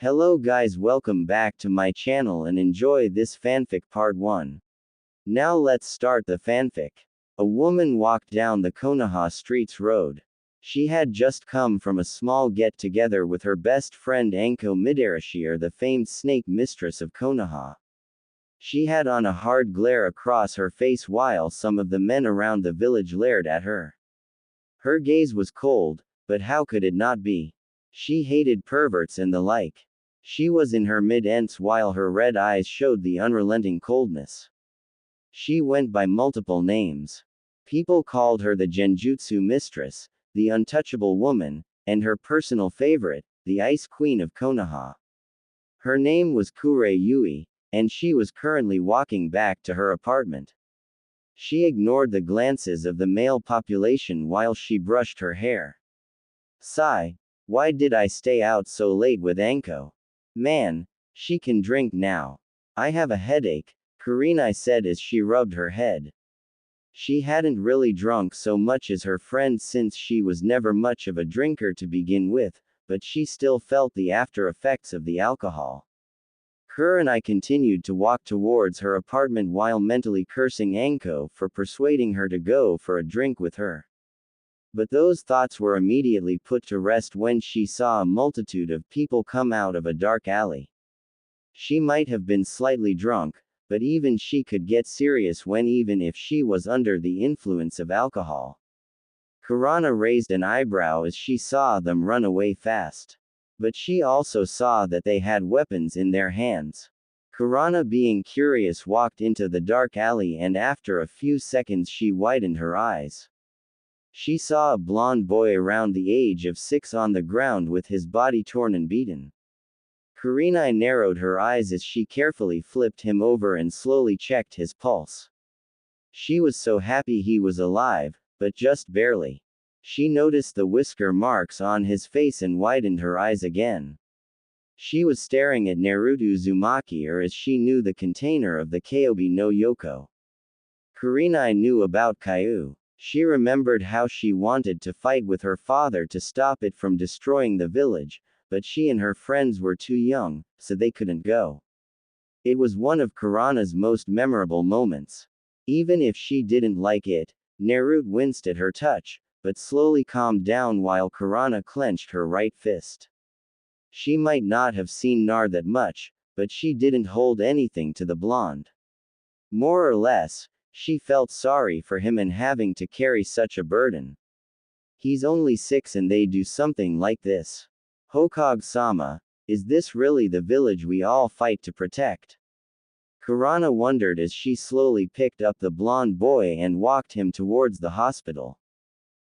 Hello guys, welcome back to my channel and enjoy this fanfic part 1. Now let's start the fanfic. A woman walked down the Konoha streets road. She had just come from a small get-together with her best friend Anko Midarashi, the famed snake mistress of Konoha. She had on a hard glare across her face while some of the men around the village glared at her. Her gaze was cold, but how could it not be? She hated perverts and the like. She was in her mid-ends while her red eyes showed the unrelenting coldness. She went by multiple names. People called her the Genjutsu Mistress, the Untouchable Woman, and her personal favorite, the Ice Queen of Konoha. Her name was Kurenai, and she was currently walking back to her apartment. She ignored the glances of the male population while she brushed her hair. Sigh. Why did I stay out so late with Anko? Man, she can drink now. I have a headache, Kurenai said as she rubbed her head. She hadn't really drunk so much as her friend since she was never much of a drinker to begin with, but she still felt the after effects of the alcohol. Kurenai continued to walk towards her apartment while mentally cursing Anko for persuading her to go for a drink with her. But those thoughts were immediately put to rest when she saw a multitude of people come out of a dark alley. She might have been slightly drunk, but even she could get serious even if she was under the influence of alcohol. Kurenai raised an eyebrow as she saw them run away fast. But she also saw that they had weapons in their hands. Kurenai, being curious, walked into the dark alley and after a few seconds she widened her eyes. She saw a blond boy around the age of 6 on the ground with his body torn and beaten. Kurenai narrowed her eyes as she carefully flipped him over and slowly checked his pulse. She was so happy he was alive, but just barely. She noticed the whisker marks on his face and widened her eyes again. She was staring at Naruto Uzumaki, or as she knew, the container of the Kyobi no Yoko. Kurenai knew about Kyu. She remembered how she wanted to fight with her father to stop it from destroying the village, but she and her friends were too young, so they couldn't go. It was one of Kurenai's most memorable moments. Even if she didn't like it, Naruto winced at her touch, but slowly calmed down while Kurenai clenched her right fist. She might not have seen Nar that much, but she didn't hold anything to the blonde. More or less, she felt sorry for him and having to carry such a burden. He's only 6 and they do something like this. Hokage-sama, is this really the village we all fight to protect? Kurenai wondered as she slowly picked up the blonde boy and walked him towards the hospital.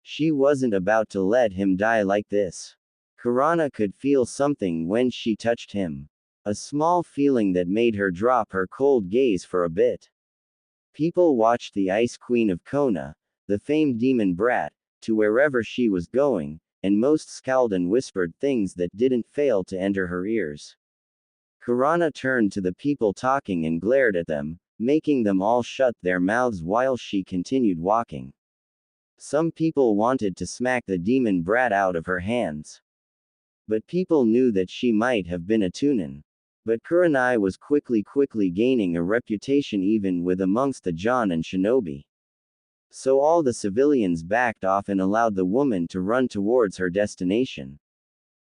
She wasn't about to let him die like this. Kurenai could feel something when she touched him. A small feeling that made her drop her cold gaze for a bit. People watched the Ice Queen of Konoha, the famed demon brat, to wherever she was going, and most scowled and whispered things that didn't fail to enter her ears. Kurenai turned to the people talking and glared at them, making them all shut their mouths while she continued walking. Some people wanted to smack the demon brat out of her hands. But people knew that she might have been a tunin. But Kurenai was quickly gaining a reputation even with amongst the Jon and shinobi. So all the civilians backed off and allowed the woman to run towards her destination.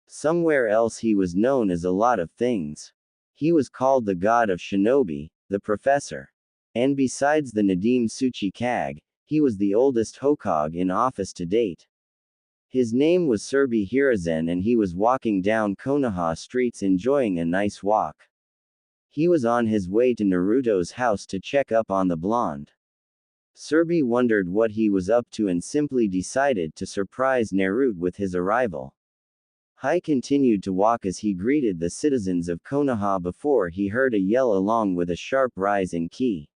Somewhere else he was known as a lot of things. He was called the god of shinobi, the professor. And besides the Nadim Suchi Kage, he was the oldest Hokage in office to date. His name was Serbi Hiruzen and he was walking down Konoha streets enjoying a nice walk. He was on his way to Naruto's house to check up on the blonde. Serbi wondered what he was up to and simply decided to surprise Naruto with his arrival. Hai continued to walk as he greeted the citizens of Konoha before he heard a yell along with a sharp rise in key.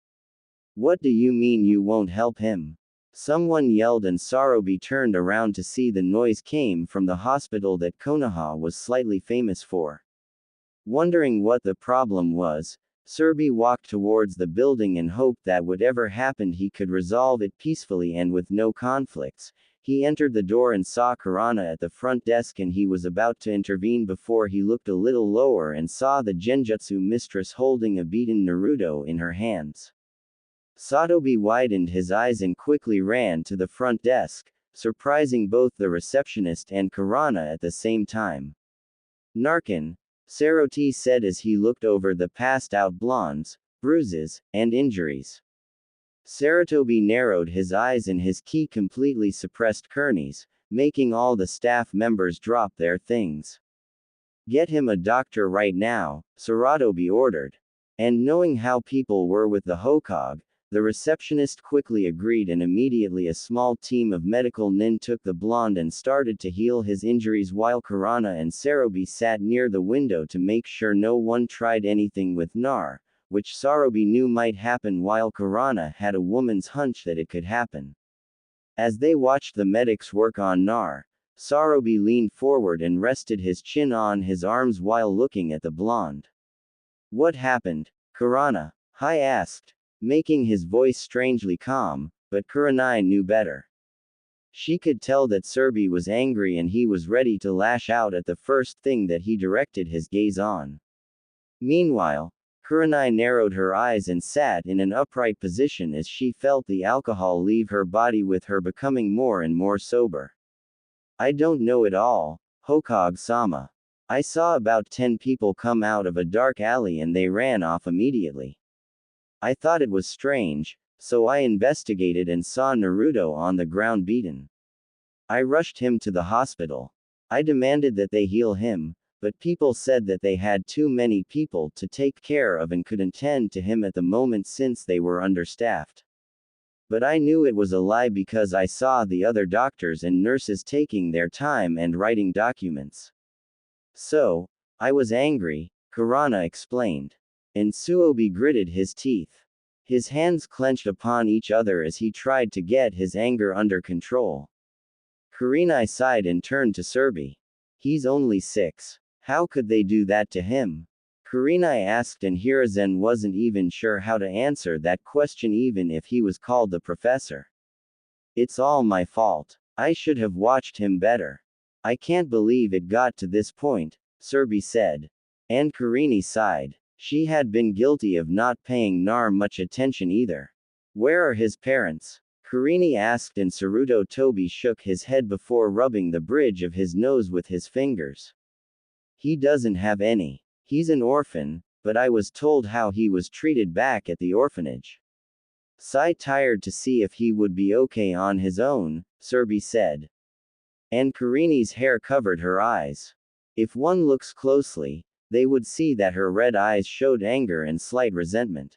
What do you mean you won't help him? Someone yelled and Sarobi turned around to see the noise came from the hospital that Konoha was slightly famous for. Wondering what the problem was, Serbi walked towards the building and hoped that whatever happened he could resolve it peacefully and with no conflicts. He entered the door and saw Kurana at the front desk, and he was about to intervene before he looked a little lower and saw the genjutsu mistress holding a beaten Naruto in her hands. Satobi widened his eyes and quickly ran to the front desk, surprising both the receptionist and Kurana at the same time. Narkin, Saroti said as he looked over the passed-out blondes, bruises, and injuries. Saratobi narrowed his eyes and his ki completely suppressed Kearney's, making all the staff members drop their things. Get him a doctor right now, Saratobi ordered. And knowing how people were with the Hokage, the receptionist quickly agreed, and immediately a small team of medical nin took the blonde and started to heal his injuries while Kurana and Sarobi sat near the window to make sure no one tried anything with Nar, which Sarobi knew might happen while Kurana had a woman's hunch that it could happen. As they watched the medics work on Nar, Sarobi leaned forward and rested his chin on his arms while looking at the blonde. What happened? Kurana? Hai asked, making his voice strangely calm, but Kurenai knew better. She could tell that Serbi was angry and he was ready to lash out at the first thing that he directed his gaze on. Meanwhile, Kurenai narrowed her eyes and sat in an upright position as she felt the alcohol leave her body, with her becoming more and more sober. I don't know it all, Hokage-sama. I saw about 10 people come out of a dark alley and they ran off immediately. I thought it was strange, so I investigated and saw Naruto on the ground beaten. I rushed him to the hospital. I demanded that they heal him, but people said that they had too many people to take care of and couldn't tend to him at the moment since they were understaffed. But I knew it was a lie because I saw the other doctors and nurses taking their time and writing documents. So, I was angry, Kurana explained. And Suobi gritted his teeth. His hands clenched upon each other as he tried to get his anger under control. Kurenai sighed and turned to Serbi. He's only 6. How could they do that to him? Kurenai asked, and Hiruzen wasn't even sure how to answer that question even if he was called the professor. It's all my fault. I should have watched him better. I can't believe it got to this point, Serbi said. And Kurenai sighed. She had been guilty of not paying Nar much attention either. Where are his parents? Kurenai asked, and Sarutobi shook his head before rubbing the bridge of his nose with his fingers. He doesn't have any. He's an orphan, but I was told how he was treated back at the orphanage. Sai tired to see if he would be okay on his own, Serbi said. And Kurenai's hair covered her eyes. If one looks closely, they would see that her red eyes showed anger and slight resentment.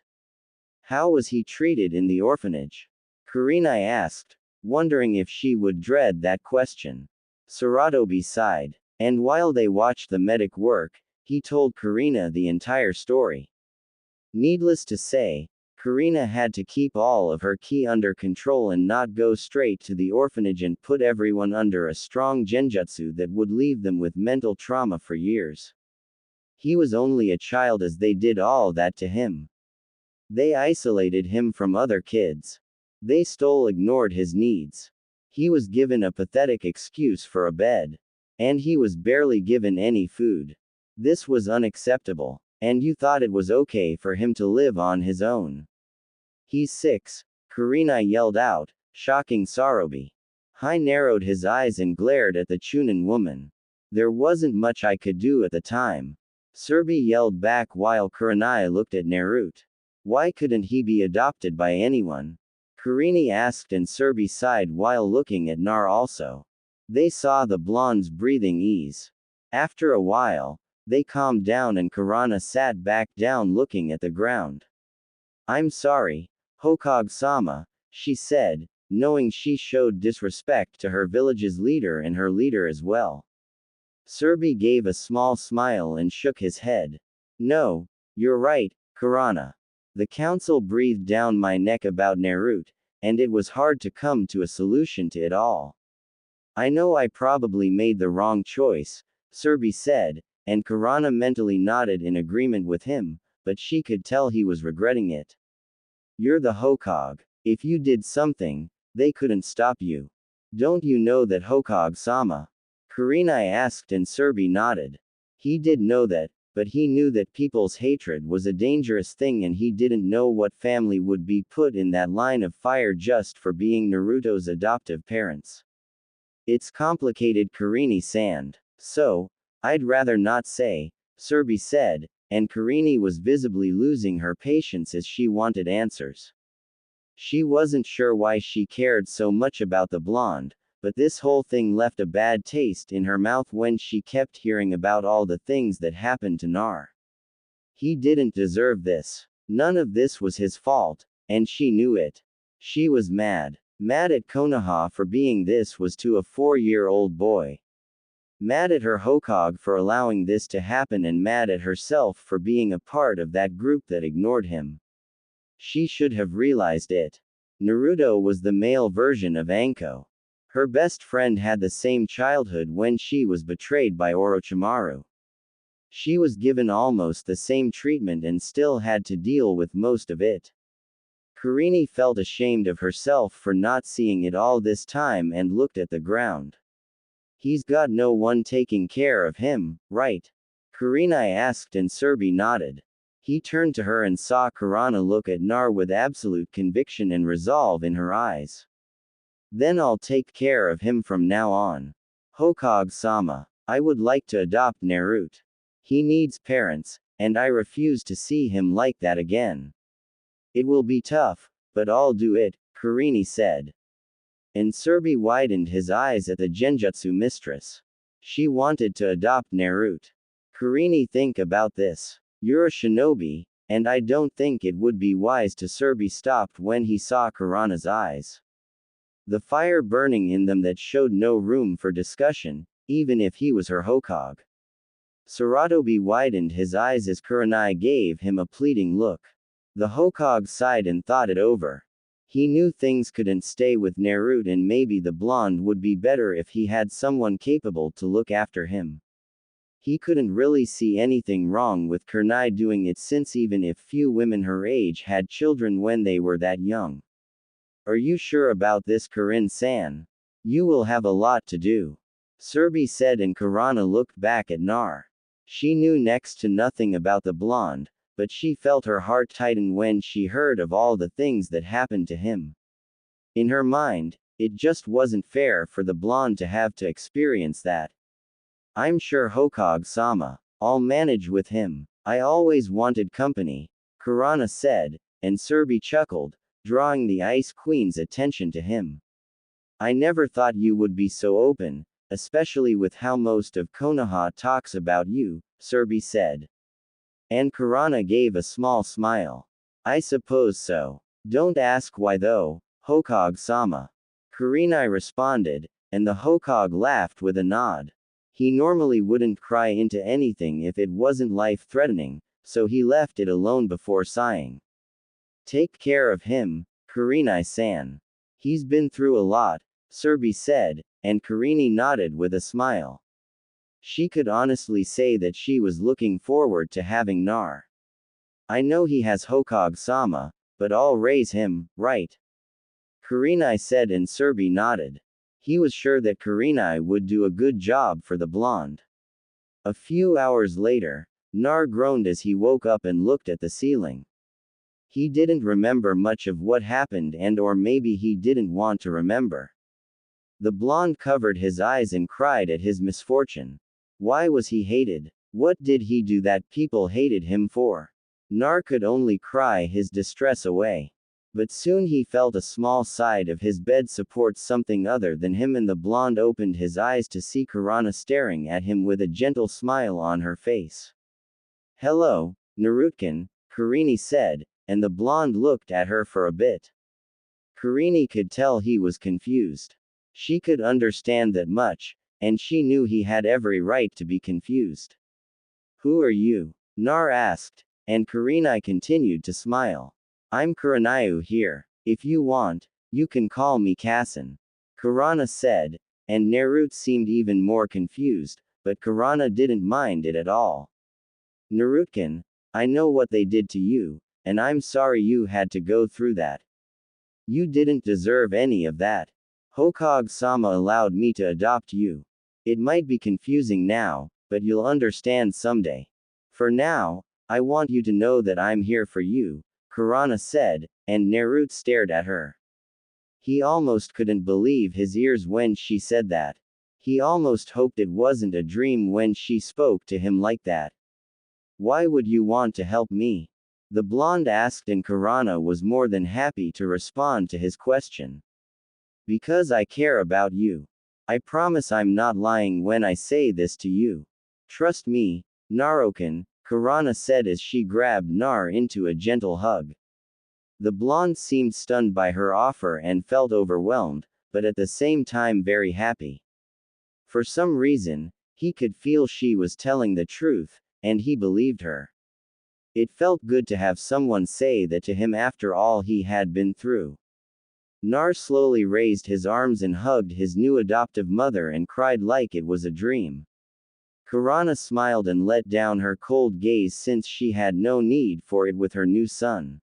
How was he treated in the orphanage? Kurenai asked, wondering if she would dread that question. Saratobi sighed. And while they watched the medic work, he told Kurenai the entire story. Needless to say, Kurenai had to keep all of her ki under control and not go straight to the orphanage and put everyone under a strong genjutsu that would leave them with mental trauma for years. He was only a child as they did all that to him. They isolated him from other kids. They ignored his needs. He was given a pathetic excuse for a bed. And he was barely given any food. This was unacceptable. And you thought it was okay for him to live on his own. He's 6, Kurenai yelled out, shocking Sarobi. Hai narrowed his eyes and glared at the Chunin woman. There wasn't much I could do at the time. Serbi yelled back while Kurenai looked at Naruto. Why couldn't he be adopted by anyone? Kurenai asked, and Serbi sighed while looking at Nar also. They saw the blonde's breathing ease. After a while, they calmed down and Kurana sat back down looking at the ground. I'm sorry, Hokage-sama, she said, knowing she showed disrespect to her village's leader and her leader as well. Serbi gave a small smile and shook his head. No, you're right, Kurana. The council breathed down my neck about Naruto, and it was hard to come to a solution to it all. I know I probably made the wrong choice, Serbi said, and Kurana mentally nodded in agreement with him, but she could tell he was regretting it. You're the Hokage. If you did something, they couldn't stop you. Don't you know that Hokage-sama? Kurenai asked and Serbi nodded. He did know that, but he knew that people's hatred was a dangerous thing and he didn't know what family would be put in that line of fire just for being Naruto's adoptive parents. It's complicated, Kurenai-san. So, I'd rather not say, Serbi said, and Kurenai was visibly losing her patience as she wanted answers. She wasn't sure why she cared so much about the blonde, but this whole thing left a bad taste in her mouth when she kept hearing about all the things that happened to Nar. He didn't deserve this. None of this was his fault, and she knew it. She was mad. Mad at Konoha for being this was to a 4-year-old boy. Mad at her Hokage for allowing this to happen and mad at herself for being a part of that group that ignored him. She should have realized it. Naruto was the male version of Anko. Her best friend had the same childhood when she was betrayed by Orochimaru. She was given almost the same treatment and still had to deal with most of it. Kurenai felt ashamed of herself for not seeing it all this time and looked at the ground. He's got no one taking care of him, right? Kurenai asked and Serbi nodded. He turned to her and saw Kurana look at Nar with absolute conviction and resolve in her eyes. Then I'll take care of him from now on. Hokage-sama, I would like to adopt Naruto. He needs parents, and I refuse to see him like that again. It will be tough, but I'll do it, Kurenai said. And Serbi widened his eyes at the genjutsu mistress. She wanted to adopt Naruto. Kurenai, think about this. You're a shinobi, and I don't think it would be wise to. Serbi stopped when he saw Kurana's eyes. The fire burning in them that showed no room for discussion, even if he was her Hokage. Saratobi widened his eyes as Kurenai gave him a pleading look. The Hokage sighed and thought it over. He knew things couldn't stay with Naruto and maybe the blonde would be better if he had someone capable to look after him. He couldn't really see anything wrong with Kurenai doing it since even if few women her age had children when they were that young. Are you sure about this, Kuren-san? You will have a lot to do. Serbi said and Kurana looked back at Nar. She knew next to nothing about the blonde, but she felt her heart tighten when she heard of all the things that happened to him. In her mind, it just wasn't fair for the blonde to have to experience that. I'm sure Hokage-sama, I'll manage with him. I always wanted company, Kurana said, and Serbi chuckled, drawing the Ice Queen's attention to him. I never thought you would be so open, especially with how most of Konoha talks about you, Serbi said. And Kurana gave a small smile. I suppose so. Don't ask why though, Hokage-sama. Kurenai responded, and the Hokage laughed with a nod. He normally wouldn't cry into anything if it wasn't life-threatening, so he left it alone before sighing. Take care of him, Kurenai-san. He's been through a lot, Serbi said, and Kurenai nodded with a smile. She could honestly say that she was looking forward to having Nar. I know he has Hokage-sama, but I'll raise him, right? Kurenai said and Serbi nodded. He was sure that Kurenai would do a good job for the blonde. A few hours later, Nar groaned as he woke up and looked at the ceiling. He didn't remember much of what happened or maybe he didn't want to remember. The blonde covered his eyes and cried at his misfortune. Why was he hated? What did he do that people hated him for? Nar could only cry his distress away. But soon he felt a small side of his bed support something other than him and the blonde opened his eyes to see Kurana staring at him with a gentle smile on her face. Hello, Naruto-kun, Kurenai said, and the blonde looked at her for a bit. Kurenai could tell he was confused. She could understand that much, and she knew he had every right to be confused. Who are you? Nar asked, and Kurenai continued to smile. I'm Kurenai here. If you want, you can call me Kassen. Kurana said, and Naruto seemed even more confused, but Kurana didn't mind it at all. Naruto-kun, I know what they did to you, and I'm sorry you had to go through that. You didn't deserve any of that. Hokage-sama allowed me to adopt you. It might be confusing now, but you'll understand someday. For now, I want you to know that I'm here for you, Kurana said, and Naruto stared at her. He almost couldn't believe his ears when she said that. He almost hoped it wasn't a dream when she spoke to him like that. Why would you want to help me? The blonde asked, and Kurana was more than happy to respond to his question. Because I care about you. I promise I'm not lying when I say this to you. Trust me, Naruto-kun, Kurana said as she grabbed Nar into a gentle hug. The blonde seemed stunned by her offer and felt overwhelmed, but at the same time very happy. For some reason, he could feel she was telling the truth, and he believed her. It felt good to have someone say that to him after all he had been through. Nar slowly raised his arms and hugged his new adoptive mother and cried like it was a dream. Kurana smiled and let down her cold gaze since she had no need for it with her new son.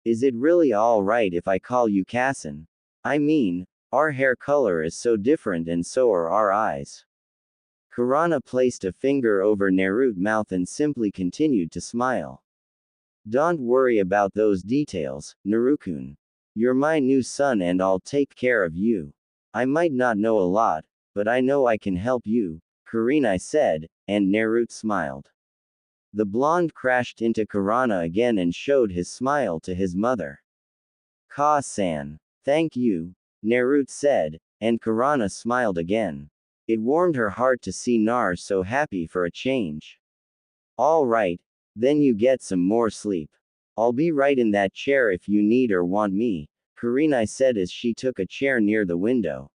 Is it really all right if I call you Kassen? I mean, our hair color is so different and so are our eyes. Kurana placed a finger over Naruto's mouth and simply continued to smile. Don't worry about those details, Naruto-kun. You're my new son and I'll take care of you. I might not know a lot, but I know I can help you, Kurenai said, and Naruto smiled. The blonde crashed into Kurana again and showed his smile to his mother. Ka-san. Thank you, Naruto said, and Kurana smiled again. It warmed her heart to see Nar so happy for a change. All right, then you get some more sleep. I'll be right in that chair if you need or want me, Kurenai said as she took a chair near the window.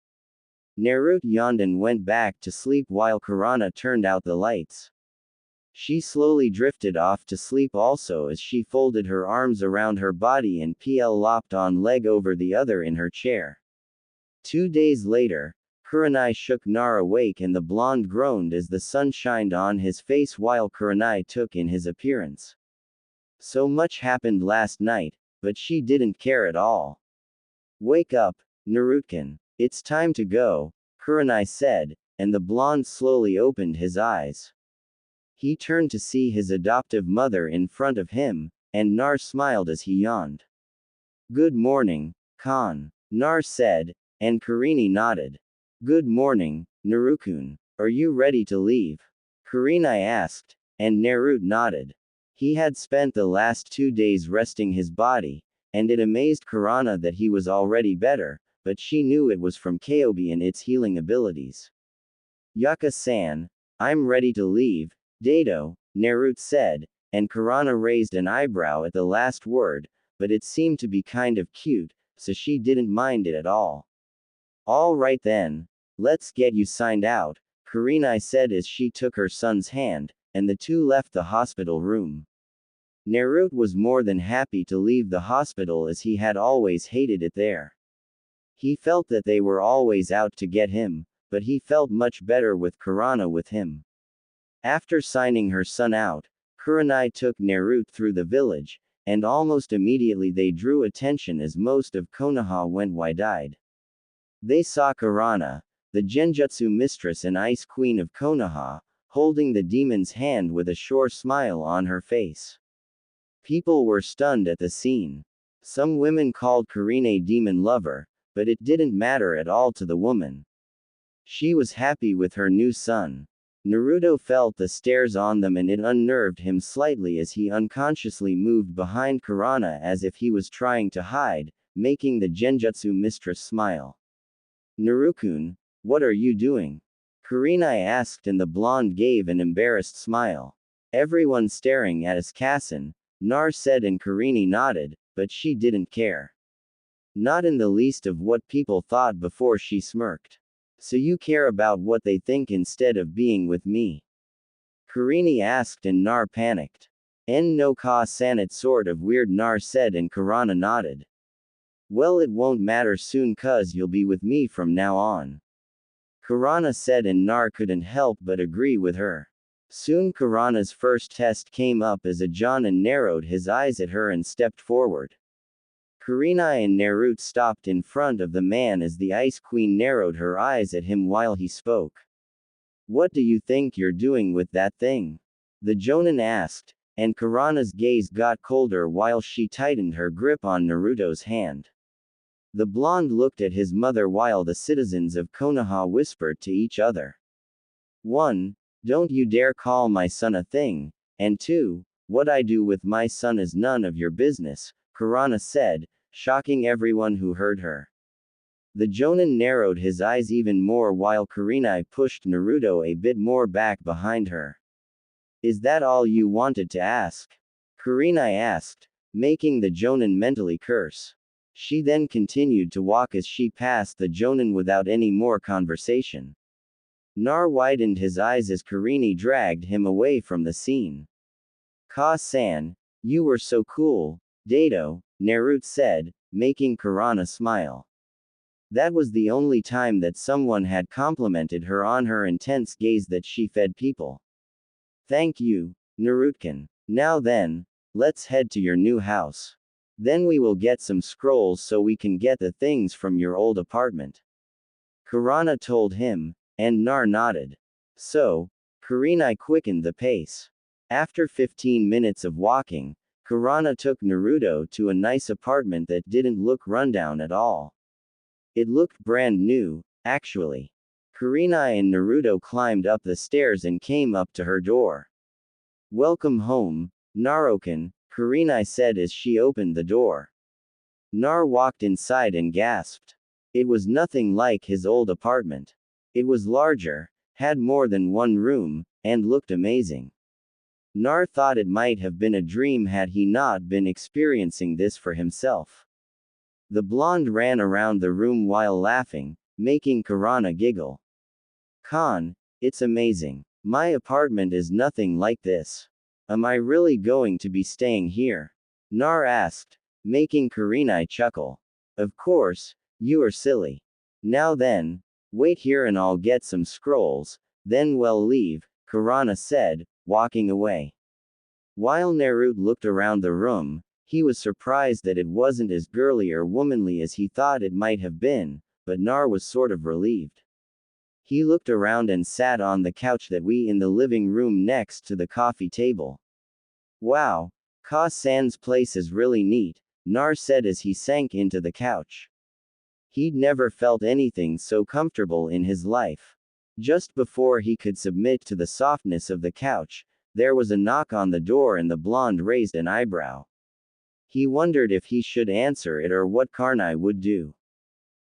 Naruto yawned and went back to sleep while Kurana turned out the lights. She slowly drifted off to sleep also as she folded her arms around her body and lopped on leg over the other in her chair. 2 days later, Kurenai shook Nar awake and the blonde groaned as the sun shined on his face while Kurenai took in his appearance. So much happened last night, but she didn't care at all. Wake up, Naruto-kun. It's time to go, Kurenai said, and the blonde slowly opened his eyes. He turned to see his adoptive mother in front of him, and Nar smiled as he yawned. Good morning, Khan, Nar said, and Kurenai nodded. Good morning, Naruto-kun. Are you ready to leave? Kurenai asked, and Naruto nodded. He had spent the last 2 days resting his body, and it amazed Kurana that he was already better, but she knew it was from Kyuubi and its healing abilities. Yaka-san, I'm ready to leave, Dato, Naruto said, and Kurana raised an eyebrow at the last word, but it seemed to be kind of cute, so she didn't mind it at all. All right then, let's get you signed out, Kurenai said as she took her son's hand, and the two left the hospital room. Naruto was more than happy to leave the hospital as he had always hated it there. He felt that they were always out to get him, but he felt much better with Kurana with him. After signing her son out, Kurenai took Naruto through the village, and almost immediately they drew attention as most of Konoha went wide-eyed. They saw Kurana, the Genjutsu mistress and ice queen of Konoha, holding the demon's hand with a sure smile on her face. People were stunned at the scene. Some women called Kurenai demon lover, but it didn't matter at all to the woman. She was happy with her new son. Naruto felt the stares on them and it unnerved him slightly as he unconsciously moved behind Kurana as if he was trying to hide, making the Genjutsu mistress smile. Naruto-kun, what are you doing? Kurenai asked and the blonde gave an embarrassed smile. Everyone staring at us Kassen, Nar said and Kurenai nodded, but she didn't care. Not in the least of what people thought before she smirked. So you care about what they think instead of being with me? Kurenai asked and Nar panicked. No ka-san it's sort of weird Nar said and Kurana nodded. Well it won't matter soon cuz you'll be with me from now on. Kurana said and Nar couldn't help but agree with her. Soon Kurana's first test came up as Ayane narrowed his eyes at her and stepped forward. Kurenai and Naruto stopped in front of the man as the Ice Queen narrowed her eyes at him while he spoke. What do you think you're doing with that thing? The Jonin asked, and Kurana's gaze got colder while she tightened her grip on Naruto's hand. The blonde looked at his mother while the citizens of Konoha whispered to each other. 1. Don't you dare call my son a thing, and 2. What I do with my son is none of your business, Kurana said, shocking everyone who heard her. The Jonin narrowed his eyes even more while Kurenai pushed Naruto a bit more back behind her. Is that all you wanted to ask? Kurenai asked, making the Jonin mentally curse. She then continued to walk as she passed the Jonin without any more conversation. Nar widened his eyes as Kurenai dragged him away from the scene. Ka-san, you were so cool, Dato, Naruto said, making Kurana smile. That was the only time that someone had complimented her on her intense gaze that she fed people. Thank you, Naruto-kun. Now then, let's head to your new house. Then we will get some scrolls so we can get the things from your old apartment. Kurana told him, and Nar nodded. So, Kurenai quickened the pace. After 15 minutes of walking, Kurana took Naruto to a nice apartment that didn't look rundown at all. It looked brand new, actually. Kurenai and Naruto climbed up the stairs and came up to her door. Welcome home, Naruto-kun, Kurenai said as she opened the door. Nar walked inside and gasped. It was nothing like his old apartment. It was larger, had more than one room, and looked amazing. Nar thought it might have been a dream had he not been experiencing this for himself. The blonde ran around the room while laughing, making Kurana giggle. Khan, it's amazing. My apartment is nothing like this. Am I really going to be staying here? Nar asked, making Kurenai chuckle. Of course, you are silly. Now then, wait here and I'll get some scrolls, then we'll leave, Kurana said, walking away. While Naruto looked around the room, he was surprised that it wasn't as girly or womanly as he thought it might have been, but Nar was sort of relieved. He looked around and sat on the couch that was in the living room next to the coffee table. Wow, Ka-san's place is really neat, Nar said as he sank into the couch. He'd never felt anything so comfortable in his life. Just before he could submit to the softness of the couch, there was a knock on the door and the blonde raised an eyebrow. He wondered if he should answer it or what Kurenai would do.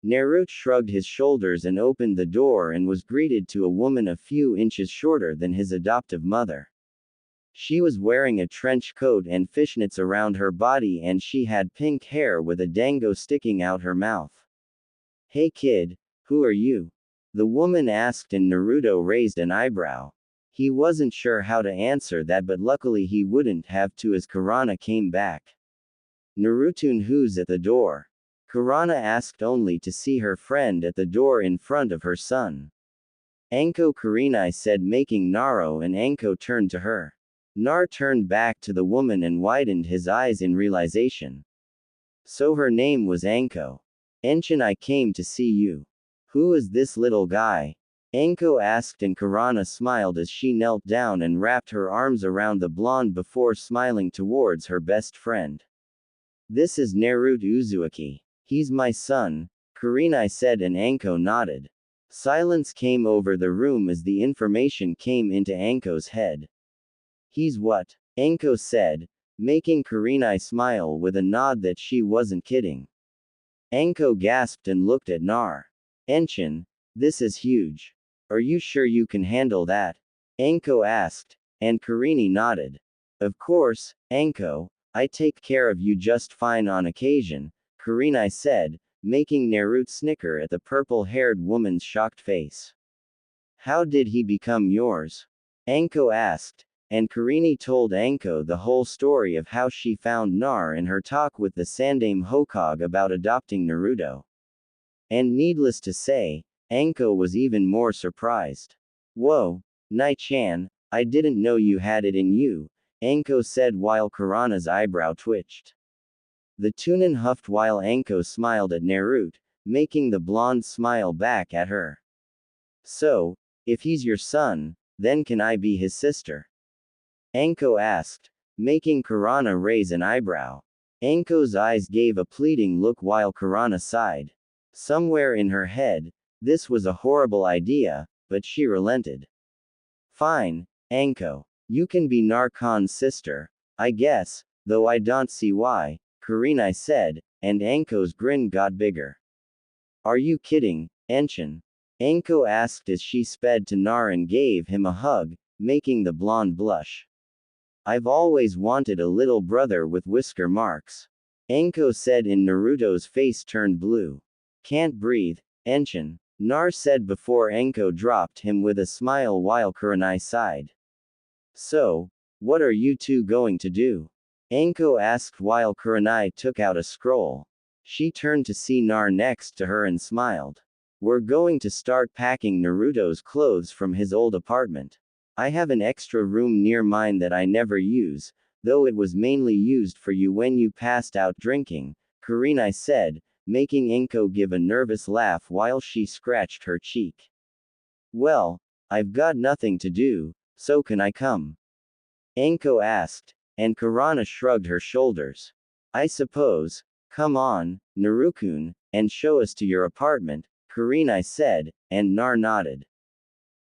Naruto shrugged his shoulders and opened the door and was greeted to a woman a few inches shorter than his adoptive mother. She was wearing a trench coat and fishnets around her body and she had pink hair with a dango sticking out her mouth. Hey kid, who are you? The woman asked and Naruto raised an eyebrow. He wasn't sure how to answer that but luckily he wouldn't have to as Kurana came back. Naruto, who's at the door? Kurana asked only to see her friend at the door in front of her son. Anko, Kurenai said, making Naruto and Anko turn to her. Nar turned back to the woman and widened his eyes in realization. So her name was Anko. Enshin, I came to see you. Who is this little guy? Anko asked and Kurana smiled as she knelt down and wrapped her arms around the blonde before smiling towards her best friend. This is Naruto Uzumaki. He's my son, Kurenai said and Anko nodded. Silence came over the room as the information came into Anko's head. He's what? Anko said, making Kurenai smile with a nod that she wasn't kidding. Anko gasped and looked at Nar. Enshin, this is huge. Are you sure you can handle that? Anko asked, and Kurenai nodded. Of course, Anko, I take care of you just fine on occasion, Kurenai said, making Naruto snicker at the purple-haired woman's shocked face. How did he become yours? Anko asked, and Kurenai told Anko the whole story of how she found Nar in her talk with the Sandaime Hokage about adopting Naruto. And needless to say, Anko was even more surprised. Whoa, Nai-chan, I didn't know you had it in you, Anko said while Kurana's eyebrow twitched. The Tunin huffed while Anko smiled at Naruto, making the blonde smile back at her. So, if he's your son, then can I be his sister? Anko asked, making Kurana raise an eyebrow. Anko's eyes gave a pleading look while Kurana sighed. Somewhere in her head, this was a horrible idea, but she relented. Fine, Anko. You can be Narkon's sister, I guess, though I don't see why, Kurenai said, and Anko's grin got bigger. Are you kidding, Enshin? Anko asked as she sped to Nar and gave him a hug, making the blonde blush. I've always wanted a little brother with whisker marks. Anko said in Naruto's face turned blue. Can't breathe, Enshin, Nar said before Anko dropped him with a smile while Kurenai sighed. So, what are you two going to do? Anko asked while Kurenai took out a scroll. She turned to see Nar next to her and smiled. We're going to start packing Naruto's clothes from his old apartment. I have an extra room near mine that I never use, though it was mainly used for you when you passed out drinking, Kurenai said, making Anko give a nervous laugh while she scratched her cheek. Well, I've got nothing to do, so can I come? Anko asked, and Kurana shrugged her shoulders. I suppose. Come on, Narukun, and show us to your apartment, Kurenai said, and Nar nodded.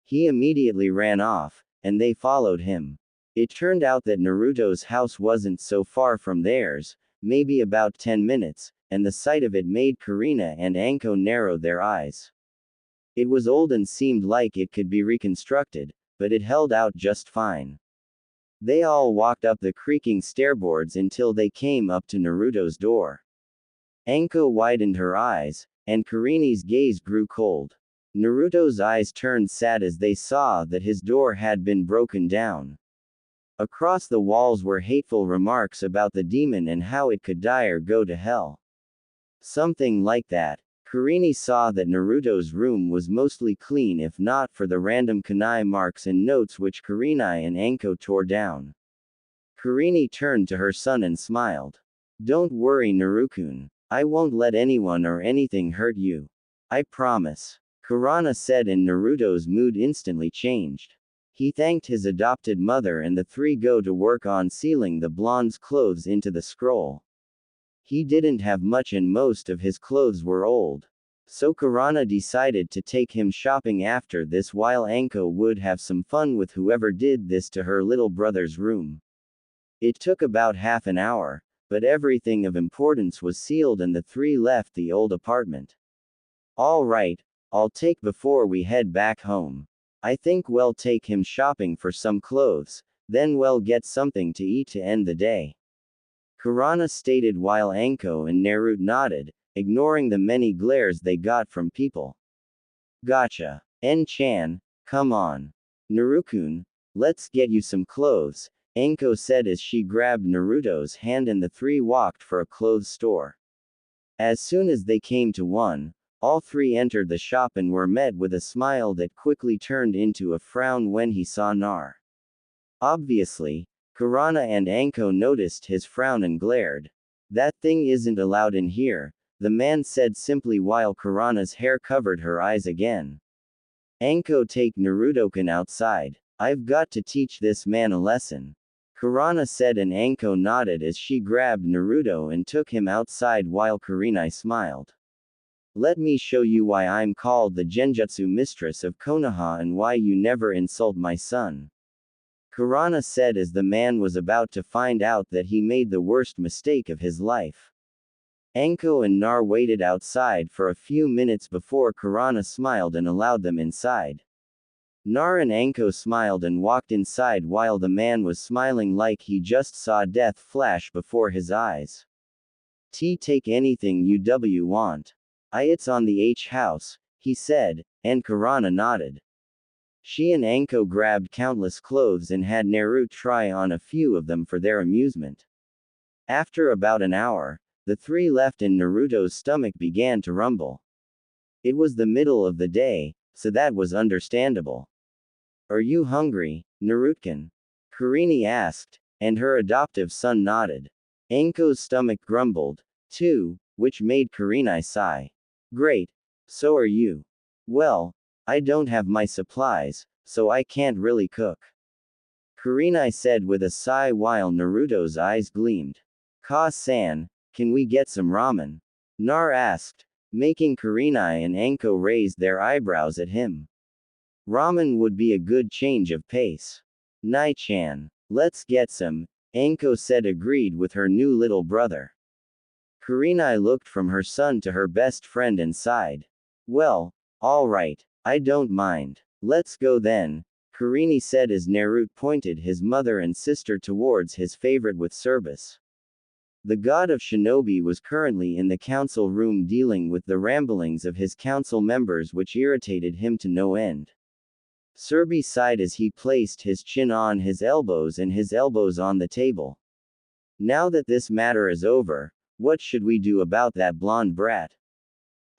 He immediately ran off, and they followed him. It turned out that Naruto's house wasn't so far from theirs, maybe about 10 minutes, and the sight of it made Kurenai and Anko narrow their eyes. It was old and seemed like it could be reconstructed, but it held out just fine. They all walked up the creaking stairboards until they came up to Naruto's door. Anko widened her eyes, and Kurenai's gaze grew cold. Naruto's eyes turned sad as they saw that his door had been broken down. Across the walls were hateful remarks about the demon and how it could die or go to hell. Something like that. Kurenai saw that Naruto's room was mostly clean if not for the random kunai marks and notes which Kurenai and Anko tore down. Kurenai turned to her son and smiled. Don't worry, Narukun. I won't let anyone or anything hurt you. I promise. Kurana said, and Naruto's mood instantly changed. He thanked his adopted mother and the three go to work on sealing the blonde's clothes into the scroll. He didn't have much and most of his clothes were old. So Kurana decided to take him shopping after this while Anko would have some fun with whoever did this to her little brother's room. It took about half an hour, but everything of importance was sealed and the three left the old apartment. All right, I'll take before we head back home. I think we'll take him shopping for some clothes, then we'll get something to eat to end the day. Kurana stated while Anko and Naruto nodded, ignoring the many glares they got from people. Gotcha. En-chan, come on. Narukun, let's get you some clothes, Anko said as she grabbed Naruto's hand and the three walked for a clothes store. As soon as they came to one, all three entered the shop and were met with a smile that quickly turned into a frown when he saw Nar. Obviously, Kurana and Anko noticed his frown and glared. That thing isn't allowed in here, the man said simply while Kurana's hair covered her eyes again. Anko, take Naruto-kun outside. I've got to teach this man a lesson. Kurana said, and Anko nodded as she grabbed Naruto and took him outside while Kurenai smiled. Let me show you why I'm called the Genjutsu mistress of Konoha and why you never insult my son. Kurana said as the man was about to find out that he made the worst mistake of his life. Anko and Nar waited outside for a few minutes before Kurana smiled and allowed them inside. Nar and Anko smiled and walked inside while the man was smiling like he just saw death flash before his eyes. Take anything you want. It's on the H house, he said, and Kurana nodded. She and Anko grabbed countless clothes and had Naruto try on a few of them for their amusement. After about an hour, the three left and Naruto's stomach began to rumble. It was the middle of the day, so that was understandable. Are you hungry, Naruto-kun? Kurenai asked, and her adoptive son nodded. Anko's stomach grumbled, too, which made Kurenai sigh. Great. So are you. Well, I don't have my supplies, so I can't really cook. Kurenai said with a sigh while Naruto's eyes gleamed. Ka-san, can we get some ramen? Nar asked, making Kurenai and Anko raise their eyebrows at him. Ramen would be a good change of pace. Nai-chan, let's get some, Anko said, agreed with her new little brother. Kurenai looked from her son to her best friend and sighed. Well, all right, I don't mind. Let's go then, Kurenai said as Naruto pointed his mother and sister towards his favorite with service. The god of shinobi was currently in the council room dealing with the ramblings of his council members, which irritated him to no end. Serbi sighed as he placed his chin on his elbows and his elbows on the table. Now that this matter is over, what should we do about that blonde brat?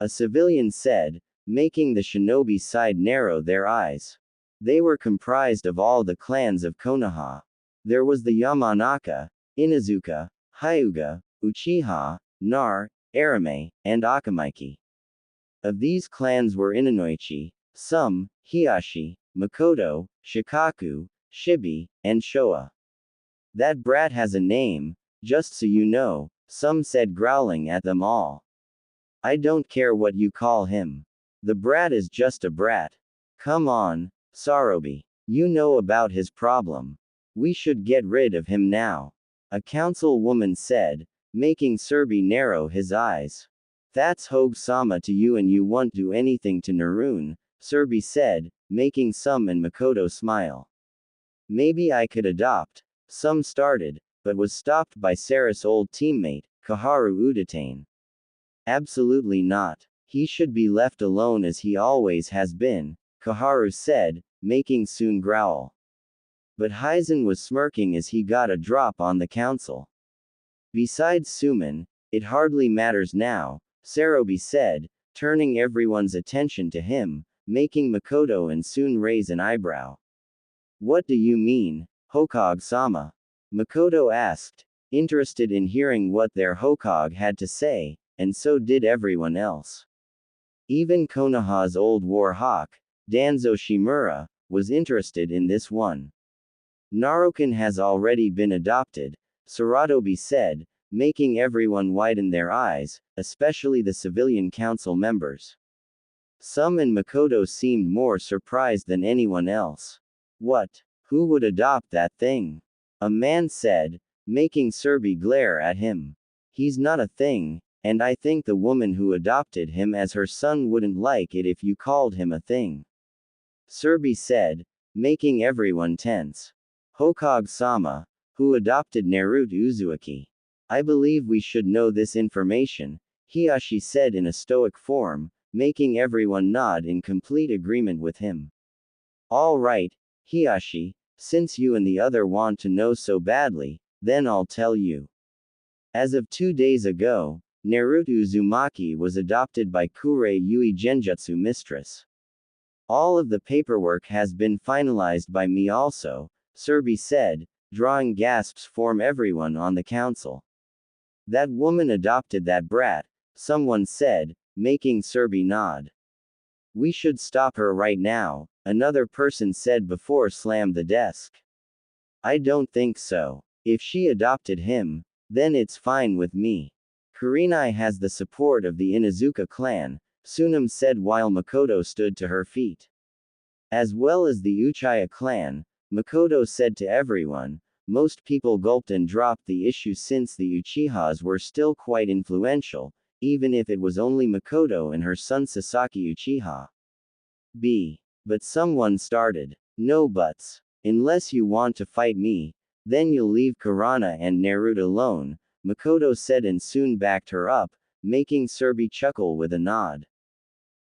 A civilian said, making the shinobi side narrow their eyes. They were comprised of all the clans of Konoha. There was the Yamanaka, Inuzuka, Hyuga, Uchiha, Nar, Arame, and Akamaiki. Of these clans were Inanoichi, Sum, Hiashi, Makoto, Shikaku, Shibi, and Showa. That brat has a name, just so you know, Sum said, growling at them all. I don't care what you call him. The brat is just a brat. Come on, Sarobi. You know about his problem. We should get rid of him now. A councilwoman said, making Serbi narrow his eyes. That's Hogue-sama to you, and you won't do anything to Narune, Serbi said, making Sum and Makoto smile. Maybe I could adopt, Sum started, but was stopped by Sarah's old teammate, Kaharu Udatane. Absolutely not. He should be left alone as he always has been, Kaharu said, making Sun growl. But Hizen was smirking as he got a drop on the council. Besides Suman, it hardly matters now, Sarobi said, turning everyone's attention to him, making Makoto and Sun raise an eyebrow. What do you mean, Hokage-sama? Makoto asked, interested in hearing what their Hokage had to say, and so did everyone else. Even Konoha's old war hawk, Danzo Shimura, was interested in this one. Naruto has already been adopted, Saratobi said, making everyone widen their eyes, especially the civilian council members. Sum and Makoto seemed more surprised than anyone else. What? Who would adopt that thing? A man said, making Serbi glare at him. He's not a thing, and I think the woman who adopted him as her son wouldn't like it if you called him a thing. Serbi said, making everyone tense. Hokage-sama, who adopted Naruto Uzumaki. I believe we should know this information, Hiashi said in a stoic form, making everyone nod in complete agreement with him. All right, Hiashi, since you and the other want to know so badly, then I'll tell you. As of 2 days ago, Naruto Uzumaki was adopted by Kurei Yui Genjutsu Mistress. All of the paperwork has been finalized by me also, Serbi said, drawing gasps from everyone on the council. That woman adopted that brat, someone said, making Serbi nod. We should stop her right now, another person said before slammed the desk. I don't think so. If she adopted him, then it's fine with me. Kurenai has the support of the Inuzuka clan, Tsunami said while Makoto stood to her feet. As well as the Uchiha clan, Makoto said to everyone. Most people gulped and dropped the issue since the Uchihas were still quite influential, even if it was only Makoto and her son Sasaki Uchiha. But someone started. No buts. Unless you want to fight me, then you'll leave Kurana and Naruto alone, Makoto said and soon backed her up, making Serbi chuckle with a nod.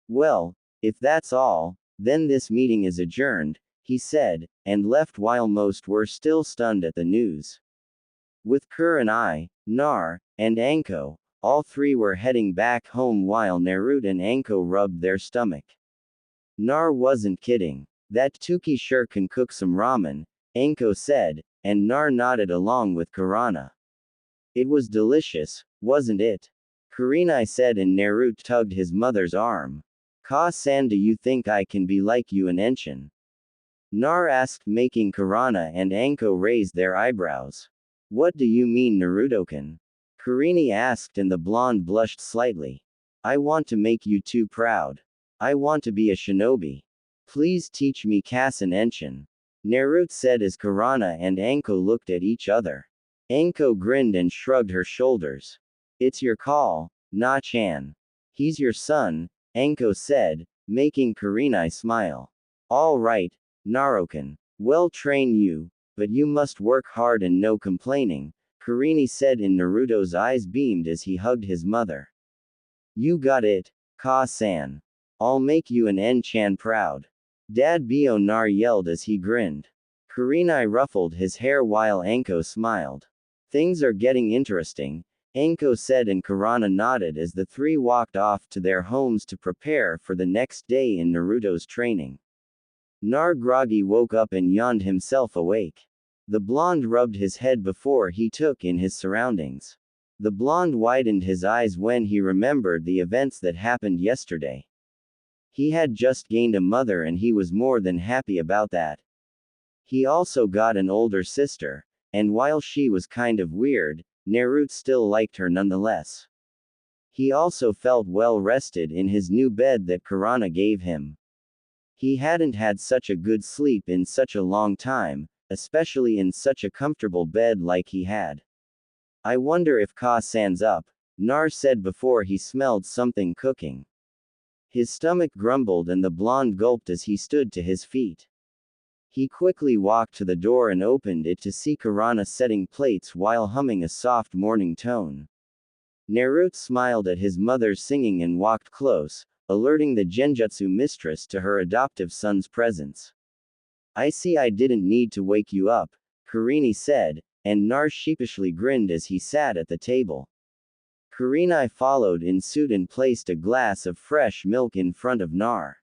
Well, if that's all, then this meeting is adjourned, he said, and left while most were still stunned at the news. With Kurenai, Nar, and Anko, all three were heading back home while Naruto and Anko rubbed their stomach. Nar wasn't kidding. That Tuki sure can cook some ramen, Anko said, and Nar nodded along with Kurana. It was delicious, wasn't it? Kurenai said, and Naruto tugged his mother's arm. Ka-san, do you think I can be like you in Enshin? Nar asked, making Kurana and Anko raise their eyebrows. What do you mean, Naruto-kun? Kurenai asked, and the blonde blushed slightly. I want to make you too proud. I want to be a shinobi. Please teach me Kasen Enshin. Naruto said as Kurana and Anko looked at each other. Anko grinned and shrugged her shoulders. It's your call, Na-chan. He's your son, Anko said, making Kurenai smile. All right, Naruto-kun. Well train you, but you must work hard and no complaining, Kurenai said, and Naruto's eyes beamed as he hugged his mother. You got it, Ka-san. I'll make you an En-chan proud. Dad Bio Nar yelled as he grinned. Kurenai ruffled his hair while Anko smiled. Things are getting interesting, Anko said, and Kurana nodded as the three walked off to their homes to prepare for the next day in Naruto's training. Nar groggy woke up and yawned himself awake. The blonde rubbed his head before he took in his surroundings. The blonde widened his eyes when he remembered the events that happened yesterday. He had just gained a mother and he was more than happy about that. He also got an older sister, and while she was kind of weird, Naruto still liked her nonetheless. He also felt well rested in his new bed that Kurana gave him. He hadn't had such a good sleep in such a long time, especially in such a comfortable bed like he had. I wonder if Ka-san's up, Nar said before he smelled something cooking. His stomach grumbled and the blonde gulped as he stood to his feet. He quickly walked to the door and opened it to see Kurana setting plates while humming a soft morning tone. Naruto smiled at his mother singing and walked close, alerting the genjutsu mistress to her adoptive son's presence. I see I didn't need to wake you up, Kurenai said, and Nar sheepishly grinned as he sat at the table. Kurenai followed in suit and placed a glass of fresh milk in front of Nar.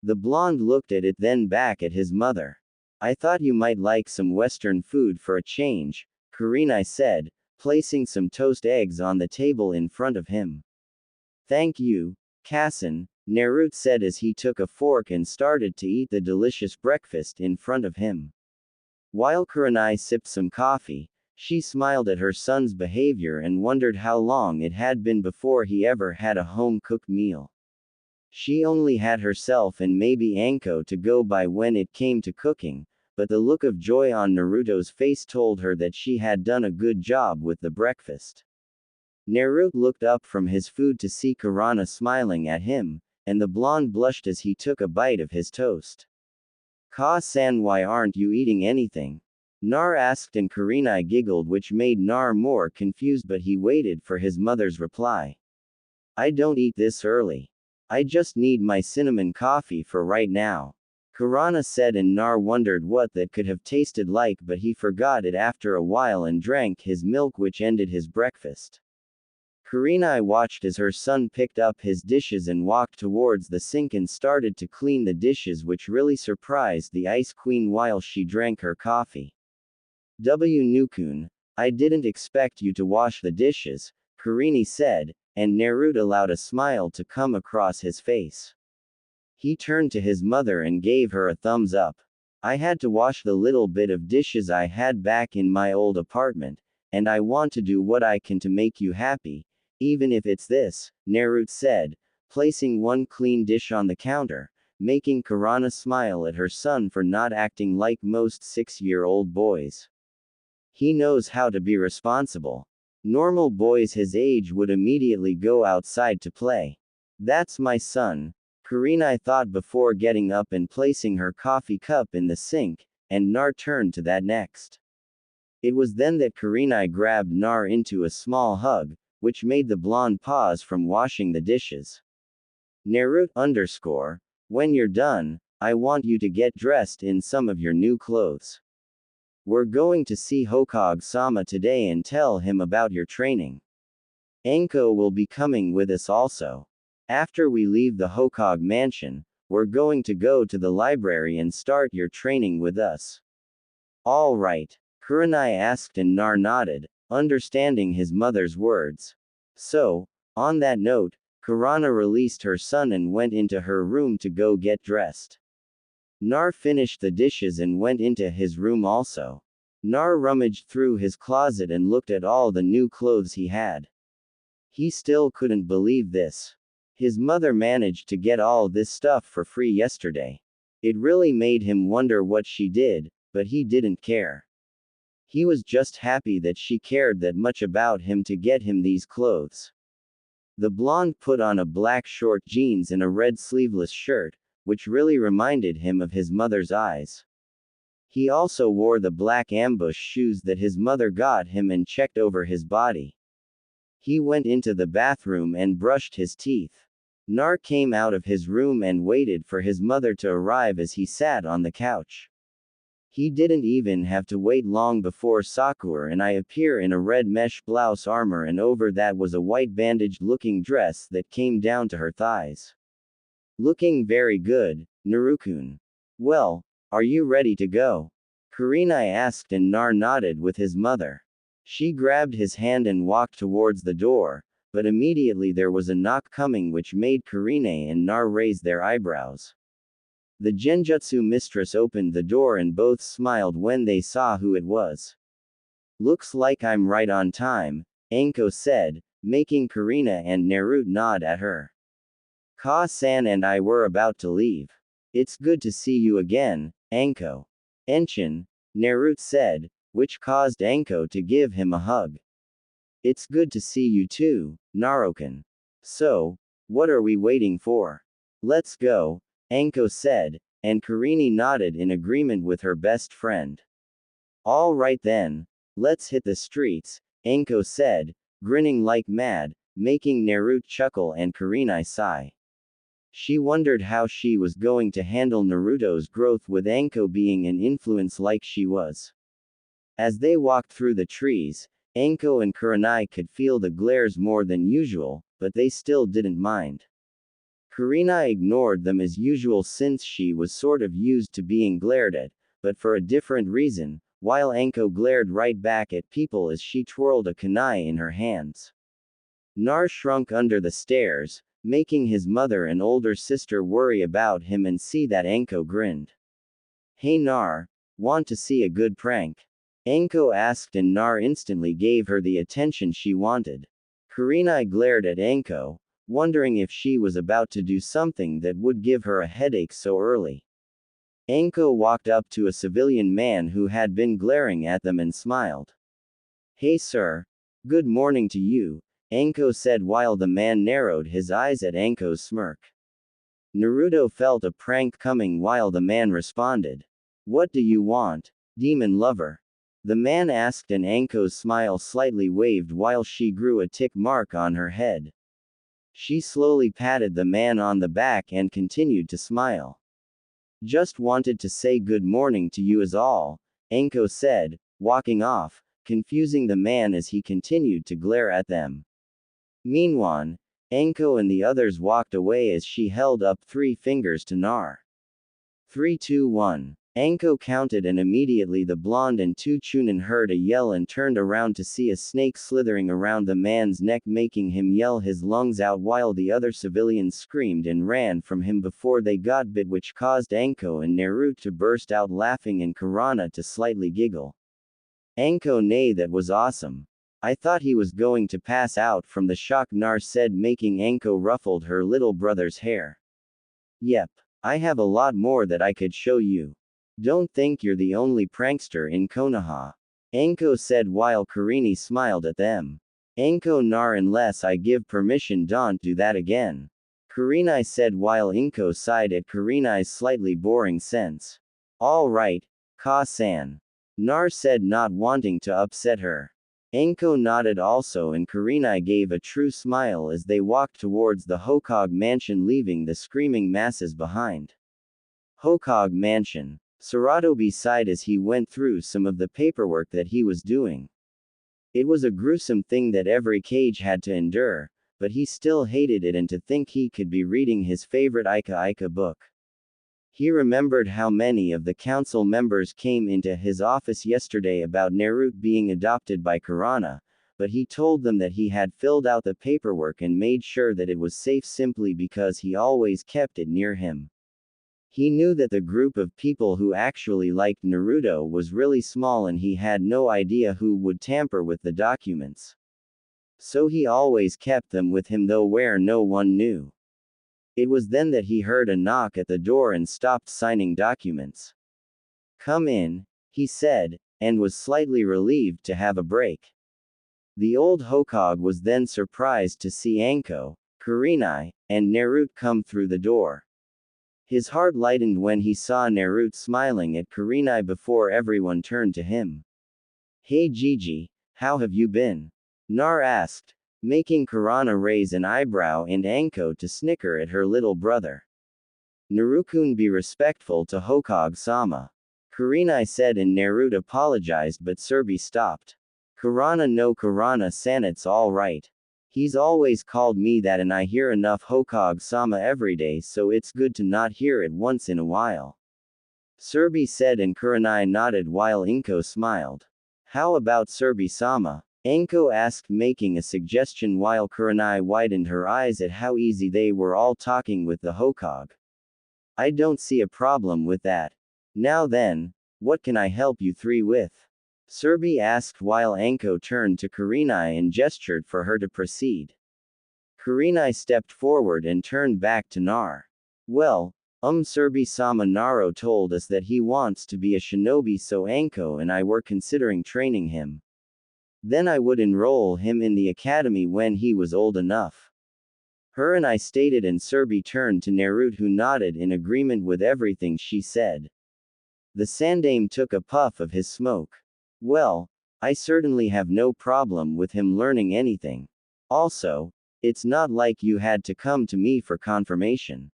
The blonde looked at it then back at his mother. I thought you might like some Western food for a change, Kurenai said, placing some toast eggs on the table in front of him. Thank you, Kasen, Naruto said as he took a fork and started to eat the delicious breakfast in front of him. While Kurenai sipped some coffee, she smiled at her son's behavior and wondered how long it had been before he ever had a home-cooked meal. She only had herself and maybe Anko to go by when it came to cooking, but the look of joy on Naruto's face told her that she had done a good job with the breakfast. Naruto looked up from his food to see Kurana smiling at him, and the blonde blushed as he took a bite of his toast. Ka-san, why aren't you eating anything? Nar asked, and Kurenai giggled, which made Nar more confused, but he waited for his mother's reply. I don't eat this early. I just need my cinnamon coffee for right now, Kurana said, and Nar wondered what that could have tasted like, but he forgot it after a while and drank his milk, which ended his breakfast. Kurenai watched as her son picked up his dishes and walked towards the sink and started to clean the dishes, which really surprised the Ice Queen while she drank her coffee. Nukun, I didn't expect you to wash the dishes, Kurenai said, and Naruto allowed a smile to come across his face. He turned to his mother and gave her a thumbs up. I had to wash the little bit of dishes I had back in my old apartment, and I want to do what I can to make you happy, even if it's this, Naruto said, placing one clean dish on the counter, making Kurana smile at her son for not acting like most 6-year-old boys. He knows how to be responsible. Normal boys his age would immediately go outside to play. That's my son, Kurenai thought before getting up and placing her coffee cup in the sink, and Nar turned to that next. It was then that Kurenai grabbed Nar into a small hug, which made the blonde pause from washing the dishes. Naruto_, when you're done, I want you to get dressed in some of your new clothes. We're going to see Hokage-sama today and tell him about your training. Anko will be coming with us also. After we leave the Hokage mansion, we're going to go to the library and start your training with us. All right, Kurenai asked, and Nar nodded, understanding his mother's words. So, on that note, Kurana released her son and went into her room to go get dressed. Nar finished the dishes and went into his room also. Nar rummaged through his closet and looked at all the new clothes he had. He still couldn't believe this. His mother managed to get all this stuff for free yesterday. It really made him wonder what she did, but he didn't care. He was just happy that she cared that much about him to get him these clothes. The blonde put on a black short jeans and a red sleeveless shirt, which really reminded him of his mother's eyes. He also wore the black ambush shoes that his mother got him and checked over his body. He went into the bathroom and brushed his teeth. Nar came out of his room and waited for his mother to arrive as he sat on the couch. He didn't even have to wait long before Sakura and I appear in a red mesh blouse armor, and over that was a white bandaged-looking dress that came down to her thighs. Looking very good, Narukun. Well, are you ready to go? Kurenai asked, and Nar nodded with his mother. She grabbed his hand and walked towards the door, but immediately there was a knock coming which made Kurenai and Nar raise their eyebrows. The Genjutsu mistress opened the door and both smiled when they saw who it was. Looks like I'm right on time, Anko said, making Kurenai and Naruto nod at her. Ka-san and I were about to leave. It's good to see you again, Anko. Enshin, Naruto said, which caused Anko to give him a hug. It's good to see you too, Narukan. So, what are we waiting for? Let's go, Anko said, and Kurenai nodded in agreement with her best friend. All right then, let's hit the streets, Anko said, grinning like mad, making Naruto chuckle and Kurenai sigh. She wondered how she was going to handle Naruto's growth with Anko being an influence like she was. As they walked through the trees, Anko and Kurenai could feel the glares more than usual, but they still didn't mind. Kurenai ignored them as usual since she was sort of used to being glared at, but for a different reason, while Anko glared right back at people as she twirled a kunai in her hands. Nar shrunk under the stairs, making his mother and older sister worry about him and see that Anko grinned. Hey Nar, want to see a good prank? Anko asked, and Nar instantly gave her the attention she wanted. Kurenai glared at Anko, wondering if she was about to do something that would give her a headache so early. Anko walked up to a civilian man who had been glaring at them and smiled. Hey sir. Good morning to you, Anko said while the man narrowed his eyes at Anko's smirk. Naruto felt a prank coming while the man responded. What do you want, demon lover? The man asked, and Anko's smile slightly waved while she grew a tick mark on her head. She slowly patted the man on the back and continued to smile. Just wanted to say good morning to you is all, Anko said, walking off, confusing the man as he continued to glare at them. Meanwhile, Anko and the others walked away as she held up 3 fingers to Nar. 3, 2, 1. Anko counted, and immediately the blonde and 2 Chunin heard a yell and turned around to see a snake slithering around the man's neck, making him yell his lungs out while the other civilians screamed and ran from him before they got bit, which caused Anko and Naruto to burst out laughing and Kurana to slightly giggle. Anko, nay, that was awesome. I thought he was going to pass out from the shock, Nar said, making Anko ruffled her little brother's hair. Yep. I have a lot more that I could show you. Don't think you're the only prankster in Konoha, Anko said while Kurenai smiled at them. Anko, Nar, unless I give permission, don't do that again, Kurenai said while Anko sighed at Kurenai's slightly boring sense. All right, Ka-san, Nar said, not wanting to upset her. Anko nodded also, and Kurenai gave a true smile as they walked towards the Hokage mansion, leaving the screaming masses behind. Hokage mansion. Saratobi sighed as he went through some of the paperwork that he was doing. It was a gruesome thing that every Kage had to endure, but he still hated it, and to think he could be reading his favorite Ika Ika book. He remembered how many of the council members came into his office yesterday about Naruto being adopted by Kurana, but he told them that he had filled out the paperwork and made sure that it was safe simply because he always kept it near him. He knew that the group of people who actually liked Naruto was really small and he had no idea who would tamper with the documents. So he always kept them with him though where no one knew. It was then that he heard a knock at the door and stopped signing documents. "Come in," he said, and was slightly relieved to have a break. The old Hokage was then surprised to see Anko, Kurenai, and Naruto come through the door. His heart lightened when he saw Naruto smiling at Kurenai before everyone turned to him. "Hey Gigi, how have you been?" Nar asked, making Kurana raise an eyebrow and Anko to snicker at her little brother. "Narukun, be respectful to Hokage-sama," Kurenai said, and Naruto apologized, but Serbi stopped. "Kurana, no Kurana-san, it's all right. He's always called me that and I hear enough Hokage-sama every day, so it's good to not hear it once in a while," Serbi said, and Kurenai nodded while Anko smiled. "How about Serbi-sama?" Anko asked, making a suggestion while Kurenai widened her eyes at how easy they were all talking with the Hokage. "I don't see a problem with that. Now then, what can I help you three with?" Serbi asked while Anko turned to Kurenai and gestured for her to proceed. Kurenai stepped forward and turned back to Nar. "Well, Serbi-sama, Naruto told us that he wants to be a shinobi, so Anko and I were considering training him. Then I would enroll him in the academy when he was old enough." Her and I stated, and Serbi turned to Naruto, who nodded in agreement with everything she said. The Sandame took a puff of his smoke. "Well, I certainly have no problem with him learning anything. Also, it's not like you had to come to me for confirmation.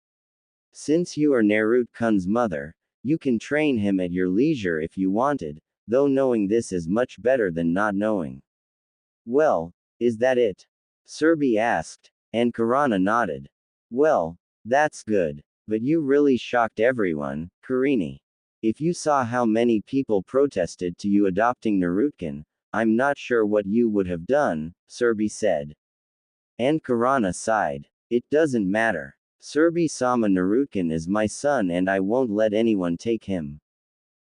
Since you are Naruto-kun's mother, you can train him at your leisure if you wanted, though knowing this is much better than not knowing." "Well, is that it?" Serbi asked, and Kurana nodded. "Well, that's good. But you really shocked everyone, Kurenai. If you saw how many people protested to you adopting Naruto-kun, I'm not sure what you would have done," Serbi said. And Kurana sighed. "It doesn't matter. Serbi-sama, Naruto-kun is my son and I won't let anyone take him,"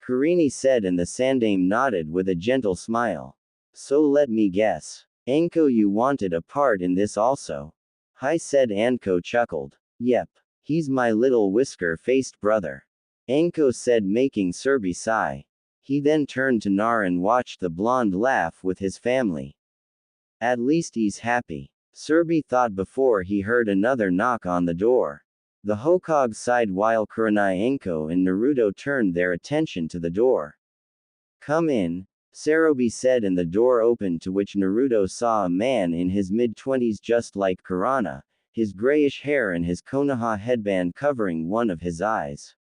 Kurenai said, and the Sandame nodded with a gentle smile. "So let me guess. Anko, you wanted a part in this also?" "Hi," said Anko, chuckled. "Yep. He's my little whisker-faced brother," Anko said, making Serbi sigh. He then turned to Nar and watched the blonde laugh with his family. "At least he's happy," Serbi thought before he heard another knock on the door. The Hokage sighed while Kurenai, Anko and Naruto turned their attention to the door. "Come in," Sarobi said, and the door opened, to which Naruto saw a man in his mid-20s just like Kurana, his grayish hair and his Konoha headband covering one of his eyes.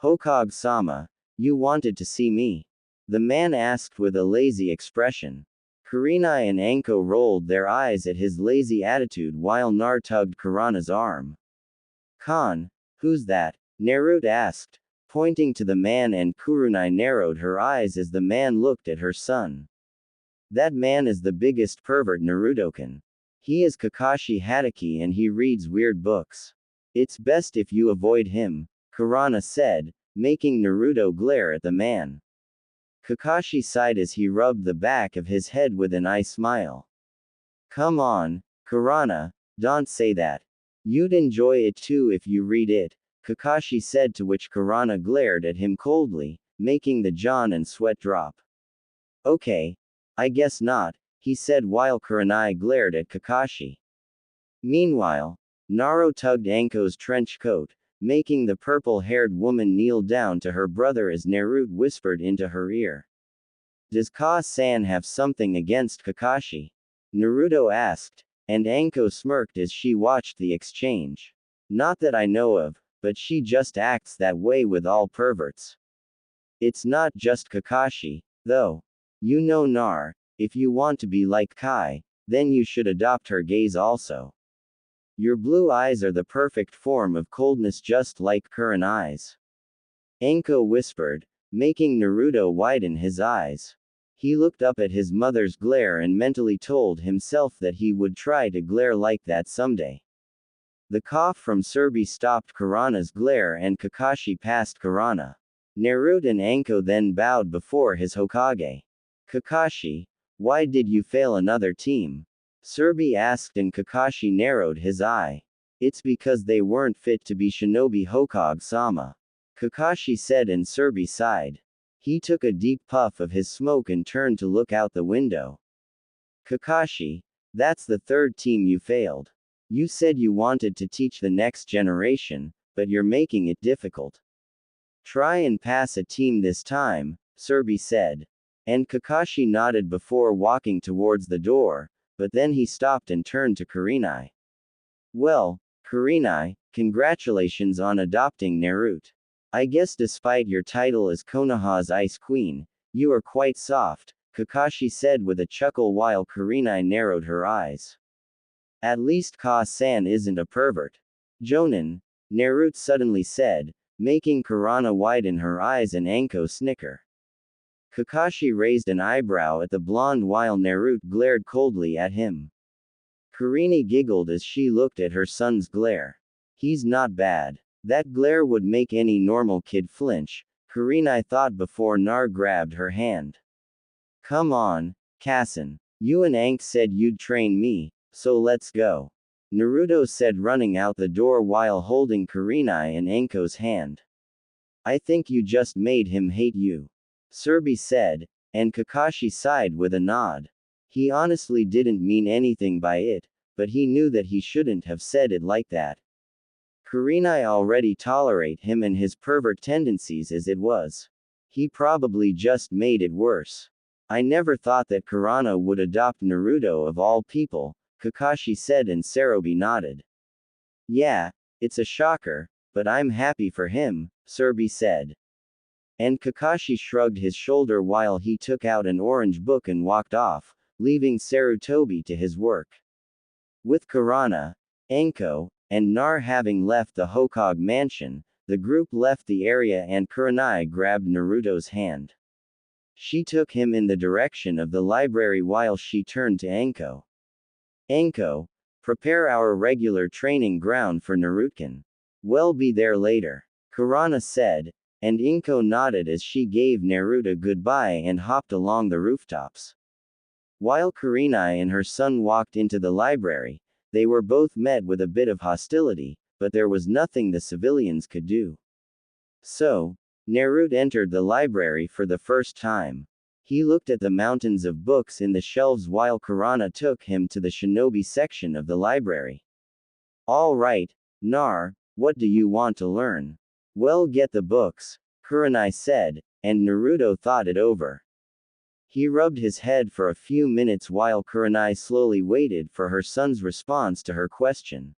"Hokage-sama, you wanted to see me?" the man asked with a lazy expression. Kurenai and Anko rolled their eyes at his lazy attitude while Nar tugged Kurana's arm. "Khan, who's that?" Naruto asked, pointing to the man, and Kurenai narrowed her eyes as the man looked at her son. "That man is the biggest pervert, Naruto-kun. He is Kakashi Hatake and he reads weird books. It's best if you avoid him," Kurana said, making Naruto glare at the man. Kakashi sighed as he rubbed the back of his head with an eye smile. "Come on, Kurana, don't say that. You'd enjoy it too if you read it," Kakashi said, to which Kurana glared at him coldly, making the jaw and sweat drop. "Okay. I guess not," he said while Kurenai glared at Kakashi. Meanwhile, Naruto tugged Anko's trench coat, making the purple-haired woman kneel down to her brother as Naruto whispered into her ear. "Does Ka-san have something against Kakashi?" Naruto asked, and Anko smirked as she watched the exchange. "Not that I know of, but she just acts that way with all perverts. It's not just Kakashi, though. You know, Nar, if you want to be like Kai, then you should adopt her gaze also." Your blue eyes are the perfect form of coldness, just like Kurenai's. Anko whispered, making Naruto widen his eyes. He looked up at his mother's glare and mentally told himself that he would try to glare like that someday. The cough from Surbi stopped Kurana's glare and Kakashi passed Kurana. Naruto and Anko then bowed before his Hokage. Kakashi, why did you fail another team? Surbi asked and Kakashi narrowed his eye. It's because they weren't fit to be Shinobi Hokage-sama. Kakashi said and Surbi sighed. He took a deep puff of his smoke and turned to look out the window. Kakashi, that's the third team you failed. You said you wanted to teach the next generation, but you're making it difficult. Try and pass a team this time, Surbi said. And Kakashi nodded before walking towards the door, but then he stopped and turned to Kurenai. Well, Kurenai, congratulations on adopting Naruto. I guess despite your title as Konoha's Ice Queen, you are quite soft, Kakashi said with a chuckle while Kurenai narrowed her eyes. At least Ka-san isn't a pervert. Jonin, Naruto suddenly said, making Kurana widen her eyes and Anko snicker. Kakashi raised an eyebrow at the blonde while Naruto glared coldly at him. Kurenai giggled as she looked at her son's glare. He's not bad. That glare would make any normal kid flinch, Kurenai thought before Nar grabbed her hand. Come on, Kassen. You and Ank said you'd train me, so let's go. Naruto said running out the door while holding Kurenai and Anko's hand. I think you just made him hate you. Surbi said, and Kakashi sighed with a nod. He honestly didn't mean anything by it, but he knew that he shouldn't have said it like that. Kurenai already tolerate him and his pervert tendencies as it was. He probably just made it worse. I never thought that Kurana would adopt Naruto of all people, Kakashi said and Sarubi nodded. Yeah, it's a shocker, but I'm happy for him, Surbi said. And Kakashi shrugged his shoulder while he took out an orange book and walked off, leaving Sarutobi to his work. With Kurana, Anko, and Nar having left the Hokage mansion, the group left the area and Kurenai grabbed Naruto's hand. She took him in the direction of the library while she turned to Anko. Anko, prepare our regular training ground for Naruto. We'll be there later. Kurana said, and Anko nodded as she gave Naruto goodbye and hopped along the rooftops. While Kurenai and her son walked into the library, they were both met with a bit of hostility, but there was nothing the civilians could do. So, Naruto entered the library for the first time. He looked at the mountains of books in the shelves while Kurana took him to the shinobi section of the library. All right, Nar, what do you want to learn? Well, get the books, Kurenai said, and Naruto thought it over. He rubbed his head for a few minutes while Kurenai slowly waited for her son's response to her question.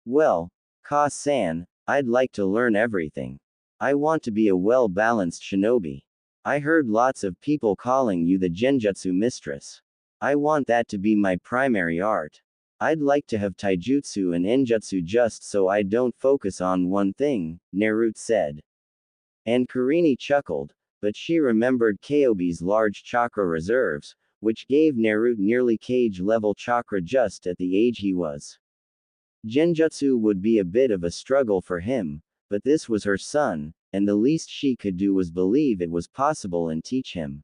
Well, Ka-san, I'd like to learn everything. I want to be a well-balanced shinobi. I heard lots of people calling you the genjutsu mistress. I want that to be my primary art. I'd like to have taijutsu and enjutsu just so I don't focus on one thing, Naruto said. And Kurenai chuckled, but she remembered Kyobi's large chakra reserves, which gave Naruto nearly cage-level chakra just at the age he was. Genjutsu would be a bit of a struggle for him, but this was her son, and the least she could do was believe it was possible and teach him.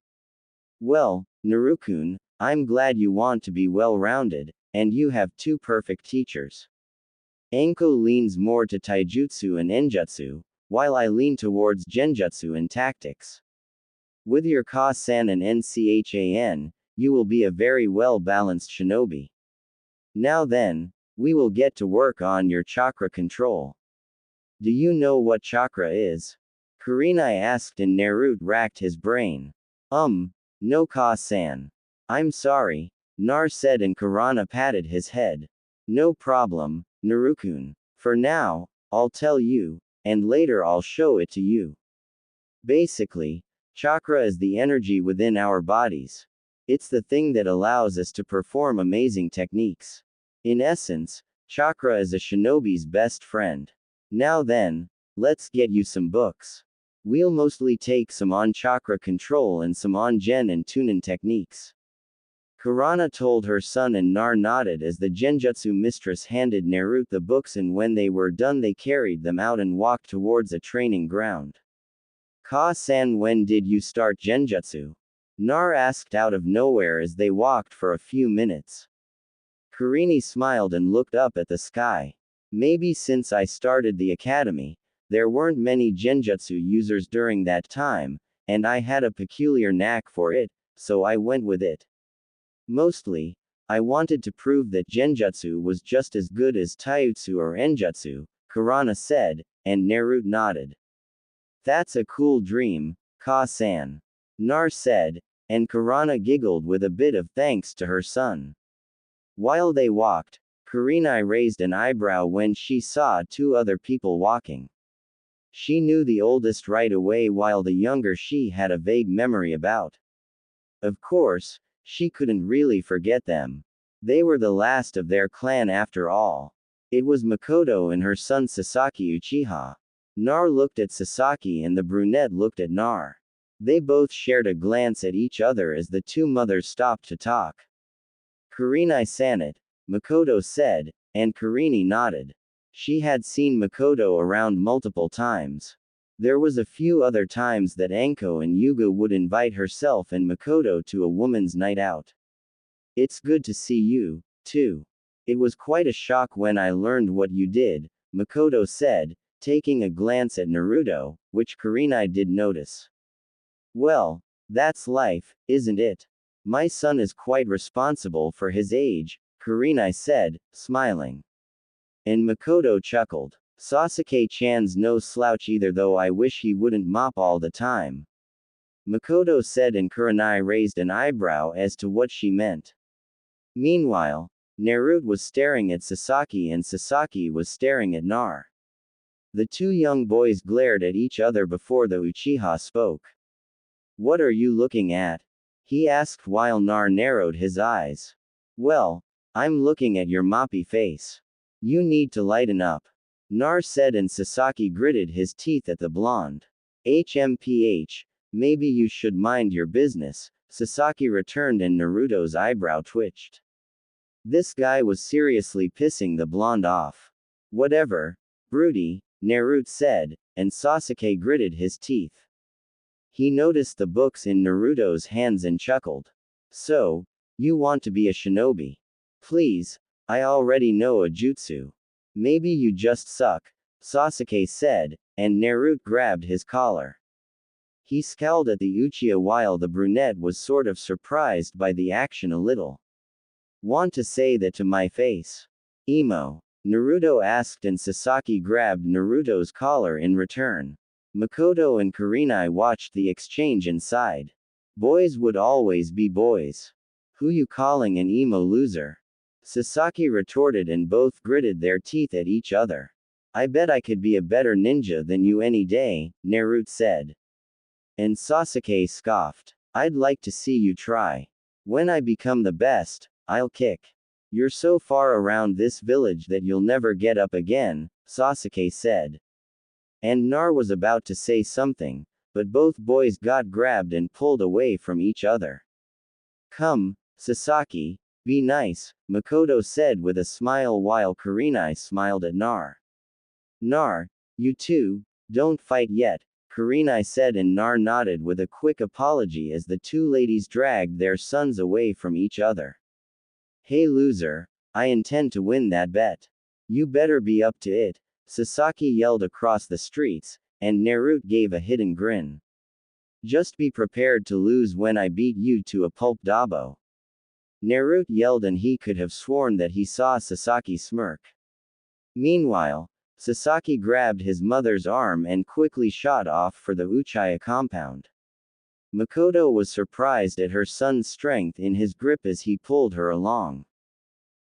Well, Naruto-kun, I'm glad you want to be well-rounded, and you have two perfect teachers. Anko leans more to taijutsu and enjutsu, while I lean towards genjutsu and tactics. With your Ka-san and Nchan, you will be a very well-balanced shinobi. Now then, we will get to work on your chakra control. Do you know what chakra is? Kurenai asked and Naruto racked his brain. No Ka-san. I'm sorry, Nar said and Kurana patted his head. No problem, Naruto-kun. For now, I'll tell you, and later I'll show it to you. Basically, chakra is the energy within our bodies. It's the thing that allows us to perform amazing techniques. In essence, Chakra is a shinobi's best friend. Now then, let's get you some books. We'll mostly take some on chakra control and some on gen and tunin techniques. Kurana told her son, and Nar nodded as the genjutsu mistress handed Naruto the books, and when they were done they carried them out and walked towards a training ground. Ka-san, when did you start genjutsu? Nar asked out of nowhere as they walked for a few minutes. Kurenai smiled and looked up at the sky. Maybe since I started the academy. There weren't many genjutsu users during that time, and I had a peculiar knack for it, so I went with it. Mostly, I wanted to prove that genjutsu was just as good as taijutsu or enjutsu, Kurana said, and Naruto nodded. That's a cool dream, Ka-san. Nar said, and Kurana giggled with a bit of thanks to her son. While they walked, Kurenai raised an eyebrow when she saw two other people walking. She knew the oldest right away while the younger she had a vague memory about. Of course, she couldn't really forget them. They were the last of their clan after all. It was Makoto and her son Sasaki Uchiha. Nar looked at Sasaki and the brunette looked at Nar. They both shared a glance at each other as the two mothers stopped to talk. Kurenai-san it, Makoto said, and Kurenai nodded. She had seen Makoto around multiple times. There was a few other times that Anko and Yuga would invite herself and Makoto to a woman's night out. It's good to see you, too. It was quite a shock when I learned what you did, Makoto said, taking a glance at Naruto, which Kurenai did notice. Well, that's life, isn't it? My son is quite responsible for his age, Kurenai said, smiling. And Makoto chuckled. Sasuke-chan's no slouch either, though I wish he wouldn't mop all the time. Makoto said, and Kurenai raised an eyebrow as to what she meant. Meanwhile, Naruto was staring at Sasaki and Sasaki was staring at Nar. The two young boys glared at each other before the Uchiha spoke. What are you looking at? He asked while Nar narrowed his eyes. Well, I'm looking at your moppy face. You need to lighten up. Nar said, and Sasaki gritted his teeth at the blonde. HMPH, maybe you should mind your business, Sasaki returned, and Naruto's eyebrow twitched. This guy was seriously pissing the blonde off. Whatever, Broody, Naruto said, and Sasuke gritted his teeth. He noticed the books in Naruto's hands and chuckled. So, you want to be a shinobi? Please, I already know a jutsu. Maybe you just suck, Sasuke said, and Naruto grabbed his collar. He scowled at the Uchiha while the brunette was sort of surprised by the action a little. Want to say that to my face? Emo? Naruto asked, and Sasaki grabbed Naruto's collar in return. Makoto and Kurenai watched the exchange and sighed. Boys would always be boys. Who you calling an emo loser? Sasaki retorted, and both gritted their teeth at each other. I bet I could be a better ninja than you any day, Naruto said. And Sasuke scoffed. I'd like to see you try. When I become the best, I'll kick. You're so far around this village that you'll never get up again, Sasuke said. And Nar was about to say something, but both boys got grabbed and pulled away from each other. Come, Sasaki, be nice, Makoto said with a smile while Kurenai smiled at Nar. Nar, you two, don't fight yet, Kurenai said, and Nar nodded with a quick apology as the two ladies dragged their sons away from each other. Hey loser, I intend to win that bet. You better be up to it, Sasaki yelled across the streets, and Naruto gave a hidden grin. Just be prepared to lose when I beat you to a pulp dabo. Naruto yelled, and he could have sworn that he saw Sasaki smirk. Meanwhile, Sasaki grabbed his mother's arm and quickly shot off for the Uchiha compound. Makoto was surprised at her son's strength in his grip as he pulled her along.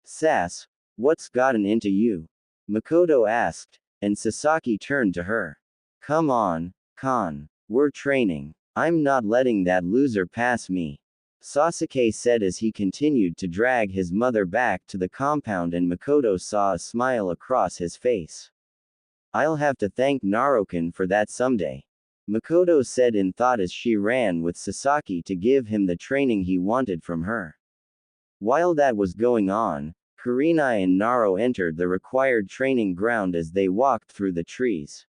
Sass, what's gotten into you? Makoto asked, and Sasaki turned to her. Come on, Kon. We're training. I'm not letting that loser pass me. Sasuke said as he continued to drag his mother back to the compound, and Makoto saw a smile across his face. I'll have to thank Naruto for that someday. Makoto said in thought as she ran with Sasaki to give him the training he wanted from her. While that was going on, Kurenai and Naruto entered the required training ground as they walked through the trees.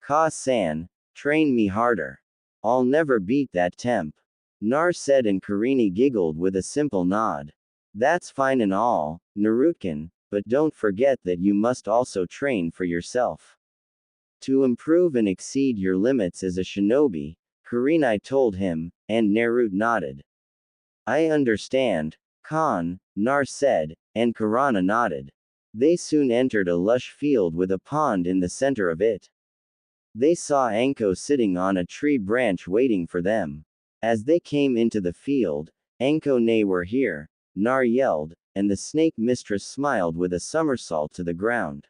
Ka-san, train me harder. I'll never beat that temp. Nar said, and Kurenai giggled with a simple nod. That's fine and all, Naruto, but don't forget that you must also train for yourself. To improve and exceed your limits as a shinobi, Kurenai told him, and Naruto nodded. I understand, Khan, Nar said, and Kurana nodded. They soon entered a lush field with a pond in the center of it. They saw Anko sitting on a tree branch waiting for them. As they came into the field, Anko-ne were here, Nar yelled, and the snake mistress smiled with a somersault to the ground.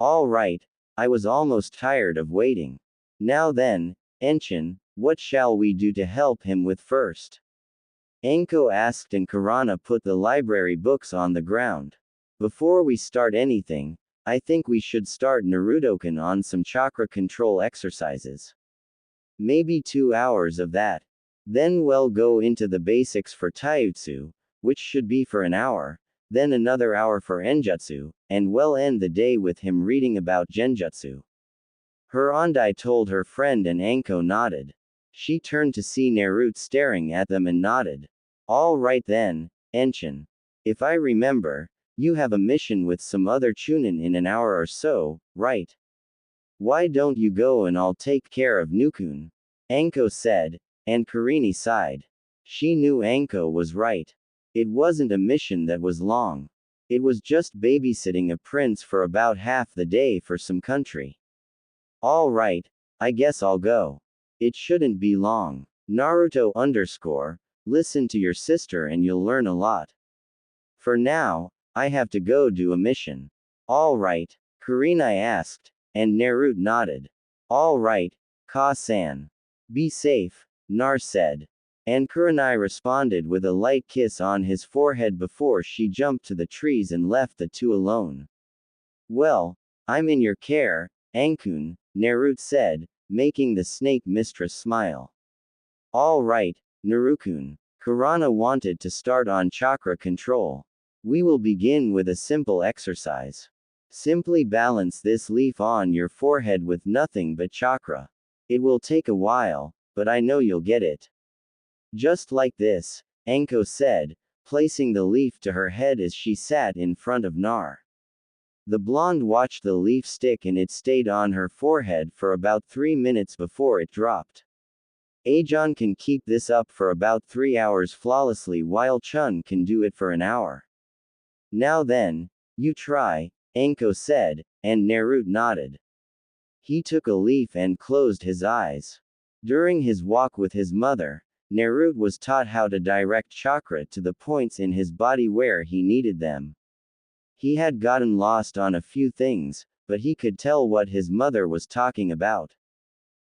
All right, I was almost tired of waiting. Now then, Enshin, what shall we do to help him with first? Anko asked, and Kurana put the library books on the ground. Before we start anything, I think we should start Naruto-kun on some chakra control exercises. Maybe 2 hours of that. Then we'll go into the basics for taijutsu, which should be for an hour, then another hour for enjutsu, and we'll end the day with him reading about genjutsu. Hirondai told her friend, and Anko nodded. She turned to see Naruto staring at them and nodded. All right then, Enshin. If I remember, you have a mission with some other chunin in an hour or so, right? Why don't you go and I'll take care of Nukun? Anko said, and Kurenai sighed. She knew Anko was right. It wasn't a mission that was long. It was just babysitting a prince for about half the day for some country. All right, I guess I'll go. It shouldn't be long. Naruto _ listen to your sister and you'll learn a lot. For now, I have to go do a mission. All right, Kurenai asked, and Naruto nodded. All right, Ka-san. Be safe, Nar said. And Kurenai responded with a light kiss on his forehead before she jumped to the trees and left the two alone. Well, I'm in your care, Ankun, Naruto said, making the snake mistress smile. All right, Narukun. Kurana wanted to start on chakra control. We will begin with a simple exercise. Simply balance this leaf on your forehead with nothing but chakra. It will take a while, but I know you'll get it. Just like this, Anko said, placing the leaf to her head as she sat in front of Nar. The blonde watched the leaf stick and it stayed on her forehead for about 3 minutes before it dropped. Ajon can keep this up for about 3 hours flawlessly, while Chun can do it for an hour. Now then, you try, Anko said, and Naruto nodded. He took a leaf and closed his eyes. During his walk with his mother, Naruto was taught how to direct chakra to the points in his body where he needed them. He had gotten lost on a few things, but he could tell what his mother was talking about.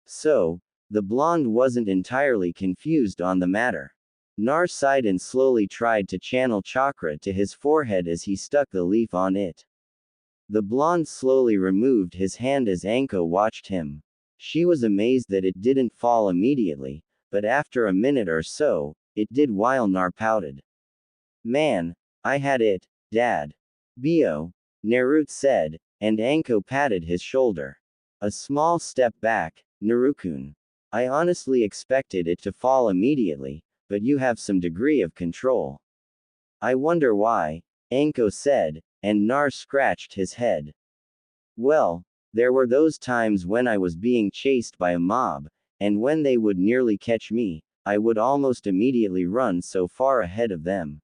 So, the blonde wasn't entirely confused on the matter. Nar sighed and slowly tried to channel chakra to his forehead as he stuck the leaf on it. The blonde slowly removed his hand as Anko watched him. She was amazed that it didn't fall immediately, but after a minute or so, it did while Nar pouted. Man, I had it, Dad. Bio, Naruto said, and Anko patted his shoulder. A small step back, Narukun. I honestly expected it to fall immediately, but you have some degree of control. I wonder why, Anko said, and Nar scratched his head. Well, there were those times when I was being chased by a mob, and when they would nearly catch me, I would almost immediately run so far ahead of them.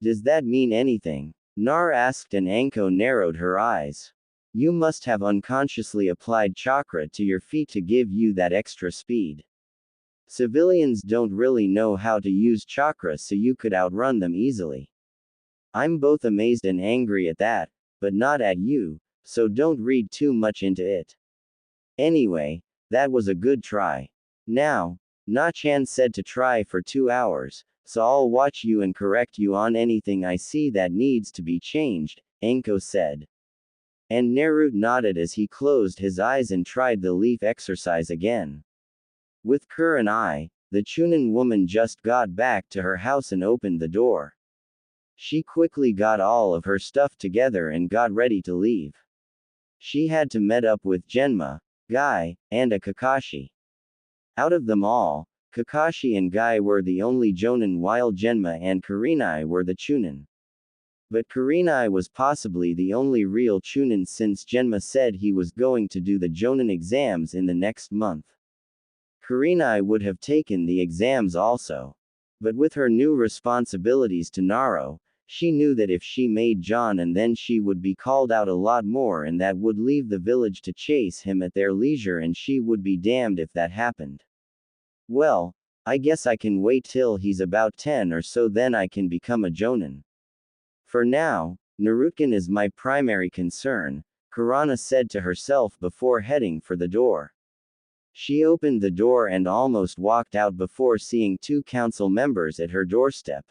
Does that mean anything? Nar asked, and Anko narrowed her eyes. You must have unconsciously applied chakra to your feet to give you that extra speed. Civilians don't really know how to use chakra, so you could outrun them easily. I'm both amazed and angry at that, but not at you, so don't read too much into it. Anyway, that was a good try. Now, Na-chan said to try for 2 hours, so I'll watch you and correct you on anything I see that needs to be changed, Anko said. And Naruto nodded as he closed his eyes and tried the leaf exercise again. With Kurenai, the Chunin woman just got back to her house and opened the door. She quickly got all of her stuff together and got ready to leave. She had to meet up with Genma, Guy, and a Kakashi. Out of them all, Kakashi and Guy were the only Jonin while Genma and Kurenai were the Chunin. But Kurenai was possibly the only real Chunin since Genma said he was going to do the Jonin exams in the next month. Kurenai would have taken the exams also. But with her new responsibilities to Naruto, she knew that if she made John and then she would be called out a lot more and that would leave the village to chase him at their leisure and she would be damned if that happened. Well, I guess I can wait till he's about 10 or so then I can become a Jonin. For now, Naruto is my primary concern, Kurana said to herself before heading for the door. She opened the door and almost walked out before seeing two council members at her doorstep.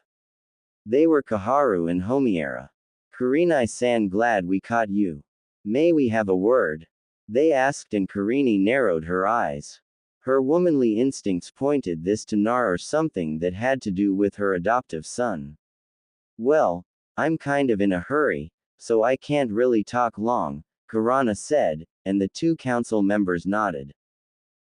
They were Kaharu and Homiera. Kurenai-san, glad we caught you. May we have a word? They asked and Kurini narrowed her eyes. Her womanly instincts pointed this to Nar or something that had to do with her adoptive son. Well, I'm kind of in a hurry, so I can't really talk long, Kurana said, and the two council members nodded.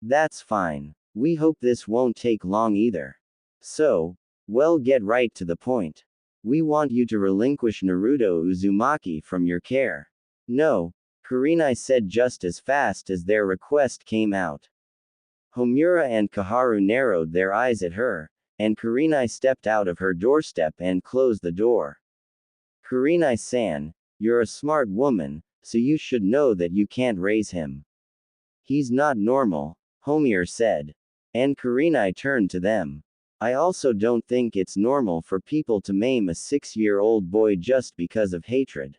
That's fine. We hope this won't take long either. So, well, get right to the point. We want you to relinquish Naruto Uzumaki from your care. No, Kurenai said just as fast as their request came out. Homura and Kaharu narrowed their eyes at her, and Kurenai stepped out of her doorstep and closed the door. Kurenai-san, you're a smart woman, so you should know that you can't raise him. He's not normal, Homura said. And Kurenai turned to them. I also don't think it's normal for people to maim a 6-year-old boy just because of hatred.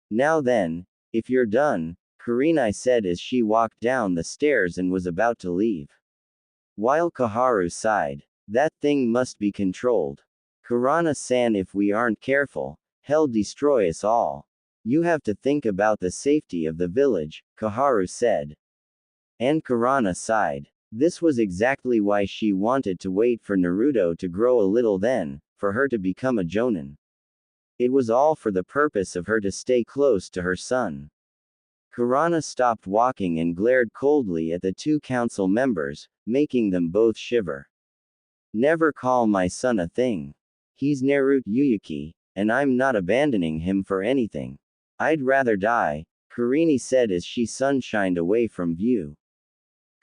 Now then, if you're done, Kurenai said as she walked down the stairs and was about to leave. While Kaharu sighed, that thing must be controlled. Kurana-san, if we aren't careful, hell destroy us all. You have to think about the safety of the village, Kaharu said. And Kurana sighed. This was exactly why she wanted to wait for Naruto to grow a little then, for her to become a Jonin. It was all for the purpose of her to stay close to her son. Kurana stopped walking and glared coldly at the two council members, making them both shiver. Never call my son a thing. He's Naruto Uzumaki, and I'm not abandoning him for anything. I'd rather die, Kurini said as she sunshined away from view.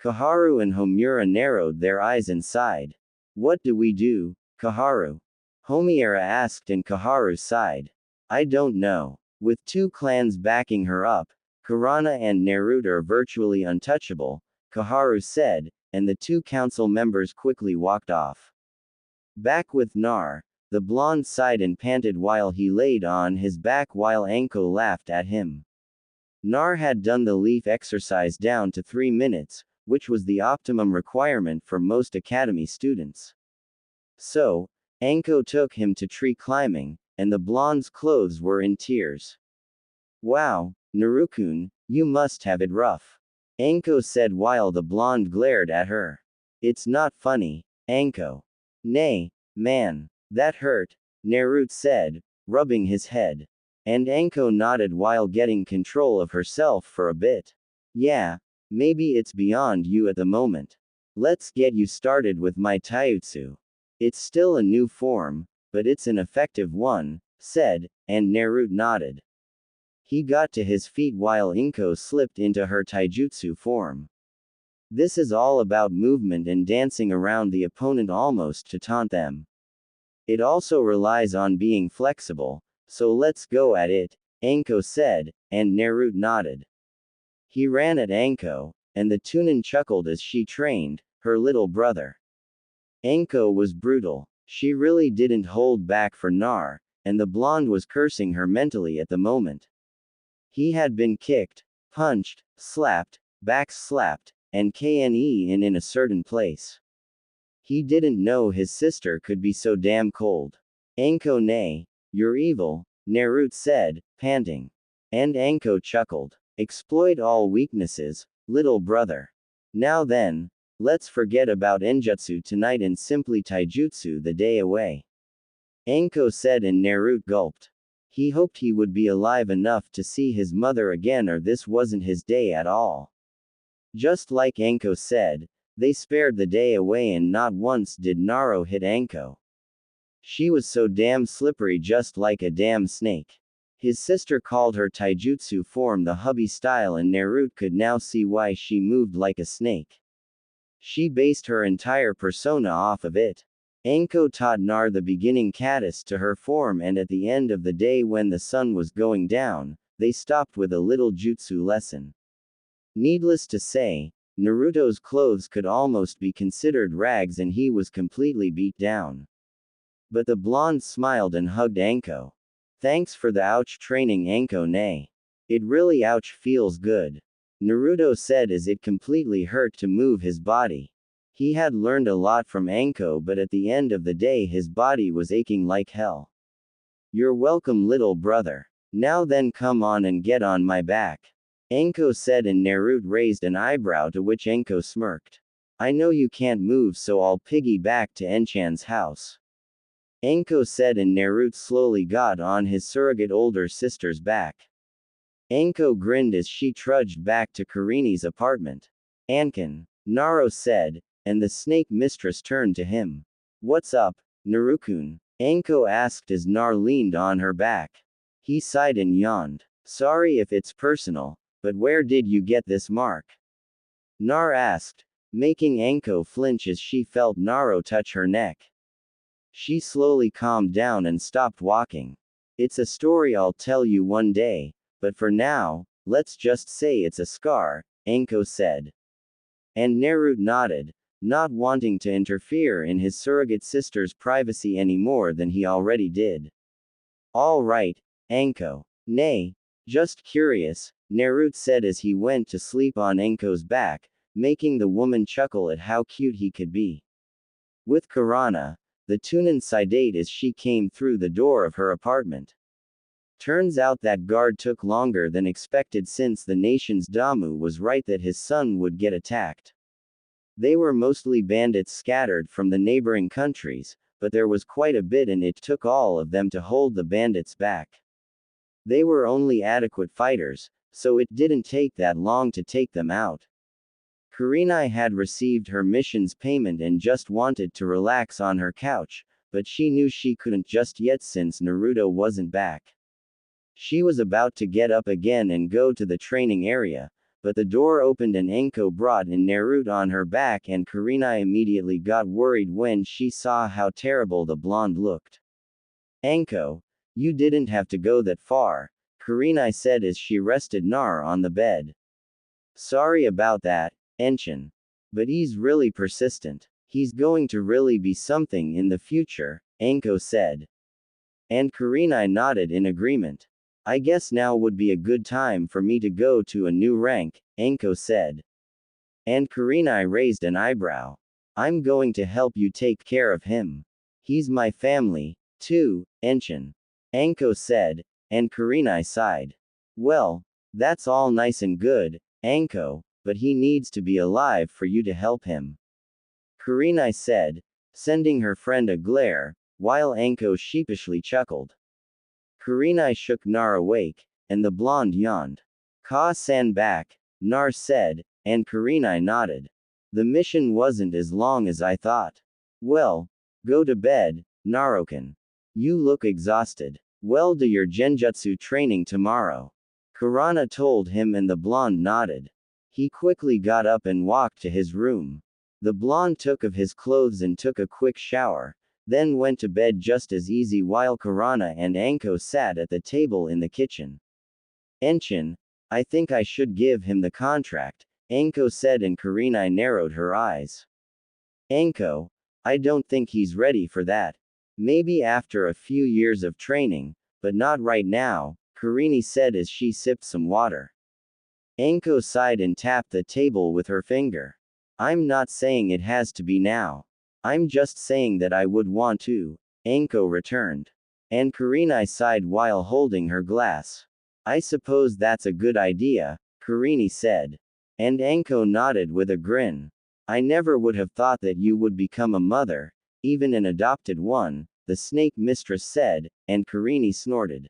Kaharu and Homura narrowed their eyes and sighed. What do we do, Kaharu? Homiera asked and Kaharu sighed. I don't know. With two clans backing her up, Kurana and Naruto are virtually untouchable, Kaharu said, and the two council members quickly walked off. Back with Nar, the blonde sighed and panted while he laid on his back while Anko laughed at him. Nar had done the leaf exercise down to 3 minutes, which was the optimum requirement for most academy students. So, Anko took him to tree climbing, and the blonde's clothes were in tears. Wow, Naruto-kun, you must have it rough. Anko said while the blonde glared at her. It's not funny, Anko. Nay, man, that hurt, Naruto said, rubbing his head. And Anko nodded while getting control of herself for a bit. Yeah, maybe it's beyond you at the moment. Let's get you started with my taijutsu. It's still a new form, but it's an effective one, said, and Naruto nodded. He got to his feet while Inko slipped into her taijutsu form. This is all about movement and dancing around the opponent almost to taunt them. It also relies on being flexible, so let's go at it, Anko said, and Naruto nodded. He ran at Anko, and the Tunin chuckled as she trained her little brother. Anko was brutal. She really didn't hold back for Nar, and the blonde was cursing her mentally at the moment. He had been kicked, punched, slapped, back slapped, and KNE in a certain place. He didn't know his sister could be so damn cold. Anko nay, you're evil, Naruto said, panting. And Anko chuckled. Exploit all weaknesses, little brother. Now then, let's forget about Enjutsu tonight and simply taijutsu the day away. Anko said and Naruto gulped. He hoped he would be alive enough to see his mother again or this wasn't his day at all. Just like Anko said, they spared the day away and not once did Naruto hit Anko. She was so damn slippery just like a damn snake. His sister called her taijutsu form the hubby style and Naruto could now see why she moved like a snake. She based her entire persona off of it. Anko taught Nar the beginning catus to her form and at the end of the day when the sun was going down, they stopped with a little jutsu lesson. Needless to say, Naruto's clothes could almost be considered rags and he was completely beat down. But the blonde smiled and hugged Anko. Thanks for the ouch training Anko nay. It really ouch feels good. Naruto said as it completely hurt to move his body. He had learned a lot from Anko but at the end of the day his body was aching like hell. You're welcome little brother. Now then come on and get on my back. Anko said and Naruto raised an eyebrow to which Anko smirked. I know you can't move so I'll piggyback to Enchan's house. Anko said and Naruto slowly got on his surrogate older sister's back. Anko grinned as she trudged back to Kurenai's apartment. Ankin, Naruto said, and the snake mistress turned to him. What's up, Narukun? Anko asked as Nar leaned on her back. He sighed and yawned. Sorry if it's personal, but where did you get this mark? Nar asked, making Anko flinch as she felt Naruto touch her neck. She slowly calmed down and stopped walking. It's a story I'll tell you one day, but for now, let's just say it's a scar, Anko said. And Naruto nodded, not wanting to interfere in his surrogate sister's privacy any more than he already did. All right, Anko. Nay, just curious, Naruto said as he went to sleep on Anko's back, making the woman chuckle at how cute he could be. With Kurana, the Tunin sidate as she came through the door of her apartment. Turns out that guard took longer than expected since the nation's Damu was right that his son would get attacked. They were mostly bandits scattered from the neighboring countries, but there was quite a bit and it took all of them to hold the bandits back. They were only adequate fighters, so it didn't take that long to take them out. Kurenai had received her mission's payment and just wanted to relax on her couch, but she knew she couldn't just yet since Naruto wasn't back. She was about to get up again and go to the training area, but the door opened and Anko brought in Naruto on her back and Kurenai immediately got worried when she saw how terrible the blonde looked. Anko, you didn't have to go that far, Kurenai said as she rested Nar on the bed. Sorry about that, Enchan. But he's really persistent. He's going to really be something in the future, Anko said. And Kurenai nodded in agreement. I guess now would be a good time for me to go to a new rank, Anko said. And Kurenai raised an eyebrow. I'm going to help you take care of him. He's my family, too, Enchan. Anko said, and Kurenai sighed. Well, that's all nice and good, Anko, but he needs to be alive for you to help him. Kurenai said, sending her friend a glare, while Anko sheepishly chuckled. Kurenai shook Nar awake, and the blonde yawned. Ka-san back, Nar said, and Kurenai nodded. The mission wasn't as long as I thought. Well, go to bed, Naruto-kun. You look exhausted. Well, do your genjutsu training tomorrow. Kurana told him and the blonde nodded. He quickly got up and walked to his room. The blonde took off his clothes and took a quick shower, then went to bed just as easy while Kurana and Anko sat at the table in the kitchen. Enchan, I think I should give him the contract, Anko said and Kurenai narrowed her eyes. Anko, I don't think he's ready for that. Maybe after a few years of training, but not right now, Kurenai said as she sipped some water. Anko sighed and tapped the table with her finger. I'm not saying it has to be now. I'm just saying that I would want to, Anko returned. And Kurenai sighed while holding her glass. I suppose that's a good idea, Kurenai said. And Anko nodded with a grin. I never would have thought that you would become a mother, even an adopted one, the snake mistress said, and Kurenai snorted.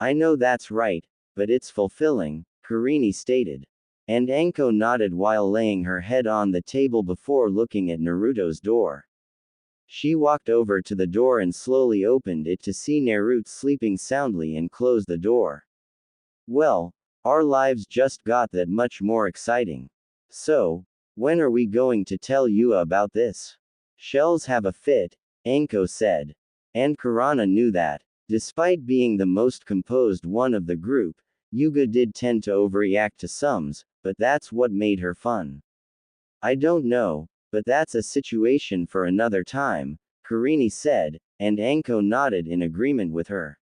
I know that's right, but it's fulfilling, Kurenai stated. And Anko nodded while laying her head on the table before looking at Naruto's door. She walked over to the door and slowly opened it to see Naruto sleeping soundly and close the door. Well, our lives just got that much more exciting. So, when are we going to tell you about this? Shells have a fit, Anko said. And Kurana knew that. Despite being the most composed one of the group, Yuga did tend to overreact to sums, but that's what made her fun. I don't know, but that's a situation for another time, Kurenai said, and Anko nodded in agreement with her.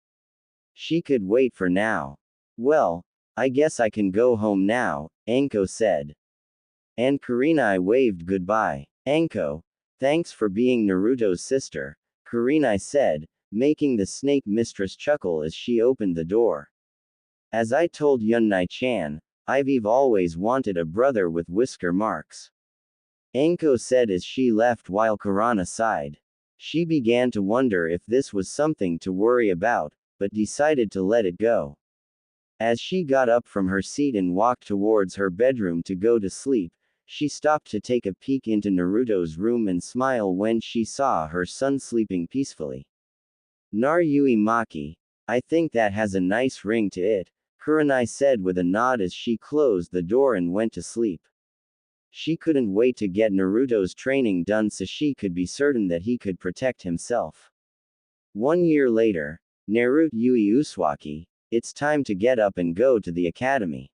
She could wait for now. Well, I guess I can go home now, Anko said. And Kurenai waved goodbye. Anko, thanks for being Naruto's sister, Kurenai said, making the snake mistress chuckle as she opened the door. As I told Yunnai-chan, I've always wanted a brother with whisker marks. Anko said as she left while Kurana sighed. She began to wonder if this was something to worry about, but decided to let it go. As she got up from her seat and walked towards her bedroom to go to sleep, she stopped to take a peek into Naruto's room and smile when she saw her son sleeping peacefully. Narui Maki. I think that has a nice ring to it, Kurenai said with a nod as she closed the door and went to sleep. She couldn't wait to get Naruto's training done so she could be certain that he could protect himself. 1 year later, Naruto Yui Uswaki, it's time to get up and go to the academy.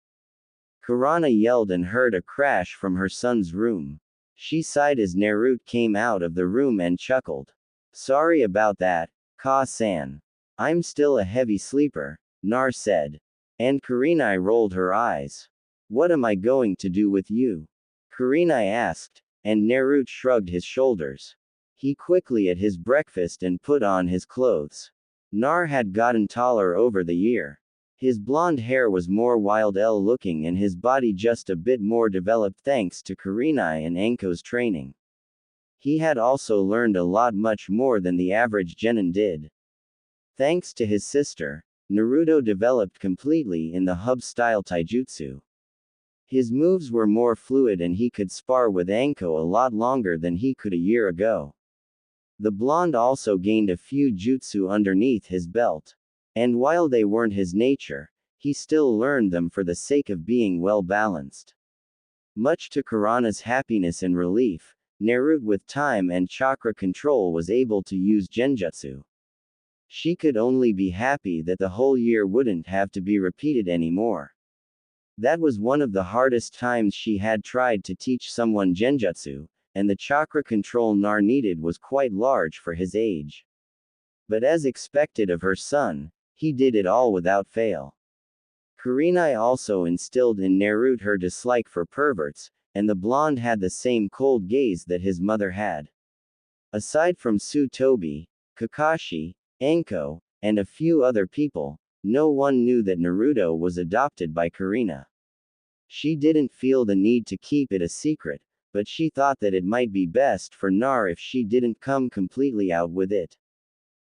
Kurana yelled and heard a crash from her son's room. She sighed as Naruto came out of the room and chuckled. Sorry about that, Ka-san. I'm still a heavy sleeper, Nar said. And Kurenai rolled her eyes. What am I going to do with you? Kurenai asked, and Naruto shrugged his shoulders. He quickly ate his breakfast and put on his clothes. Nar had gotten taller over the year. His blonde hair was more wild-el looking and his body just a bit more developed thanks to Kurenai and Anko's training. He had also learned a lot much more than the average genin did. Thanks to his sister, Naruto developed completely in the hub-style taijutsu. His moves were more fluid and he could spar with Anko a lot longer than he could a year ago. The blonde also gained a few jutsu underneath his belt. And while they weren't his nature, he still learned them for the sake of being well balanced. Much to Kurana's happiness and relief, Naruto with time and chakra control was able to use genjutsu. She could only be happy that the whole year wouldn't have to be repeated anymore. That was one of the hardest times she had tried to teach someone genjutsu, and the chakra control Nar needed was quite large for his age. But as expected of her son, he did it all without fail. Kurenai also instilled in Naruto her dislike for perverts, and the blonde had the same cold gaze that his mother had. Aside from Tsutobi, Kakashi, Anko, and a few other people, no one knew that Naruto was adopted by Kurenai. She didn't feel the need to keep it a secret, but she thought that it might be best for Nar if she didn't come completely out with it.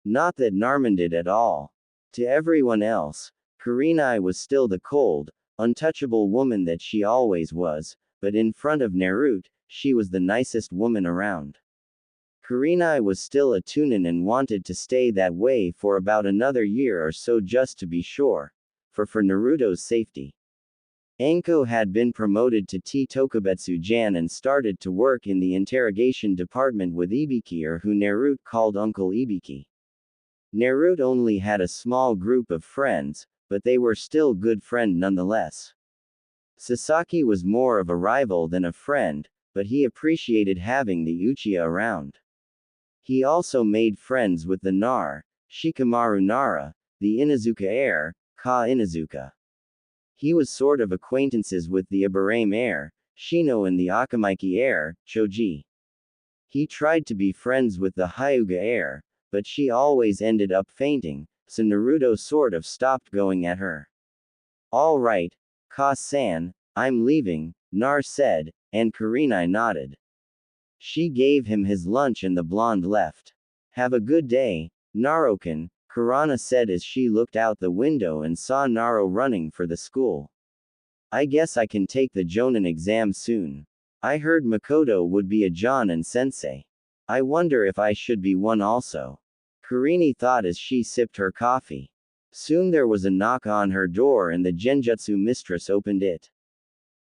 Not that Narman did at all. To everyone else, Kurenai was still the cold, untouchable woman that she always was, but in front of Naruto, she was the nicest woman around. Kurenai was still a tunin and wanted to stay that way for about another year or so just to be sure. For Naruto's safety. Anko had been promoted to Tokubetsu-jan and started to work in the interrogation department with Ibiki, or who Naruto called Uncle Ibiki. Naruto only had a small group of friends, but they were still good friends nonetheless. Sasaki was more of a rival than a friend, but he appreciated having the Uchiha around. He also made friends with the Nar, Shikamaru Nara, the Inuzuka heir, Ka Inuzuka. He was sort of acquaintances with the Ibarame heir, Shino, and the Akamaiki heir, Choji. He tried to be friends with the Hyuga heir, but she always ended up fainting, so Naruto sort of stopped going at her. Alright, Ka-san, I'm leaving, Nar said, and Kurenai nodded. She gave him his lunch and the blonde left. Have a good day, Naruto-kun, Kurana said as she looked out the window and saw Naru running for the school. I guess I can take the Jonin exam soon. I heard Makoto would be a Jonin sensei. I wonder if I should be one also. Kurini thought as she sipped her coffee. Soon there was a knock on her door and the Genjutsu mistress opened it.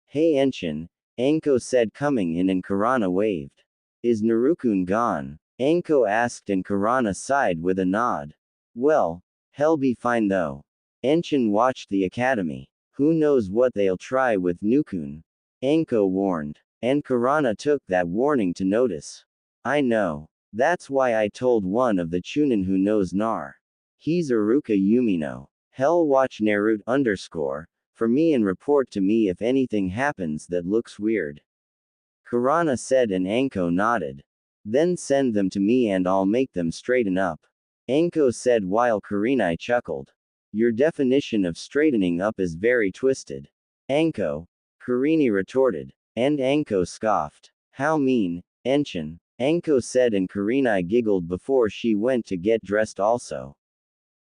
Hey Enshin, Anko said coming in and Kurana waved. Is Narukun gone? Anko asked and Kurana sighed with a nod. Well, he'll be fine though. Enshin watched the academy. Who knows what they'll try with Nukun? Anko warned. And Kurana took that warning to notice. I know. That's why I told one of the Chunin who knows Nar. He's Iruka Yumino. Hell watch Naruto_ for me and report to me if anything happens that looks weird. Kurana said and Anko nodded. Then send them to me and I'll make them straighten up. Anko said while Kurenai chuckled. Your definition of straightening up is very twisted. Anko. Kurini retorted. And Anko scoffed. How mean, Enshin. Anko said and Kurenai giggled before she went to get dressed also.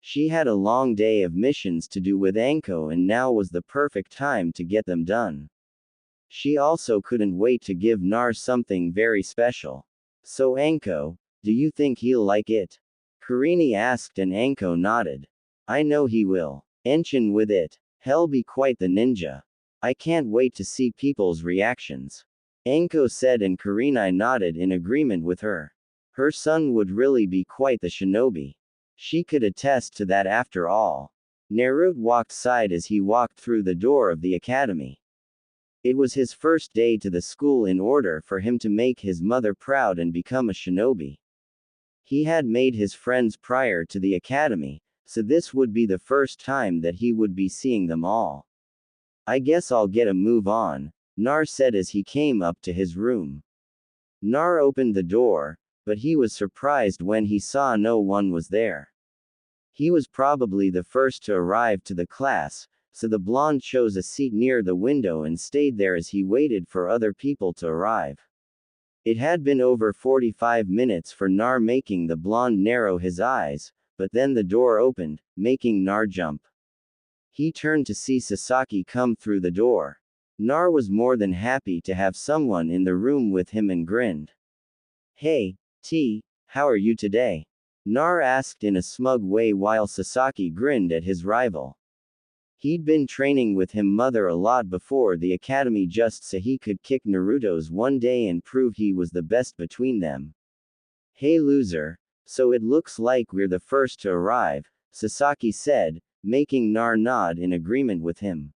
She had a long day of missions to do with Anko and now was the perfect time to get them done. She also couldn't wait to give Nar something very special. So Anko, do you think he'll like it? Kurini asked and Anko nodded. I know he will. Enshin with it. He'll be quite the ninja. I can't wait to see people's reactions. Anko said and Kurenai nodded in agreement with her. Her son would really be quite the shinobi. She could attest to that after all. Naruto walked side as he walked through the door of the academy. It was his first day to the school in order for him to make his mother proud and become a shinobi. He had made his friends prior to the academy, so this would be the first time that he would be seeing them all. I guess I'll get a move on, Nar said as he came up to his room. Nar opened the door, but he was surprised when he saw no one was there. He was probably the first to arrive to the class, so the blonde chose a seat near the window and stayed there as he waited for other people to arrive. It had been over 45 minutes for Nar, making the blonde narrow his eyes, but then the door opened, making Nar jump. He turned to see Sasaki come through the door. Nar was more than happy to have someone in the room with him and grinned. Hey, T, how are you today? Nar asked in a smug way while Sasaki grinned at his rival. He'd been training with him mother a lot before the academy just so he could kick Naruto's one day and prove he was the best between them. Hey loser, so it looks like we're the first to arrive, Sasaki said, making Nar nod in agreement with him.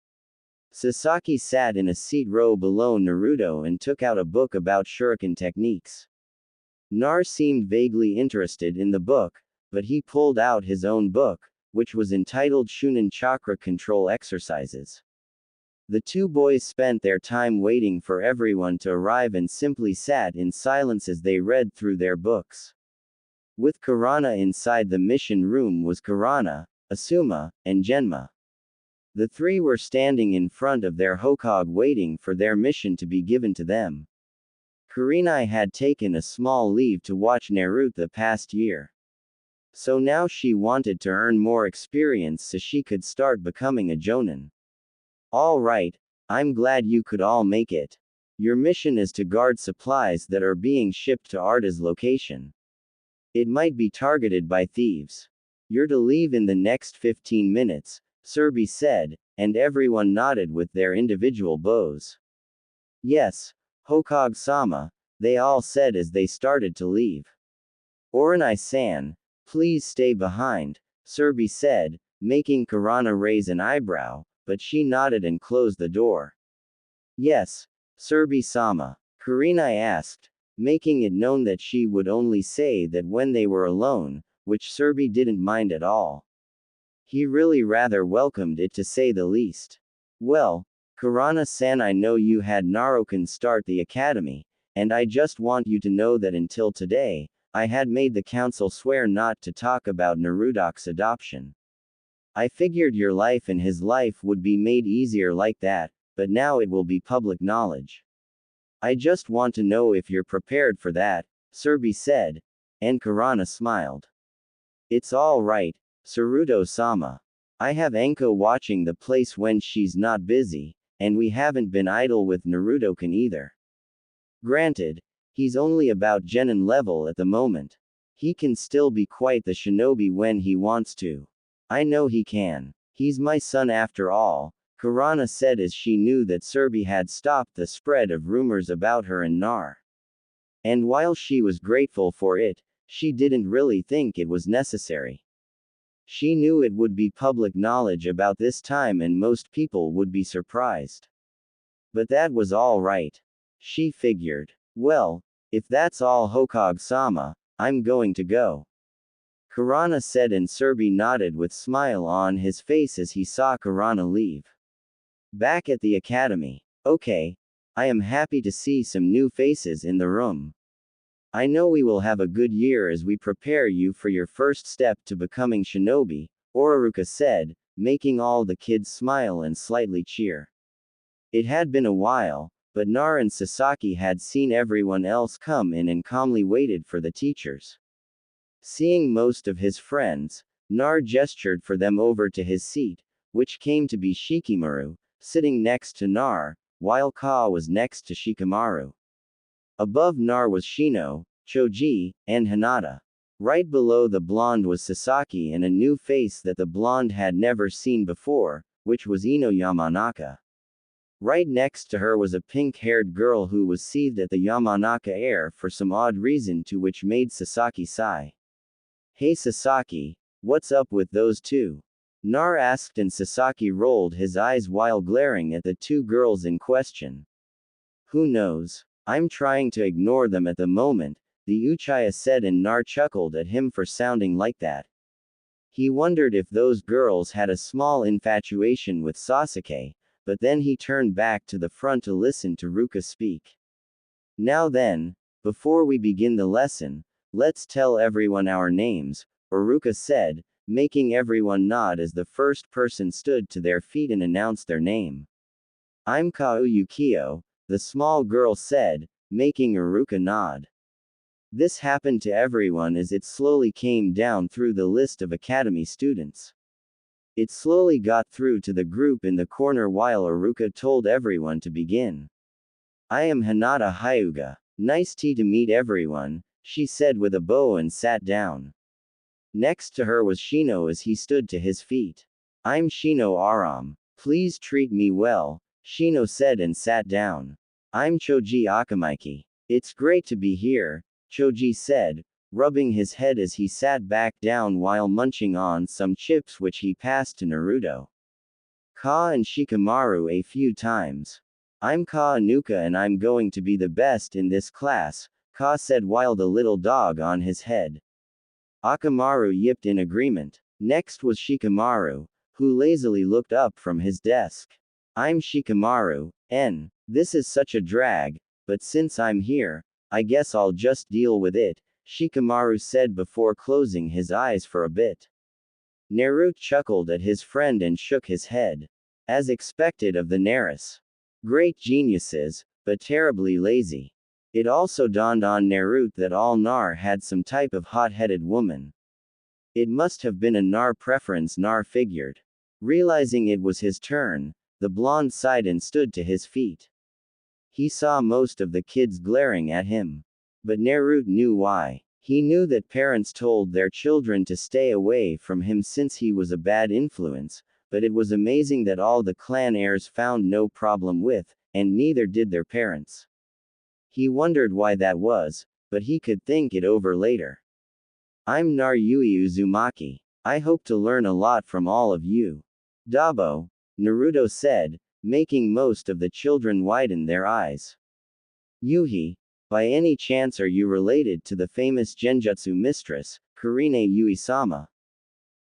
Sasaki sat in a seat row below Naruto and took out a book about shuriken techniques. Nar seemed vaguely interested in the book, but he pulled out his own book, which was entitled Shunin Chakra Control Exercises. The two boys spent their time waiting for everyone to arrive and simply sat in silence as they read through their books. With Kurana inside the mission room was Kurana, Asuma, and Genma. The three were standing in front of their Hokage waiting for their mission to be given to them. Kurenai had taken a small leave to watch Naruto the past year. So now she wanted to earn more experience so she could start becoming a Jonin. Alright, I'm glad you could all make it. Your mission is to guard supplies that are being shipped to Arta's location. It might be targeted by thieves. You're to leave in the next 15 minutes, Serbi said, and everyone nodded with their individual bows. Yes, Hokage-sama, they all said as they started to leave. Kurenai-san, please stay behind, Serbi said, making Kurana raise an eyebrow, but she nodded and closed the door. Yes, Serbi-sama, Kurenai asked, making it known that she would only say that when they were alone, which Serbi didn't mind at all. He really rather welcomed it to say the least. Well, Kurana-san, I know you had Naruto start the academy, and I just want you to know that until today, I had made the council swear not to talk about Naruto's adoption. I figured your life and his life would be made easier like that, but now it will be public knowledge. I just want to know if you're prepared for that, Surbi said, and Kurana smiled. It's all right, Saruto-sama. I have Anko watching the place when she's not busy, and we haven't been idle with Naruto-kun either. Granted, he's only about genin level at the moment. He can still be quite the shinobi when he wants to. I know he can. He's my son after all, Kurana said as she knew that Surbi had stopped the spread of rumors about her and Nar. And while she was grateful for it, she didn't really think it was necessary. She knew it would be public knowledge about this time and most people would be surprised. But that was all right. She figured. Well, if that's all Hokage-sama, I'm going to go. Kurana said and Surbi nodded with smile on his face as he saw Kurana leave. Back at the academy. Okay. I am happy to see some new faces in the room. I know we will have a good year as we prepare you for your first step to becoming shinobi, Oraruka said, making all the kids smile and slightly cheer. It had been a while, but Nar and Sasaki had seen everyone else come in and calmly waited for the teachers. Seeing most of his friends, Nar gestured for them over to his seat, which came to be Shikamaru, sitting next to Nar, while Ka was next to Shikamaru. Above Nar was Shino, Choji, and Hinata. Right below the blonde was Sasaki and a new face that the blonde had never seen before, which was Ino Yamanaka. Right next to her was a pink-haired girl who was seethed at the Yamanaka air for some odd reason to which made Sasaki sigh. Hey Sasaki, what's up with those two? Nar asked and Sasaki rolled his eyes while glaring at the two girls in question. Who knows? I'm trying to ignore them at the moment, the Uchiha said and Nar chuckled at him for sounding like that. He wondered if those girls had a small infatuation with Sasuke, but then he turned back to the front to listen to Ruka speak. Now then, before we begin the lesson, let's tell everyone our names, Ruka said, making everyone nod as the first person stood to their feet and announced their name. I'm Kao Yukio, the small girl said, making Ruka nod. This happened to everyone as it slowly came down through the list of academy students. It slowly got through to the group in the corner while Ruka told everyone to begin. I am Hinata Hyuga. Nice to meet everyone, she said with a bow and sat down. Next to her was Shino as he stood to his feet. I'm Shino Aram. Please treat me well, Shino said and sat down. I'm Choji Akamaiki. It's great to be here, Choji said, rubbing his head as he sat back down while munching on some chips which he passed to Naruto. Ka and Shikamaru a few times. I'm Ka Anuka and I'm going to be the best in this class, Ka said while the little dog on his head. Akamaru yipped in agreement. Next was Shikamaru, who lazily looked up from his desk. I'm Shikamaru, N. This is such a drag, but since I'm here, I guess I'll just deal with it, Shikamaru said before closing his eyes for a bit. Naruto chuckled at his friend and shook his head. As expected of the Naris. Great geniuses, but terribly lazy. It also dawned on Naruto that all Nar had some type of hot-headed woman. It must have been a Nar preference, Nar figured. Realizing it was his turn, the blonde sighed and stood to his feet. He saw most of the kids glaring at him. But Naruto knew why. He knew that parents told their children to stay away from him since he was a bad influence, but it was amazing that all the clan heirs found no problem with, and neither did their parents. He wondered why that was, but he could think it over later. I'm Narui Uzumaki. I hope to learn a lot from all of you. Dabo, Naruto said, making most of the children widen their eyes. Yuhi, by any chance are you related to the famous genjutsu mistress, Kurenai Yui-sama?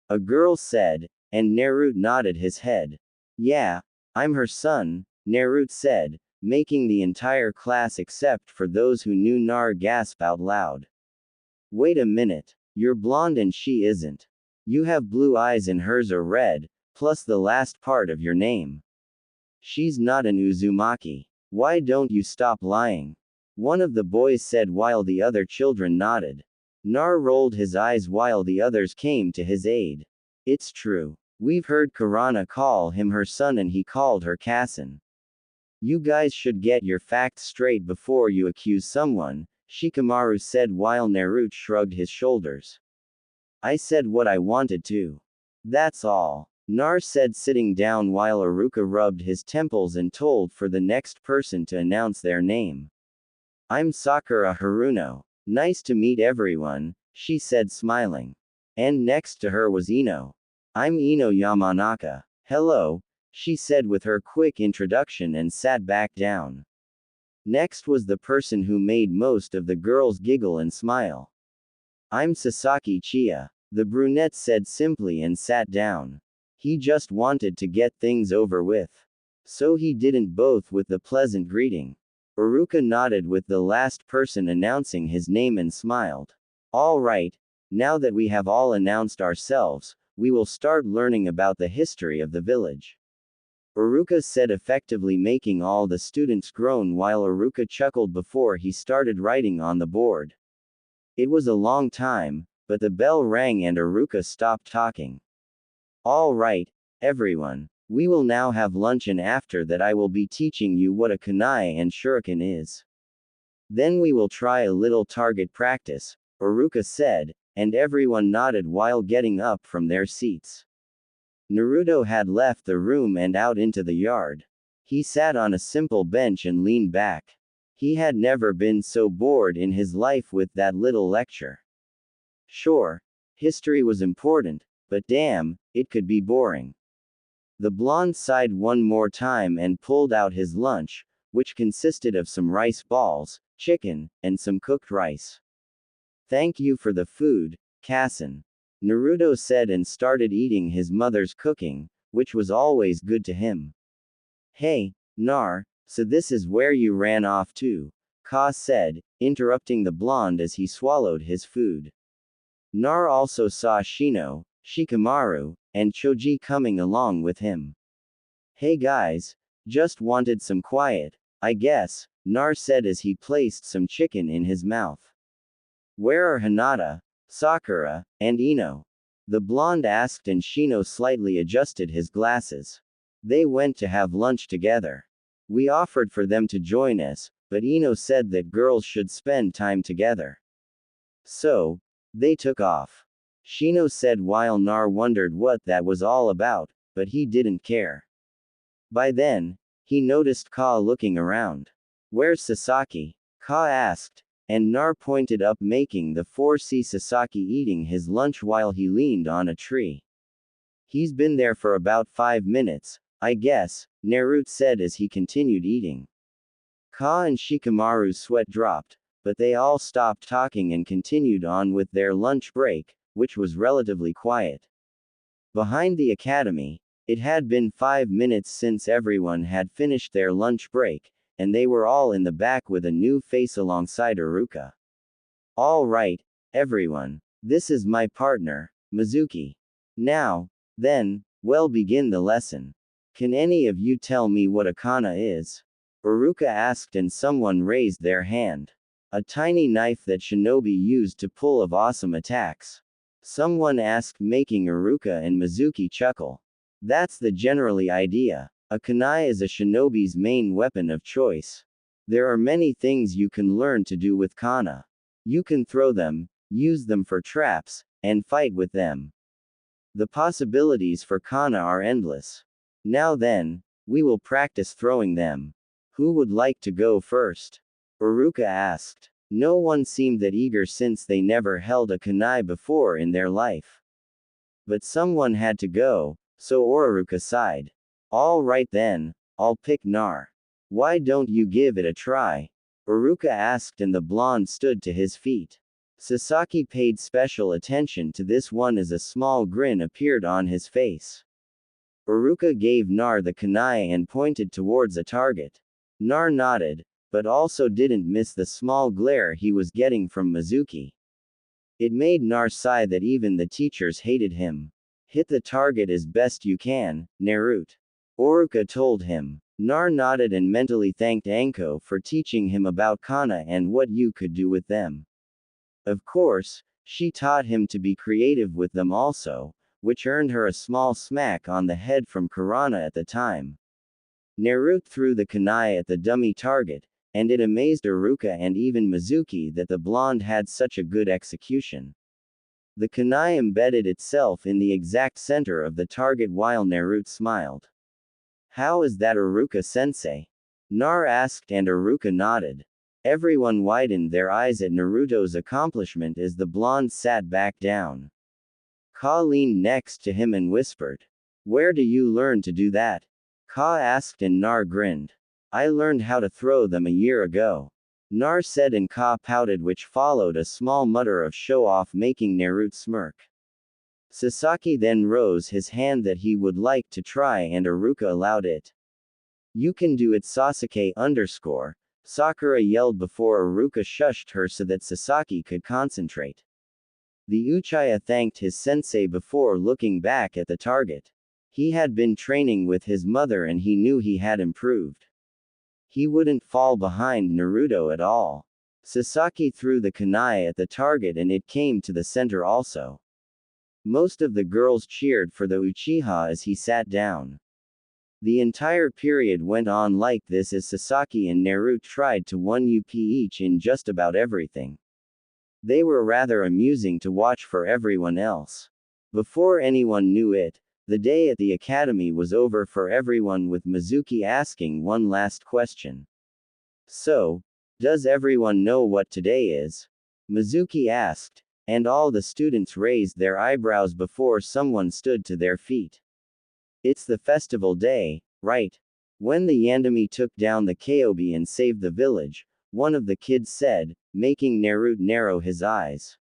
A girl said, and Naruto nodded his head. Yeah, I'm her son, Naruto said, making the entire class except for those who knew Nar gasp out loud. Wait a minute. You're blonde and she isn't. You have blue eyes and hers are red, plus the last part of your name. She's not an Uzumaki. Why don't you stop lying? One of the boys said while the other children nodded. Nar rolled his eyes while the others came to his aid. It's true. We've heard Kurana call him her son and he called her Kassen. You guys should get your facts straight before you accuse someone, Shikamaru said while Naruto shrugged his shoulders. I said what I wanted to. That's all. Nar said sitting down while Iruka rubbed his temples and told for the next person to announce their name. I'm Sakura Haruno. Nice to meet everyone, she said smiling. And next to her was Ino. I'm Ino Yamanaka. Hello, she said with her quick introduction and sat back down. Next was the person who made most of the girls giggle and smile. I'm Sasaki Chia, the brunette said simply and sat down. He just wanted to get things over with. So he didn't both with the pleasant greeting. Iruka nodded with the last person announcing his name and smiled. All right, now that we have all announced ourselves, we will start learning about the history of the village. Iruka said effectively making all the students groan while Iruka chuckled before he started writing on the board. It was a long time, but the bell rang and Iruka stopped talking. All right, everyone. We will now have lunch and after that I will be teaching you what a kunai and shuriken is. Then we will try a little target practice, Iruka said, and everyone nodded while getting up from their seats. Naruto had left the room and out into the yard. He sat on a simple bench and leaned back. He had never been so bored in his life with that little lecture. Sure, history was important, but damn, it could be boring. The blonde sighed one more time and pulled out his lunch, which consisted of some rice balls, chicken, and some cooked rice. Thank you for the food, Kassen. Naruto said and started eating his mother's cooking, which was always good to him. Hey, Nar, so this is where you ran off to, Ka said, interrupting the blonde as he swallowed his food. Nar also saw Shino, Shikamaru, and Choji coming along with him. Hey guys, just wanted some quiet, I guess, Nar said as he placed some chicken in his mouth. Where are Hinata, Sakura, and Ino? The blonde asked and Shino slightly adjusted his glasses. They went to have lunch together. We offered for them to join us, but Ino said that girls should spend time together. So, they took off. Shino said while Nar wondered what that was all about, but he didn't care. By then, he noticed Ka looking around. Where's Sasaki? Ka asked, and Nar pointed up making the 4C Sasaki eating his lunch while he leaned on a tree. He's been there for about 5 minutes, I guess, Naruto said as he continued eating. Ka and Shikamaru's sweat dropped, but they all stopped talking and continued on with their lunch break, which was relatively quiet. Behind the academy, it had been 5 minutes since everyone had finished their lunch break, and they were all in the back with a new face alongside Iruka. All right, everyone. This is my partner, Mizuki. Now, then, we'll begin the lesson. Can any of you tell me what a kana is? Iruka asked and someone raised their hand. A tiny knife that shinobi used to pull off awesome attacks. Someone asked, making Iruka and Mizuki chuckle. That's the generally idea. A kunai is a shinobi's main weapon of choice. There are many things you can learn to do with kana. You can throw them, use them for traps, and fight with them. The possibilities for kana are endless. Now then, we will practice throwing them. Who would like to go first? Iruka asked. No one seemed that eager since they never held a kunai before in their life. But someone had to go, so Iruka sighed. All right then, I'll pick Nar. Why don't you give it a try? Iruka asked and the blonde stood to his feet. Sasaki paid special attention to this one as a small grin appeared on his face. Iruka gave Nar the kunai and pointed towards a target. Nar nodded, but also didn't miss the small glare he was getting from Mizuki. It made Nar sigh that even the teachers hated him. Hit the target as best you can, Naruto. Oruka told him. Nar nodded and mentally thanked Anko for teaching him about kana and what you could do with them. Of course, she taught him to be creative with them also, which earned her a small smack on the head from Kurana at the time. Naruto threw the kunai at the dummy target, and it amazed Iruka and even Mizuki that the blonde had such a good execution. The kunai embedded itself in the exact center of the target while Naruto smiled. How is that, Iruka-sensei? Nar asked and Iruka nodded. Everyone widened their eyes at Naruto's accomplishment as the blonde sat back down. Ka leaned next to him and whispered. Where do you learn to do that? Ka asked and Nar grinned. I learned how to throw them a year ago. Nar said and Ka pouted, which followed a small mutter of show-off making Naruto smirk. Sasaki then rose his hand that he would like to try and Iruka allowed it. You can do it, Sasuke _ Sakura yelled before Iruka shushed her so that Sasaki could concentrate. The Uchiha thanked his sensei before looking back at the target. He had been training with his mother and he knew he had improved. He wouldn't fall behind Naruto at all. Sasaki threw the kunai at the target and it came to the center also. Most of the girls cheered for the Uchiha as he sat down. The entire period went on like this as Sasaki and Naruto tried to 1-up each in just about everything. They were rather amusing to watch for everyone else. Before anyone knew it, the day at the academy was over for everyone, with Mizuki asking one last question. So, does everyone know what today is? Mizuki asked, and all the students raised their eyebrows before someone stood to their feet. It's the festival day, right? When the Yandami took down the Kyobi and saved the village, one of the kids said, making Naruto narrow his eyes.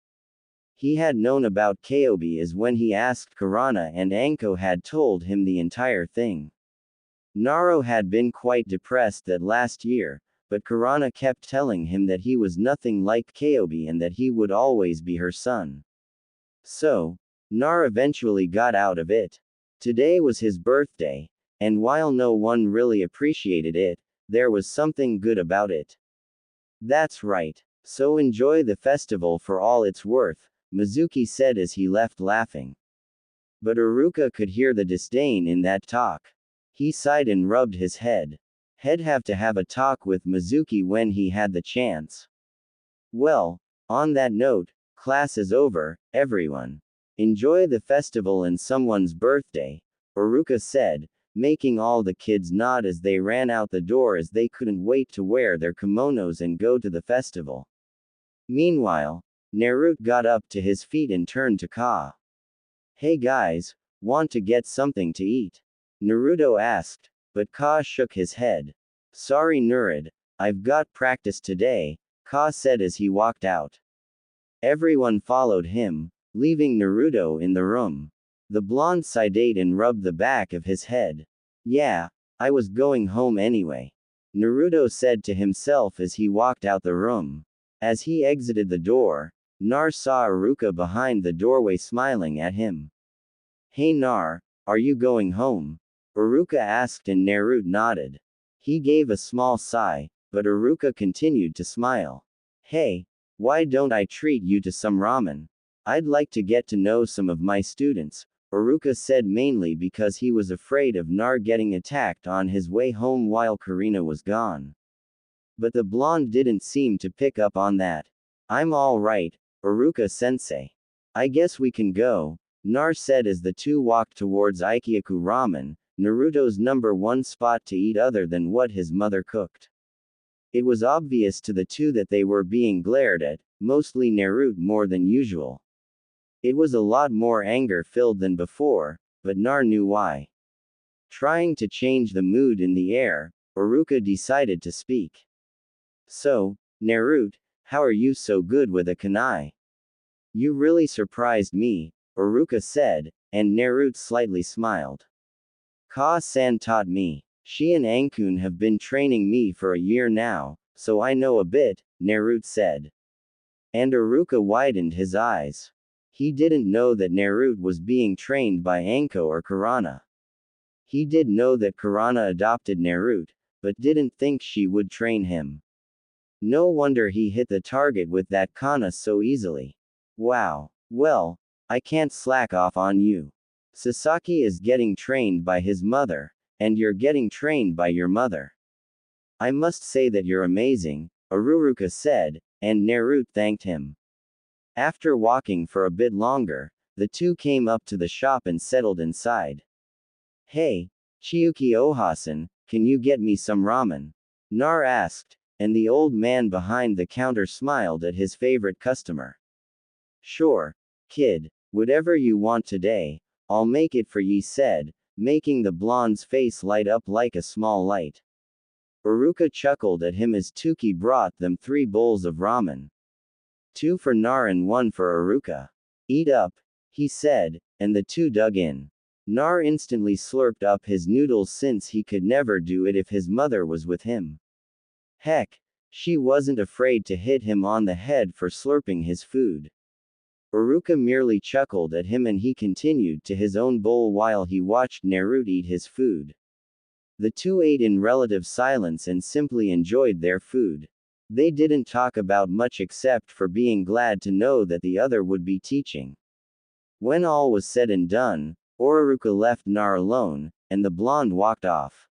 He had known about Kyobi as when he asked Kurana and Anko had told him the entire thing. Naruto had been quite depressed that last year, but Kurana kept telling him that he was nothing like Kyobi and that he would always be her son. So, Naruto eventually got out of it. Today was his birthday, and while no one really appreciated it, there was something good about it. That's right. So enjoy the festival for all it's worth, Mizuki said as he left laughing. But Iruka could hear the disdain in that talk. He sighed and rubbed his head. He'd have to have a talk with Mizuki when he had the chance. Well, on that note, class is over, everyone. Enjoy the festival and someone's birthday, Iruka said, making all the kids nod as they ran out the door as they couldn't wait to wear their kimonos and go to the festival. Meanwhile, Naruto got up to his feet and turned to Ka. Hey guys, want to get something to eat? Naruto asked, but Ka shook his head. Sorry Naruto, I've got practice today, Ka said as he walked out. Everyone followed him, leaving Naruto in the room. The blonde sighed and rubbed the back of his head. Yeah, I was going home anyway, Naruto said to himself as he walked out the room. As he exited the door, Nar saw Iruka behind the doorway smiling at him. Hey Nar, are you going home? Iruka asked and Naruto nodded. He gave a small sigh, but Iruka continued to smile. Hey, why don't I treat you to some ramen? I'd like to get to know some of my students, Iruka said, mainly because he was afraid of Nar getting attacked on his way home while Karina was gone. But the blonde didn't seem to pick up on that. I'm all right, Iruka-sensei. I guess we can go, Nar said as the two walked towards Ikyaku Ramen, Naruto's #1 spot to eat other than what his mother cooked. It was obvious to the two that they were being glared at, mostly Naruto more than usual. It was a lot more anger-filled than before, but Nar knew why. Trying to change the mood in the air, Iruka decided to speak. So, Naruto, how are you so good with a kunai? You really surprised me, Iruka said, and Naruto slightly smiled. Ka-san taught me. She and Ankun have been training me for a year now, so I know a bit, Naruto said. And Iruka widened his eyes. He didn't know that Naruto was being trained by Anko or Kurana. He did know that Kurana adopted Naruto, but didn't think she would train him. No wonder he hit the target with that kana so easily. Wow. Well, I can't slack off on you. Sasaki is getting trained by his mother, and you're getting trained by your mother. I must say that you're amazing, Iruka said, and Naruto thanked him. After walking for a bit longer, the two came up to the shop and settled inside. Hey, Chiyuki Ohasan, can you get me some ramen? Nar asked, and the old man behind the counter smiled at his favorite customer. Sure, kid, whatever you want today, I'll make it for ye said, making the blonde's face light up like a small light. Iruka chuckled at him as Tuki brought them 3 bowls of ramen. 2 for Nar and 1 for Iruka. Eat up, he said, and the two dug in. Nar instantly slurped up his noodles since he could never do it if his mother was with him. Heck, she wasn't afraid to hit him on the head for slurping his food. Iruka merely chuckled at him and he continued to his own bowl while he watched Naruto eat his food. The two ate in relative silence and simply enjoyed their food. They didn't talk about much except for being glad to know that the other would be teaching. When all was said and done, Iruka left Nar alone, and the blonde walked off.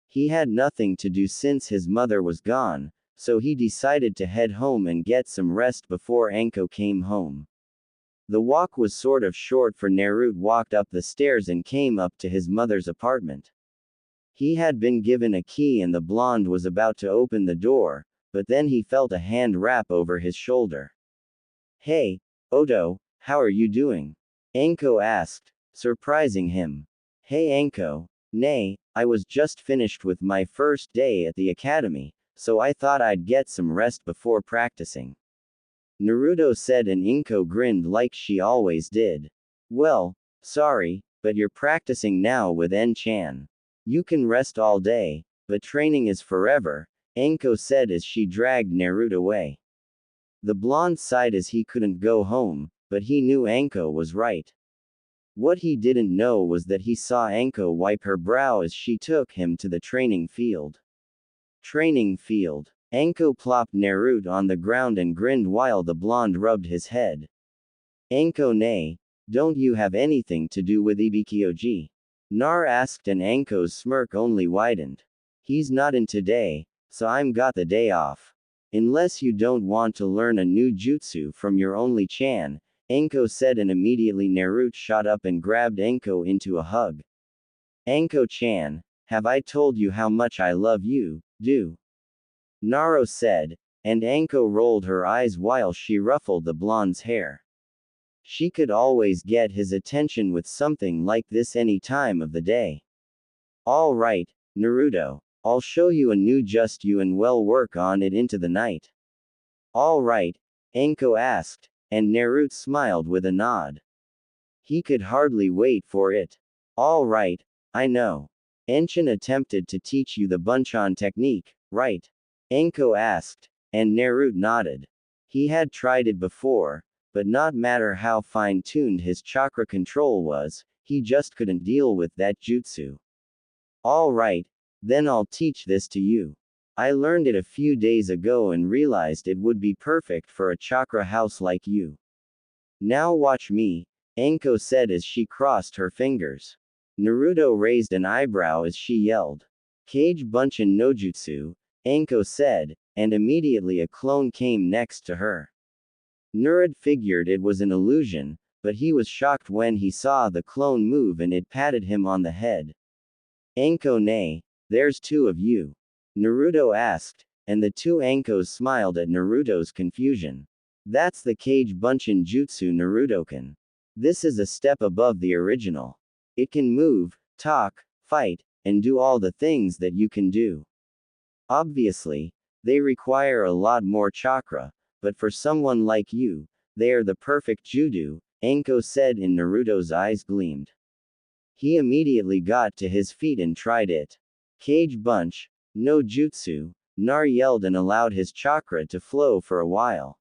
He had nothing to do since his mother was gone, so he decided to head home and get some rest before Anko came home. The walk was sort of short for Naruto walked up the stairs and came up to his mother's apartment. He had been given a key and the blonde was about to open the door, but then he felt a hand wrap over his shoulder. Hey, Oto, how are you doing? Anko asked, surprising him. Hey Anko, nay, I was just finished with my first day at the academy, so I thought I'd get some rest before practicing. Naruto said and Inko grinned like she always did. Well, sorry, but you're practicing now with En-chan. You can rest all day, but training is forever, Anko said as she dragged Naruto away. The blonde sighed as he couldn't go home, but he knew Anko was right. What he didn't know was that he saw Anko wipe her brow as she took him to the training field. Training field. Anko plopped Naruto on the ground and grinned while the blonde rubbed his head. Anko nay, don't you have anything to do with Ibikyoji? Nar asked and Anko's smirk only widened. He's not in today, so I'm got the day off. Unless you don't want to learn a new jutsu from your only Chan, Anko said and immediately Naruto shot up and grabbed Anko into a hug. Anko-chan, have I told you how much I love you, do? Naro said, and Anko rolled her eyes while she ruffled the blonde's hair. She could always get his attention with something like this any time of the day. All right, Naruto, I'll show you a new just you and well work on it into the night. All right, Anko asked, and Naruto smiled with a nod. He could hardly wait for it. All right, I know. En-chan attempted to teach you the Bunchan technique, right? Anko asked, and Naruto nodded. He had tried it before, but not matter how fine-tuned his chakra control was, he just couldn't deal with that jutsu. All right, then I'll teach this to you. I learned it a few days ago and realized it would be perfect for a chakra house like you. Now watch me, Anko said as she crossed her fingers. Naruto raised an eyebrow as she yelled. Kage Bunchan no Jutsu, Anko said, and immediately a clone came next to her. Naruto figured it was an illusion, but he was shocked when he saw the clone move and it patted him on the head. Anko nay, there's 2 of you. Naruto asked, and the 2 Ankos smiled at Naruto's confusion. That's the Kage Bunchan Jutsu Naruto-kun. This is a step above the original. It can move, talk, fight, and do all the things that you can do. Obviously, they require a lot more chakra, but for someone like you, they are the perfect judo, Anko said and Naruto's eyes gleamed. He immediately got to his feet and tried it. Cage bunch, no jutsu, Nar yelled and allowed his chakra to flow for a while.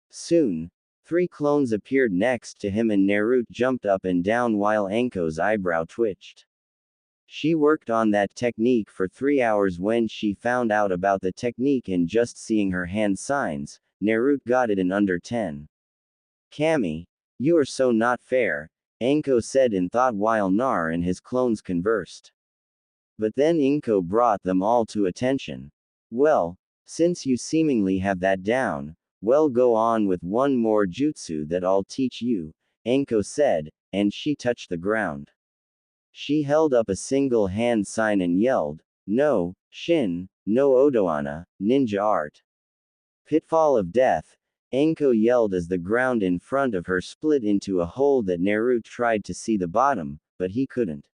Soon, 3 clones appeared next to him and Naruto jumped up and down while Anko's eyebrow twitched. She worked on that technique for 3 hours. When she found out about the technique and just seeing her hand signs, Naruto got it in under 10. Kami, you are so not fair, Anko said in thought while Nar and his clones conversed. But then Inko brought them all to attention. Well, since you seemingly have that down, well, go on with one more jutsu that I'll teach you, Anko said, and she touched the ground. She held up a single hand sign and yelled, "No, Shin, no Odoana, ninja art." Pitfall of death, Anko yelled as the ground in front of her split into a hole that Naruto tried to see the bottom, but he couldn't.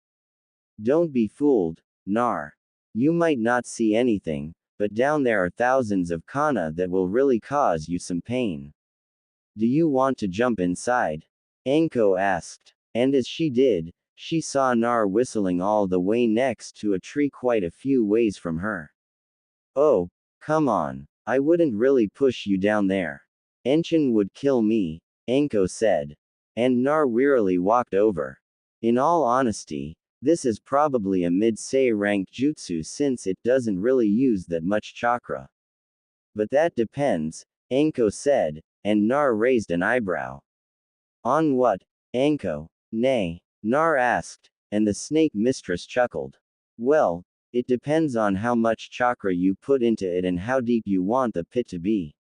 Don't be fooled, Nar. You might not see anything, but down there are thousands of kana that will really cause you some pain. Do you want to jump inside? Anko asked. And as she did, she saw Nar whistling all the way next to a tree quite a few ways from her. Oh, come on, I wouldn't really push you down there. Enshin would kill me, Anko said. And Nar wearily walked over. In all honesty, this is probably a mid-say rank jutsu since it doesn't really use that much chakra. But that depends, Anko said, and Nar raised an eyebrow. On what, Anko? Nay, Nar asked, and the snake mistress chuckled. Well, it depends on how much chakra you put into it and how deep you want the pit to be.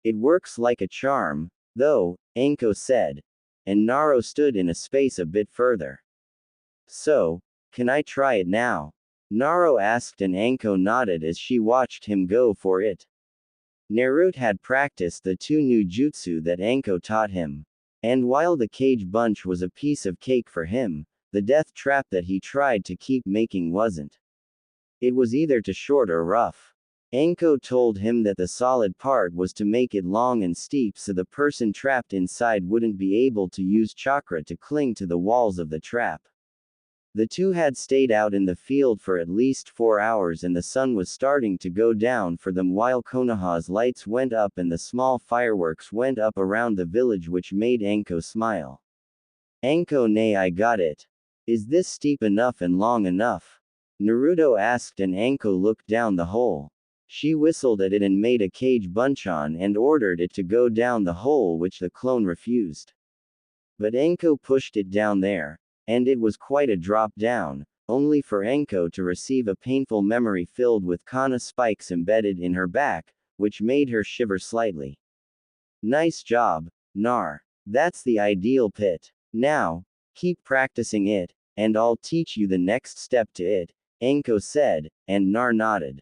It works like a charm, though, Anko said. And Naro stood in a space a bit further. So, can I try it now? Naro asked and Anko nodded as she watched him go for it. Naruto had practiced the 2 new jutsu that Anko taught him. And while the cage bunch was a piece of cake for him, the death trap that he tried to keep making wasn't. It was either too short or rough. Anko told him that the solid part was to make it long and steep so the person trapped inside wouldn't be able to use chakra to cling to the walls of the trap. The 2 had stayed out in the field for at least 4 hours and the sun was starting to go down for them while Konoha's lights went up and the small fireworks went up around the village, which made Anko smile. Anko, nay, I got it. Is this steep enough and long enough? Naruto asked and Anko looked down the hole. She whistled at it and made a cage bunchon and ordered it to go down the hole, which the clone refused. But Anko pushed it down there. And it was quite a drop down, only for Anko to receive a painful memory filled with kana spikes embedded in her back, which made her shiver slightly. Nice job, Nar. That's the ideal pit. Now, keep practicing it, and I'll teach you the next step to it, Anko said, and Nar nodded.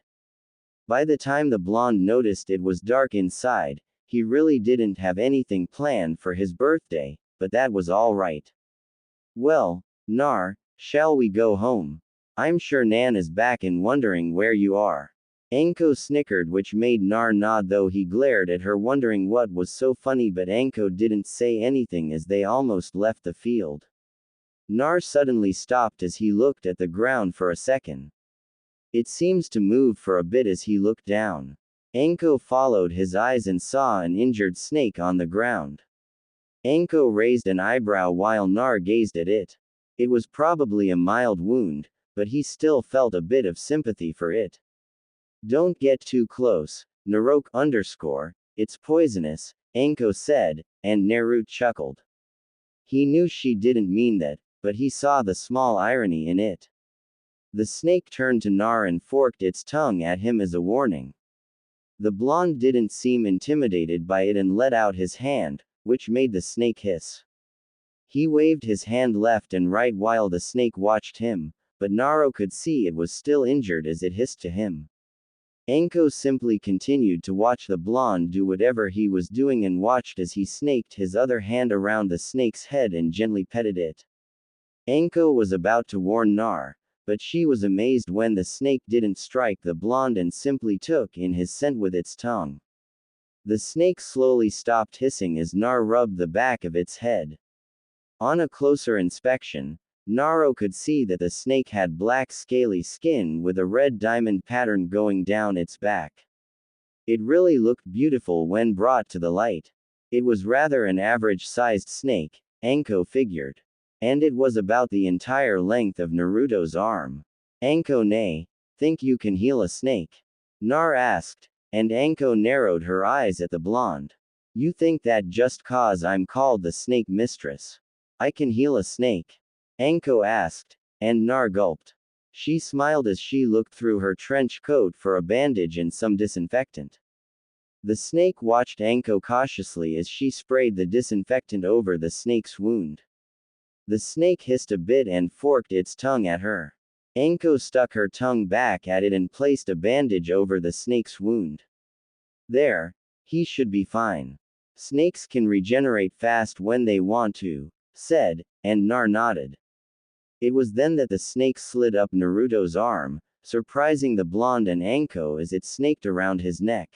By the time the blonde noticed it was dark inside, he really didn't have anything planned for his birthday, but that was all right. Well, Nar, shall we go home? I'm sure Nan is back and wondering where you are. Anko snickered, which made Nar nod, though he glared at her wondering what was so funny, but Anko didn't say anything as they almost left the field. Nar suddenly stopped as he looked at the ground for a second. It seems to move for a bit as he looked down. Anko followed his eyes and saw an injured snake on the ground. Anko raised an eyebrow while Nar gazed at it. It was probably a mild wound, but he still felt a bit of sympathy for it. Don't get too close, Naruto_, it's poisonous, Anko said, and Naruto chuckled. He knew she didn't mean that, but he saw the small irony in it. The snake turned to Nar and forked its tongue at him as a warning. The blonde didn't seem intimidated by it and let out his hand, which made the snake hiss. He waved his hand left and right while the snake watched him, but Naro could see it was still injured as it hissed to him. Anko simply continued to watch the blonde do whatever he was doing and watched as he snaked his other hand around the snake's head and gently petted it. Anko was about to warn Nar, but she was amazed when the snake didn't strike the blonde and simply took in his scent with its tongue. The snake slowly stopped hissing as Nar rubbed the back of its head. On a closer inspection, Naru could see that the snake had black scaly skin with a red diamond pattern going down its back. It really looked beautiful when brought to the light. It was rather an average-sized snake, Anko figured. And it was about the entire length of Naruto's arm. Anko nay, think you can heal a snake? Nar asked, and Anko narrowed her eyes at the blonde. You think that just cause I'm called the snake mistress? I can heal a snake? Anko asked, and Nar gulped. She smiled as she looked through her trench coat for a bandage and some disinfectant. The snake watched Anko cautiously as she sprayed the disinfectant over the snake's wound. The snake hissed a bit and forked its tongue at her. Anko stuck her tongue back at it and placed a bandage over the snake's wound. There. He should be fine. Snakes can regenerate fast when they want to, said, and Nar nodded. It was then that the snake slid up Naruto's arm, surprising the blonde and Anko as it snaked around his neck.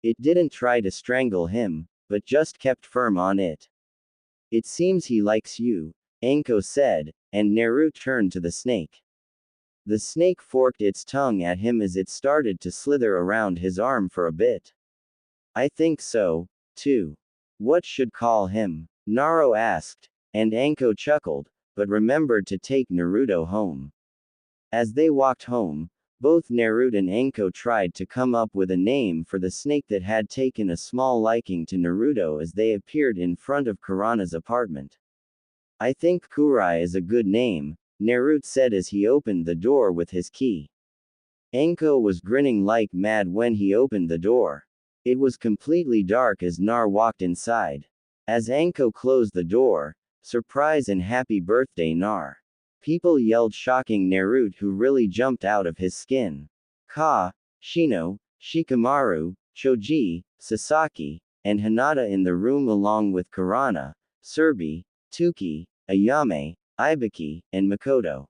It didn't try to strangle him, but just kept firm on it. It seems he likes you, Anko said, and Naruto turned to the snake. The snake forked its tongue at him as it started to slither around his arm for a bit. I think so, too. What should call him? Naru asked, and Anko chuckled, but remembered to take Naruto home. As they walked home, both Naruto and Anko tried to come up with a name for the snake that had taken a small liking to Naruto as they appeared in front of Kurana's apartment. I think Kurenai is a good name, Naruto said as he opened the door with his key. Anko was grinning like mad when he opened the door. It was completely dark as Nar walked inside. As Anko closed the door, surprise and happy birthday Nar. People yelled, shocking Naruto, who really jumped out of his skin. Ka, Shino, Shikamaru, Choji, Sasaki, and Hinata in the room along with Kurana, Surbi, Tuki, Ayame, Ibiki, and Makoto.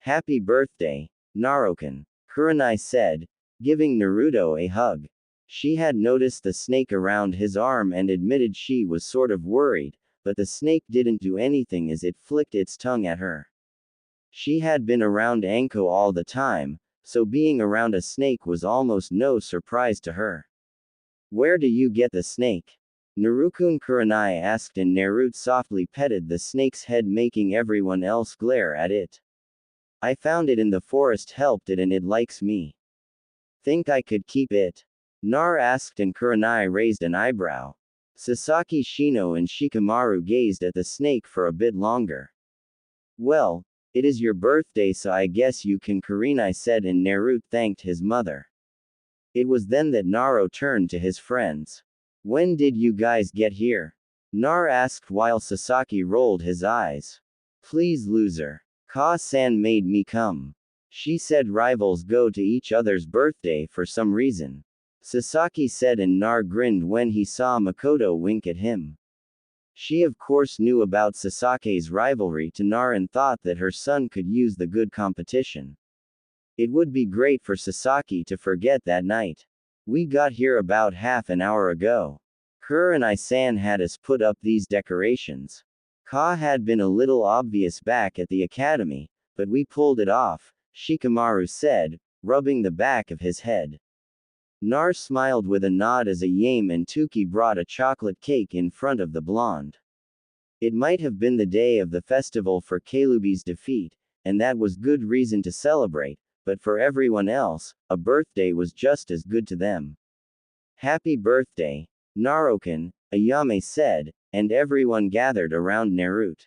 Happy birthday, Naruto, Kurenai said, giving Naruto a hug. She had noticed the snake around his arm and admitted she was sort of worried, but the snake didn't do anything as it flicked its tongue at her. She had been around Anko all the time, so being around a snake was almost no surprise to her. Where do you get the snake? Naruto Kurenai asked, and Naruto softly petted the snake's head, making everyone else glare at it. I found it in the forest, helped it, and it likes me. Think I could keep it? Nar asked, and Kurenai raised an eyebrow. Sasaki, Shino, and Shikamaru gazed at the snake for a bit longer. Well, it is your birthday, so I guess you can, Kurenai said, and Naruto thanked his mother. It was then that Naruto turned to his friends. When did you guys get here? Nar asked while Sasaki rolled his eyes. Please, loser. Ka-san made me come. She said rivals go to each other's birthday for some reason. Sasaki said, and Nar grinned when he saw Makoto wink at him. She of course knew about Sasaki's rivalry to Nar and thought that her son could use the good competition. It would be great for Sasaki to forget that night. We got here about half an hour ago. Kurenai-san had us put up these decorations. Ka had been a little obvious back at the academy, but we pulled it off, Shikamaru said, rubbing the back of his head. Nar smiled with a nod as Ayame and Tuki brought a chocolate cake in front of the blonde. It might have been the day of the festival for Kalubi's defeat, and that was good reason to celebrate, but for everyone else, a birthday was just as good to them. Happy birthday, Naruto, Ayame said, and everyone gathered around Naruto.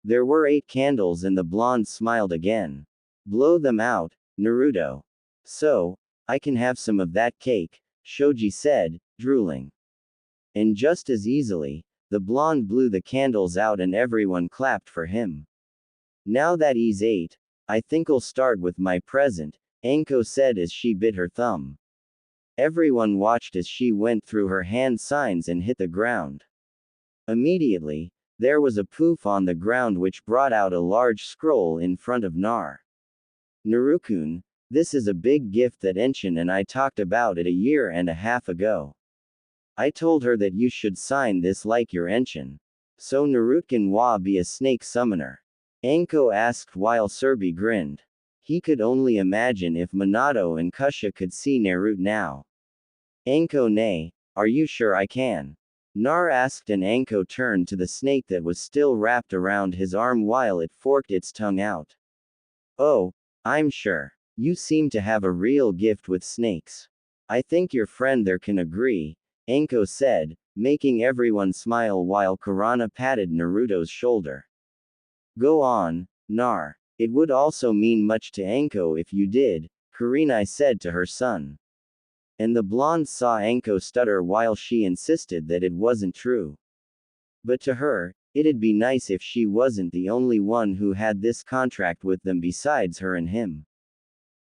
There were 8 candles and the blonde smiled again. Blow them out, Naruto. So, I can have some of that cake, Shoji said, drooling. And just as easily, the blonde blew the candles out and everyone clapped for him. Now that he's 8, I think I'll start with my present, Anko said as she bit her thumb. Everyone watched as she went through her hand signs and hit the ground. Immediately, there was a poof on the ground which brought out a large scroll in front of Nar. Naruto, this is a big gift that Enshin and I talked about it a year and a half ago. I told her that you should sign this like your Enshin. So Naruto wa be a snake summoner. Anko asked while Surbi grinned. He could only imagine if Minato and Kusha could see Naruto now. Anko nay, are you sure I can? Nar asked and Anko turned to the snake that was still wrapped around his arm while it forked its tongue out. Oh, I'm sure. You seem to have a real gift with snakes. I think your friend there can agree, Anko said, making everyone smile while Kurana patted Naruto's shoulder. Go on, Nar. It would also mean much to Anko if you did, Kurenai said to her son. And the blonde saw Anko stutter while she insisted that it wasn't true. But to her, it'd be nice if she wasn't the only one who had this contract with them besides her and him.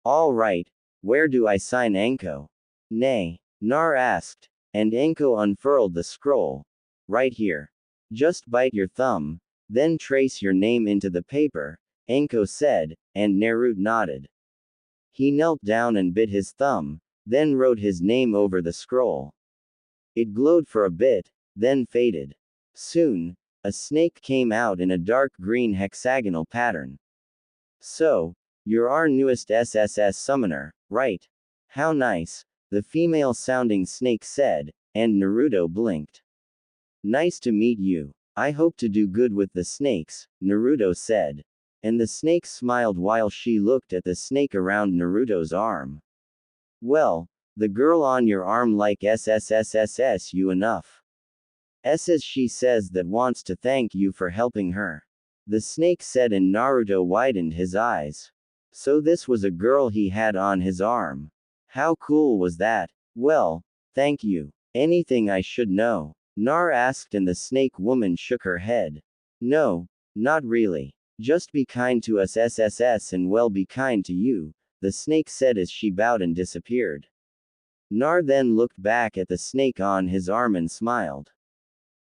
All right, where do I sign Anko? Nay, Nar asked, and Anko unfurled the scroll. Right here. Just bite your thumb, then trace your name into the paper, Anko said, and Naruto nodded. He knelt down and bit his thumb, then wrote his name over the scroll. It glowed for a bit, then faded. Soon, a snake came out in a dark green hexagonal pattern. So, you're our newest SSS summoner, right? How nice, the female-sounding snake said, and Naruto blinked. Nice to meet you. I hope to do good with the snakes, Naruto said. And the snake smiled while she looked at the snake around Naruto's arm. Well, the girl on your arm like SSSSS you enough. As she says that wants to thank you for helping her. The snake said and Naruto widened his eyes. So this was a girl he had on his arm. How cool was that? Well, thank you. Anything I should know? Nar asked and the snake woman shook her head. No, not really. Just be kind to us SSS and well be kind to you, the snake said as she bowed and disappeared. Nar then looked back at the snake on his arm and smiled.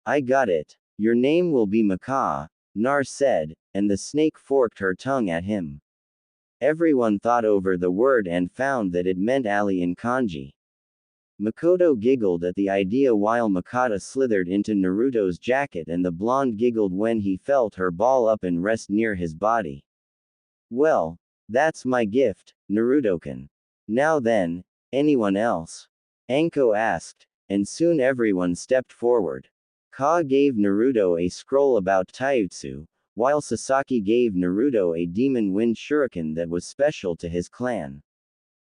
I got it. Your name will be Macaw, Nar said, and the snake forked her tongue at him. Everyone thought over the word and found that it meant alley in kanji. Makoto giggled at the idea while Makata slithered into Naruto's jacket and the blonde giggled when he felt her ball up and rest near his body. Well, that's my gift, Naruto-kun. Now then, anyone else? Anko asked, and soon everyone stepped forward. Ka gave Naruto a scroll about taijutsu, while Sasaki gave Naruto a demon wind shuriken that was special to his clan.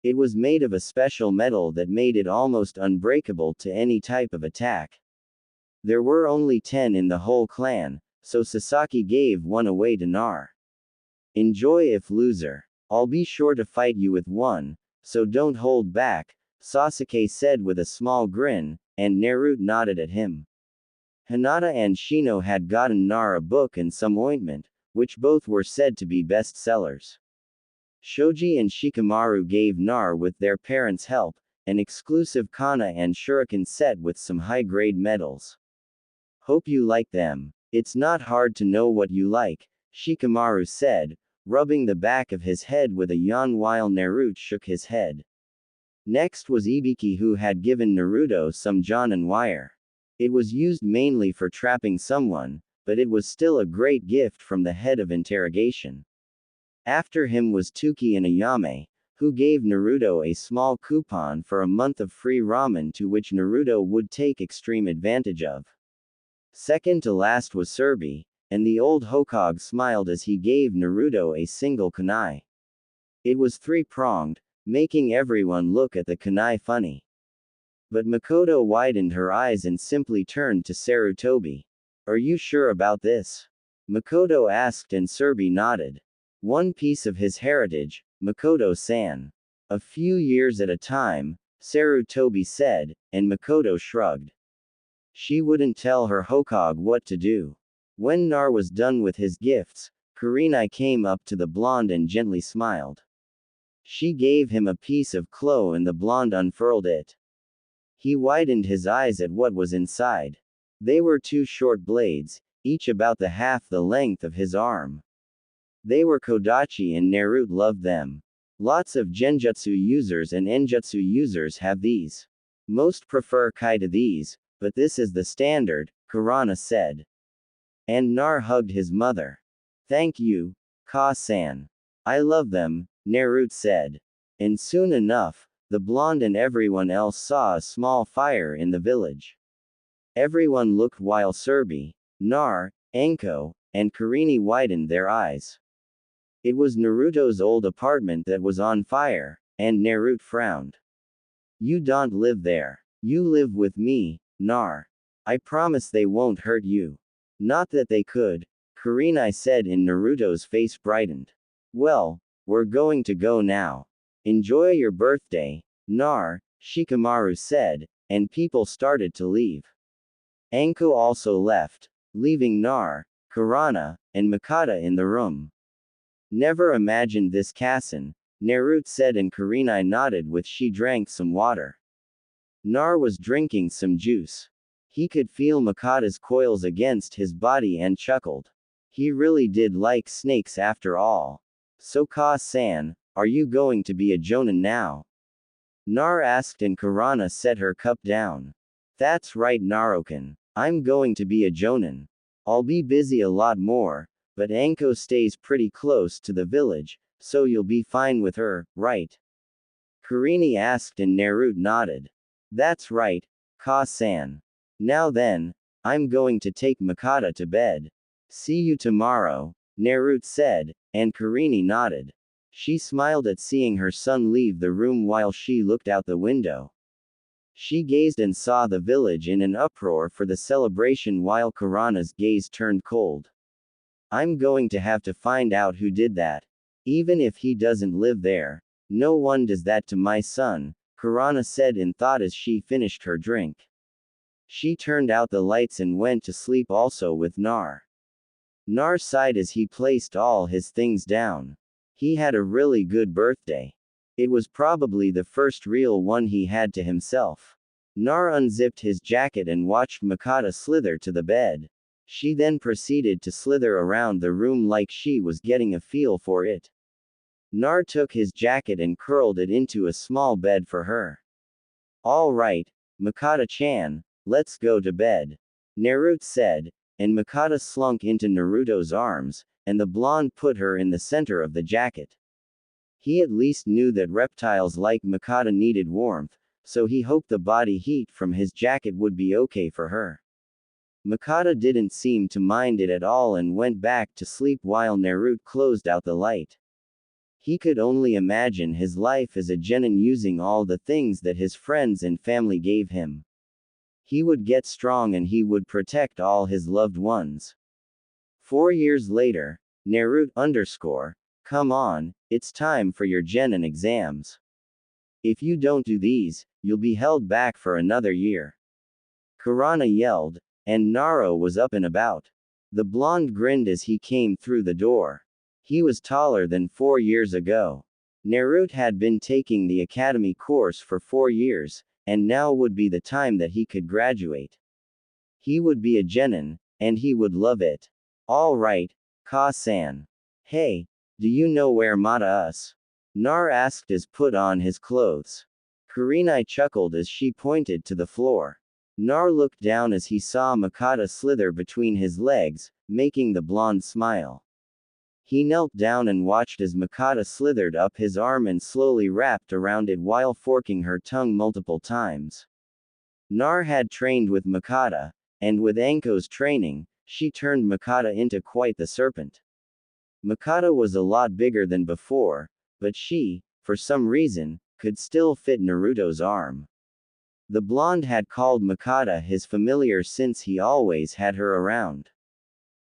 It was made of a special metal that made it almost unbreakable to any type of attack. There were only 10 in the whole clan, so Sasaki gave one away to Nar. Enjoy if loser. I'll be sure to fight you with one, so don't hold back, Sasuke said with a small grin, and Naruto nodded at him. Hinata and Shino had gotten Nar a book and some ointment, which both were said to be bestsellers. Shoji and Shikamaru gave Nar with their parents' help, an exclusive kana and shuriken set with some high-grade metals. Hope you like them. It's not hard to know what you like, Shikamaru said, rubbing the back of his head with a yawn while Naruto shook his head. Next was Ibiki who had given Naruto some jonan wire. It was used mainly for trapping someone, but it was still a great gift from the head of interrogation. After him was Tuki and Ayame, who gave Naruto a small coupon for a month of free ramen to which Naruto would take extreme advantage of. Second to last was Surbi, and the old Hokage smiled as he gave Naruto a single kunai. It was three-pronged, making everyone look at the kunai funny. But Makoto widened her eyes and simply turned to Sarutobi. Are you sure about this? Makoto asked and Surbi nodded. One piece of his heritage, Makoto-san. A few years at a time, Sarutobi said, and Makoto shrugged. She wouldn't tell her Hokage what to do. When Nar was done with his gifts, Kurenai came up to the blonde and gently smiled. She gave him a piece of clo and the blonde unfurled it. He widened his eyes at what was inside. They were two short blades, each about the half the length of his arm. They were Kodachi and Naruto loved them. Lots of genjutsu users and enjutsu users have these. Most prefer kai to these, but this is the standard, Kurana said. And Nar hugged his mother. Thank you, Ka-san. I love them, Naruto said. And soon enough, the blonde and everyone else saw a small fire in the village. Everyone looked while Surbi, Nar, Anko, and Kurenai widened their eyes. It was Naruto's old apartment that was on fire, and Naruto frowned. You don't live there. You live with me, Nar. I promise they won't hurt you. Not that they could, Kurenai said, and Naruto's face brightened. Well, we're going to go now. Enjoy your birthday, Nar, Shikamaru said, and people started to leave. Anko also left, leaving Nar, Kurana, and Makata in the room. Never imagined this, Kassen, Naruto said, and Kurenai nodded with she drank some water. Nar was drinking some juice. He could feel Makata's coils against his body and chuckled. He really did like snakes after all. So Ka-san, are you going to be a jonin now? Nar asked, and Kurana set her cup down. That's right, Naruto-kun. I'm going to be a jonin. I'll be busy a lot more, but Anko stays pretty close to the village, so you'll be fine with her, right? Kurenai asked, and Naruto nodded. That's right, Ka-san. Now then, I'm going to take Makata to bed. See you tomorrow, Naruto said, and Kurenai nodded. She smiled at seeing her son leave the room while she looked out the window. She gazed and saw the village in an uproar for the celebration while Kurana's gaze turned cold. I'm going to have to find out who did that. Even if he doesn't live there. No one does that to my son, Kurana said in thought as she finished her drink. She turned out the lights and went to sleep also with Nar. Nar sighed as he placed all his things down. He had a really good birthday. It was probably the first real one he had to himself. Nar unzipped his jacket and watched Makata slither to the bed. She then proceeded to slither around the room like she was getting a feel for it. Nar took his jacket and curled it into a small bed for her. All right, Makata-chan, let's go to bed, Naruto said, and Makata slunk into Naruto's arms, and the blonde put her in the center of the jacket. He at least knew that reptiles like Makata needed warmth, so he hoped the body heat from his jacket would be okay for her. Makata didn't seem to mind it at all and went back to sleep while Naruto closed out the light. He could only imagine his life as a genin using all the things that his friends and family gave him. He would get strong and he would protect all his loved ones. 4 years later, Naruto_, come on, it's time for your genin exams. If you don't do these, you'll be held back for another year. Kurana yelled, and Naruto was up and about. The blonde grinned as he came through the door. He was taller than 4 years ago. Naruto had been taking the academy course for 4 years, and now would be the time that he could graduate. He would be a genin, and he would love it. All right, Ka-san. Hey, do you know where Mata-us? Nar asked as put on his clothes. Kurenai chuckled as she pointed to the floor. Nar looked down as he saw Makata slither between his legs, making the blonde smile. He knelt down and watched as Makata slithered up his arm and slowly wrapped around it while forking her tongue multiple times. Nar had trained with Makata, and with Anko's training, she turned Makata into quite the serpent. Makata was a lot bigger than before, but she, for some reason, could still fit Naruto's arm. The blonde had called Makata his familiar since he always had her around.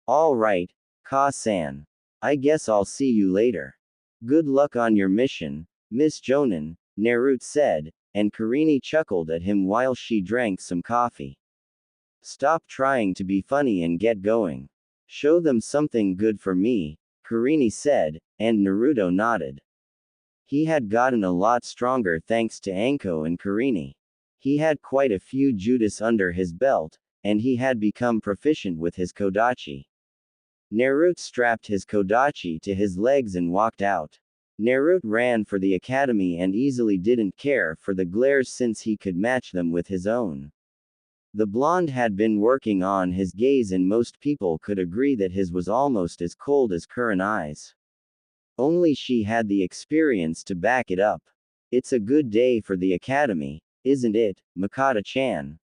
All right, Ka-san. I guess I'll see you later. Good luck on your mission, Miss Jonin, Naruto said, and Kurenai chuckled at him while she drank some coffee. Stop trying to be funny and get going. Show them something good for me, Kurenai said, and Naruto nodded. He had gotten a lot stronger thanks to Anko and Kurenai. He had quite a few jutsu under his belt, and he had become proficient with his kodachi. Naruto strapped his kodachi to his legs and walked out. Naruto ran for the academy and easily didn't care for the glares since he could match them with his own. The blonde had been working on his gaze and most people could agree that his was almost as cold as Kurenai's. Only she had the experience to back it up. It's a good day for the academy, isn't it, Makoto-chan?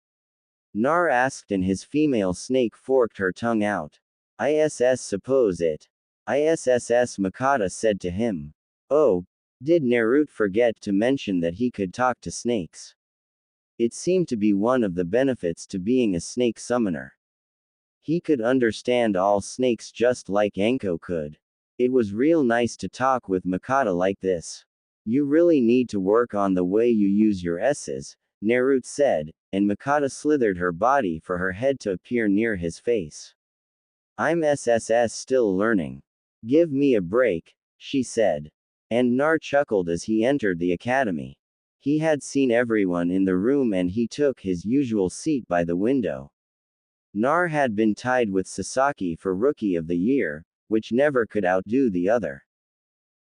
Nar asked and his female snake forked her tongue out. ISS suppose it. ISSS Makoto said to him. Oh, did Naruto forget to mention that he could talk to snakes? It seemed to be one of the benefits to being a snake summoner. He could understand all snakes just like Anko could. It was real nice to talk with Makoto like this. You really need to work on the way you use your S's, Naruto said, and Makoto slithered her body for her head to appear near his face. I'm SSS still learning. Give me a break, she said. And Nar chuckled as he entered the academy. He had seen everyone in the room and he took his usual seat by the window. Nar had been tied with Sasaki for Rookie of the Year, which never could outdo the other.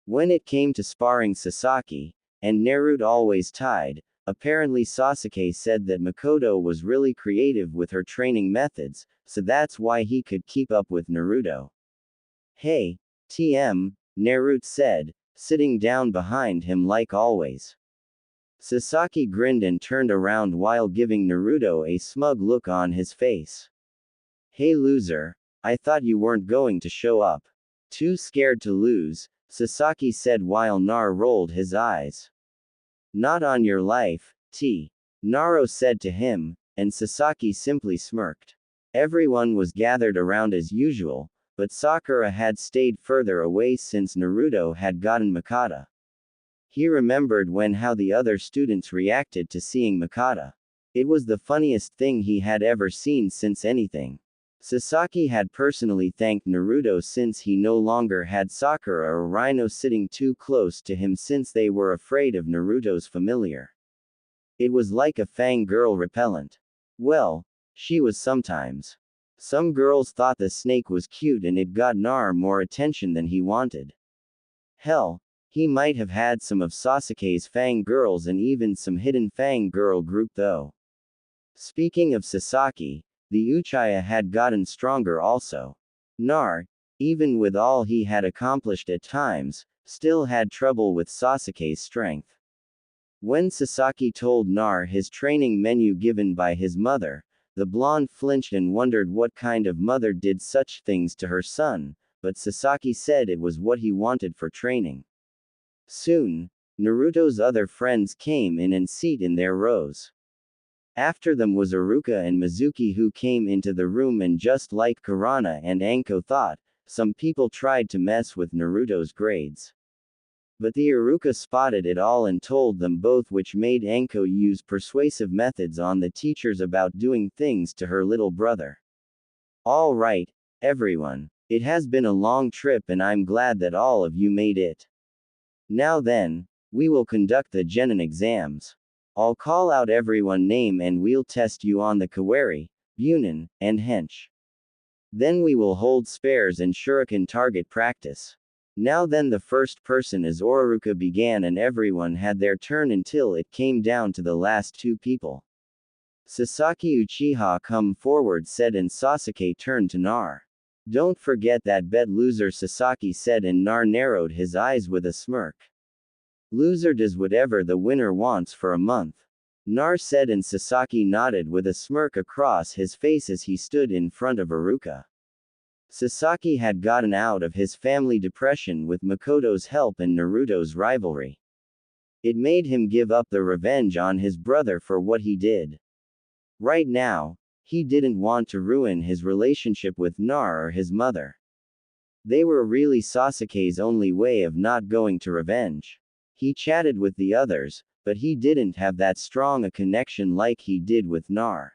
When it came to sparring Sasaki, and Naruto always tied, apparently Sasuke said that Makoto was really creative with her training methods, so that's why he could keep up with Naruto. Hey, TM, Naruto said, sitting down behind him like always. Sasaki grinned and turned around while giving Naruto a smug look on his face. Hey loser, I thought you weren't going to show up. Too scared to lose, Sasaki said while Nar rolled his eyes. Not on your life, T. Naro said to him, and Sasaki simply smirked. Everyone was gathered around as usual, but Sakura had stayed further away since Naruto had gotten Makoto. He remembered how the other students reacted to seeing Makoto. It was the funniest thing he had ever seen since anything. Sasaki had personally thanked Naruto since he no longer had Sakura or Rhino sitting too close to him since they were afraid of Naruto's familiar. It was like a fangirl repellent. Well, she was sometimes. Some girls thought the snake was cute and it got Nar more attention than he wanted. Hell, he might have had some of Sasuke's fangirls and even some hidden fangirl group though. Speaking of Sasaki, the Uchiha had gotten stronger also. Nar, even with all he had accomplished at times, still had trouble with Sasuke's strength. When Sasaki told Nar his training menu given by his mother, the blonde flinched and wondered what kind of mother did such things to her son, but Sasaki said it was what he wanted for training. Soon, Naruto's other friends came in and seat in their rows. After them was Iruka and Mizuki who came into the room and just like Kurana and Anko thought, some people tried to mess with Naruto's grades. But the Iruka spotted it all and told them both, which made Anko use persuasive methods on the teachers about doing things to her little brother. All right, everyone. It has been a long trip and I'm glad that all of you made it. Now then, we will conduct the Genin exams. I'll call out everyone name and we'll test you on the Kawari, Bunin, and Hench. Then we will hold spares and shuriken target practice. Now then the first person as Oraruka began and everyone had their turn until it came down to the last two people. Sasaki Uchiha come forward said and Sasuke turned to Nar. Don't forget that bet loser Sasaki said and Nar narrowed his eyes with a smirk. Loser does whatever the winner wants for a month. Nar said and Sasaki nodded with a smirk across his face as he stood in front of Iruka. Sasaki had gotten out of his family depression with Makoto's help and Naruto's rivalry. It made him give up the revenge on his brother for what he did. Right now, he didn't want to ruin his relationship with Nar or his mother. They were really Sasuke's only way of not going to revenge. He chatted with the others, but he didn't have that strong a connection like he did with Nar.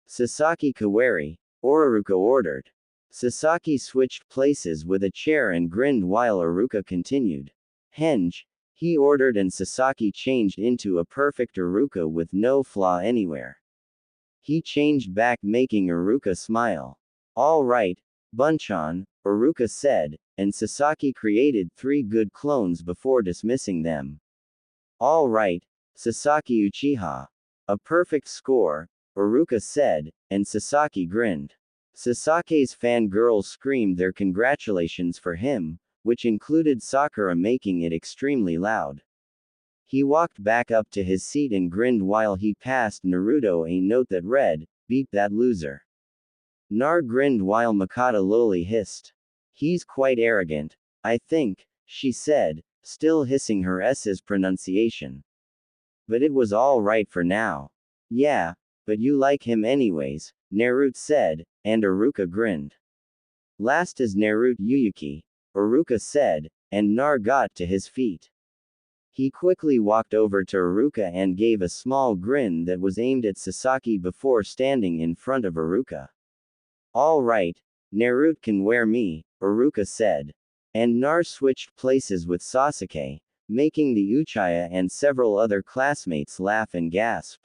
Sasaki Kawari, Oraruka ordered. Sasaki switched places with a chair and grinned while Iruka continued. Henge, he ordered and Sasaki changed into a perfect Iruka with no flaw anywhere. He changed back making Iruka smile. All right, Bunchan, Iruka said, and Sasaki created 3 good clones before dismissing them. All right, Sasaki Uchiha. A perfect score, Iruka said, and Sasaki grinned. Sasake's fangirls screamed their congratulations for him, which included Sakura making it extremely loud. He walked back up to his seat and grinned while he passed Naruto a note that read, "Beat that loser." Nar grinned while Makata lowly hissed. "He's quite arrogant, I think," she said, still hissing her S's pronunciation. "But it was all right for now." "Yeah, but you like him anyways," Naruto said, and Iruka grinned. "Last is Naruto Uyuki," Iruka said, and Nar got to his feet. He quickly walked over to Iruka and gave a small grin that was aimed at Sasaki before standing in front of Iruka. "All right, Naruto can wear me," Iruka said. And Nar switched places with Sasuke, making the Uchiha and several other classmates laugh and gasp.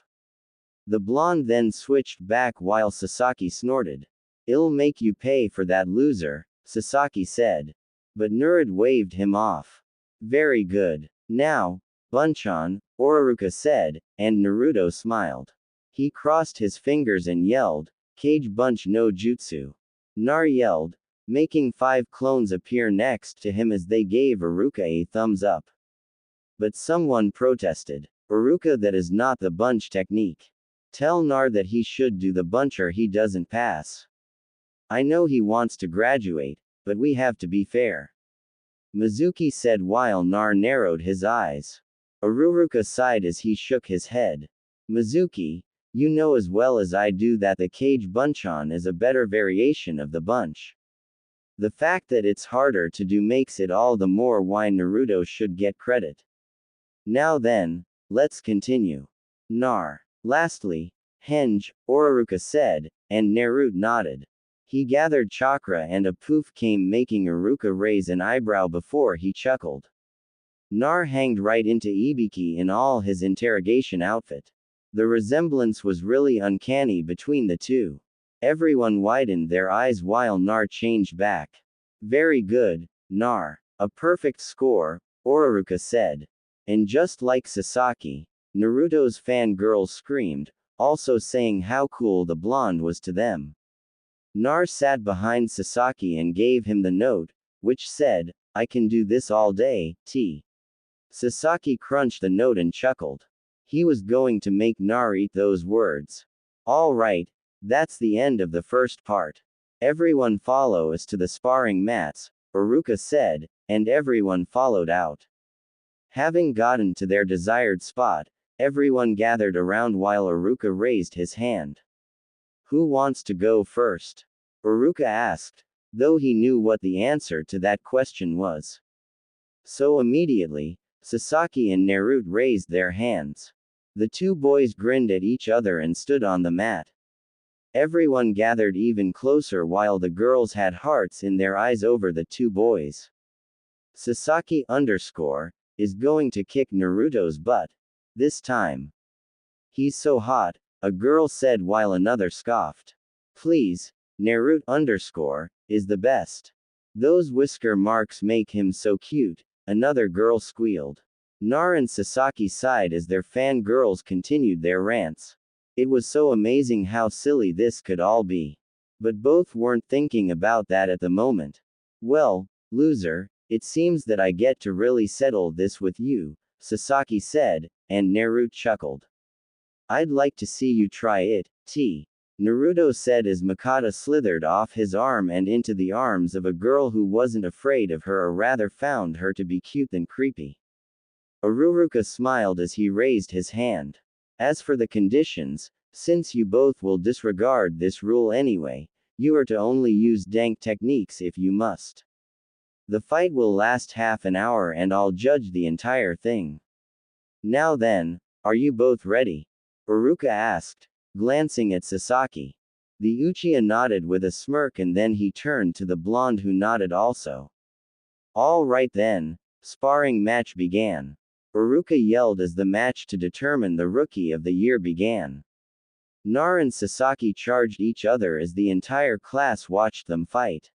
The blonde then switched back while Sasaki snorted. "I'll make you pay for that loser," Sasaki said. But Naruto waved him off. "Very good. Now, Bunchan," Iruka said, and Naruto smiled. He crossed his fingers and yelled, "Kage Bunch no Jutsu." Nar yelled, making 5 clones appear next to him as they gave Iruka a thumbs up. But someone protested. "Iruka, that is not the bunch technique. Tell Nar that he should do the bunch or he doesn't pass. I know he wants to graduate, but we have to be fair." Mizuki said while Nar narrowed his eyes. Iruka sighed as he shook his head. "Mizuki, you know as well as I do that the Kage Bunchan is a better variation of the bunch. The fact that it's harder to do makes it all the more why Naruto should get credit. Now then, let's continue." Nar. "Lastly, Henge," Iruka said, and Naruto nodded. He gathered chakra and a poof came, making Iruka raise an eyebrow before he chuckled. Nar hanged right into Ibiki in all his interrogation outfit. The resemblance was really uncanny between the two. Everyone widened their eyes while Nar changed back. "Very good, Nar. A perfect score," Iruka said. And just like Sasaki, Naruto's fangirls screamed, also saying how cool the blonde was to them. Nar sat behind Sasaki and gave him the note, which said, "I can do this all day, T." Sasaki crunched the note and chuckled. He was going to make Nar eat those words. "All right, that's the end of the first part. Everyone follow us to the sparring mats," Iruka said, and everyone followed out. Having gotten to their desired spot, everyone gathered around while Iruka raised his hand. "Who wants to go first?" Iruka asked, though he knew what the answer to that question was. So immediately, Sasaki and Naruto raised their hands. The two boys grinned at each other and stood on the mat. Everyone gathered even closer while the girls had hearts in their eyes over the two boys. Sasaki is going to kick Naruto's butt. This time. "He's so hot," a girl said while another scoffed. "Please, Naruto is the best. Those whisker marks make him so cute," another girl squealed. Nar and Sasaki sighed as their fangirls continued their rants. It was so amazing how silly this could all be. But both weren't thinking about that at the moment. "Well, loser, it seems that I get to really settle this with you," Sasaki said, and Naruto chuckled. "I'd like to see you try it, T." Naruto said as Makata slithered off his arm and into the arms of a girl who wasn't afraid of her or rather found her to be cute than creepy. Iruka smiled as he raised his hand. "As for the conditions, since you both will disregard this rule anyway, you are to only use dank techniques if you must. The fight will last half an hour and I'll judge the entire thing. Now then, are you both ready?" Iruka asked, glancing at Sasaki. The Uchiha nodded with a smirk and then he turned to the blonde who nodded also. "All right then." Sparring match began. Iruka yelled as the match to determine the rookie of the year began. Nar and Sasaki charged each other as the entire class watched them fight.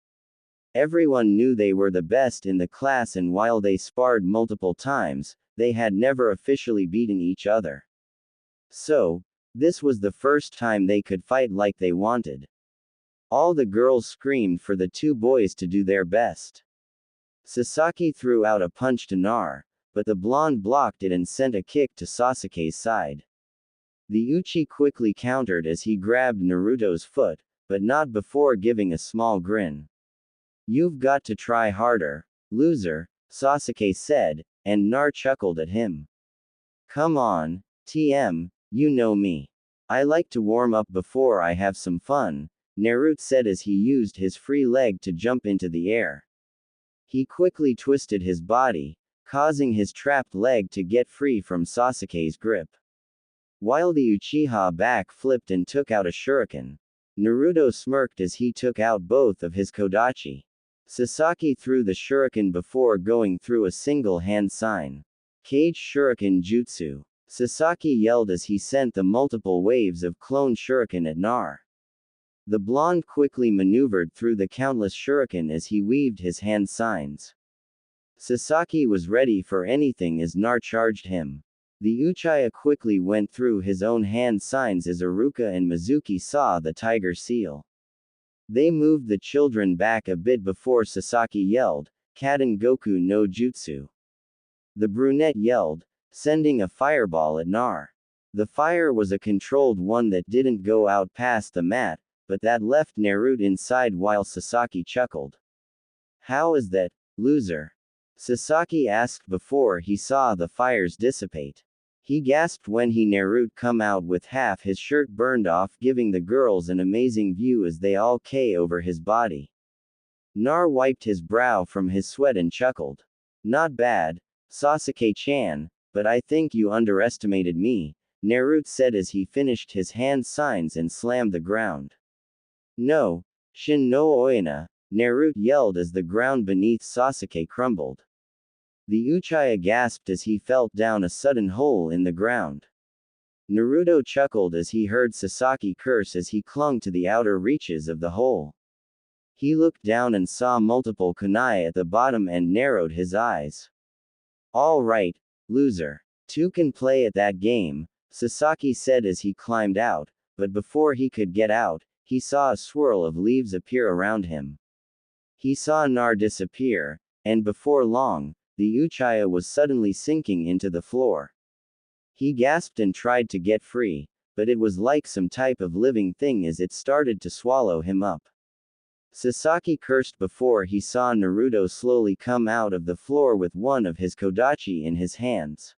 Everyone knew they were the best in the class, and while they sparred multiple times, they had never officially beaten each other. So, This was the first time they could fight like they wanted. All the girls screamed for the two boys to do their best. Sasaki threw out a punch to Nar, but the blonde blocked it and sent a kick to Sasuke's side. The Uchi quickly countered as he grabbed Naruto's foot, but not before giving a small grin. "You've got to try harder, loser," Sasuke said, and Nar chuckled at him. "Come on, TM, you know me. I like to warm up before I have some fun," Naruto said as he used his free leg to jump into the air. He quickly twisted his body, causing his trapped leg to get free from Sasuke's grip. While the Uchiha back-flipped and took out a shuriken, Naruto smirked as he took out both of his kodachi. Sasaki threw the shuriken before going through a single hand sign. "Cage Shuriken Jutsu," Sasaki yelled as he sent the multiple waves of clone shuriken at Nar. The blonde quickly maneuvered through the countless shuriken as he weaved his hand signs. Sasaki was ready for anything as Nar charged him. The Uchiha quickly went through his own hand signs as Iruka and Mizuki saw the tiger seal. They moved the children back a bit before Sasaki yelled, "Kaden Goku no Jutsu." The brunette yelled, sending a fireball at Nar. The fire was a controlled one that didn't go out past the mat, but that left Naruto inside while Sasaki chuckled. "How is that, loser?" Sasaki asked before he saw the fires dissipate. He gasped when Naruto come out with half his shirt burned off, giving the girls an amazing view as they all K over his body. Nar wiped his brow from his sweat and chuckled. "Not bad, Sasuke-chan, but I think you underestimated me," Naruto said as he finished his hand signs and slammed the ground. "No, Shin no Oina," Naruto yelled as the ground beneath Sasuke crumbled. The Uchiha gasped as he felt down a sudden hole in the ground. Naruto chuckled as he heard Sasaki curse as he clung to the outer reaches of the hole. He looked down and saw multiple kunai at the bottom and narrowed his eyes. "All right, loser. Two can play at that game," Sasaki said as he climbed out, but before he could get out, he saw a swirl of leaves appear around him. He saw Nar disappear, and before long, the Uchiha was suddenly sinking into the floor. He gasped and tried to get free, but it was like some type of living thing as it started to swallow him up. Sasaki cursed before he saw Naruto slowly come out of the floor with one of his kodachi in his hands.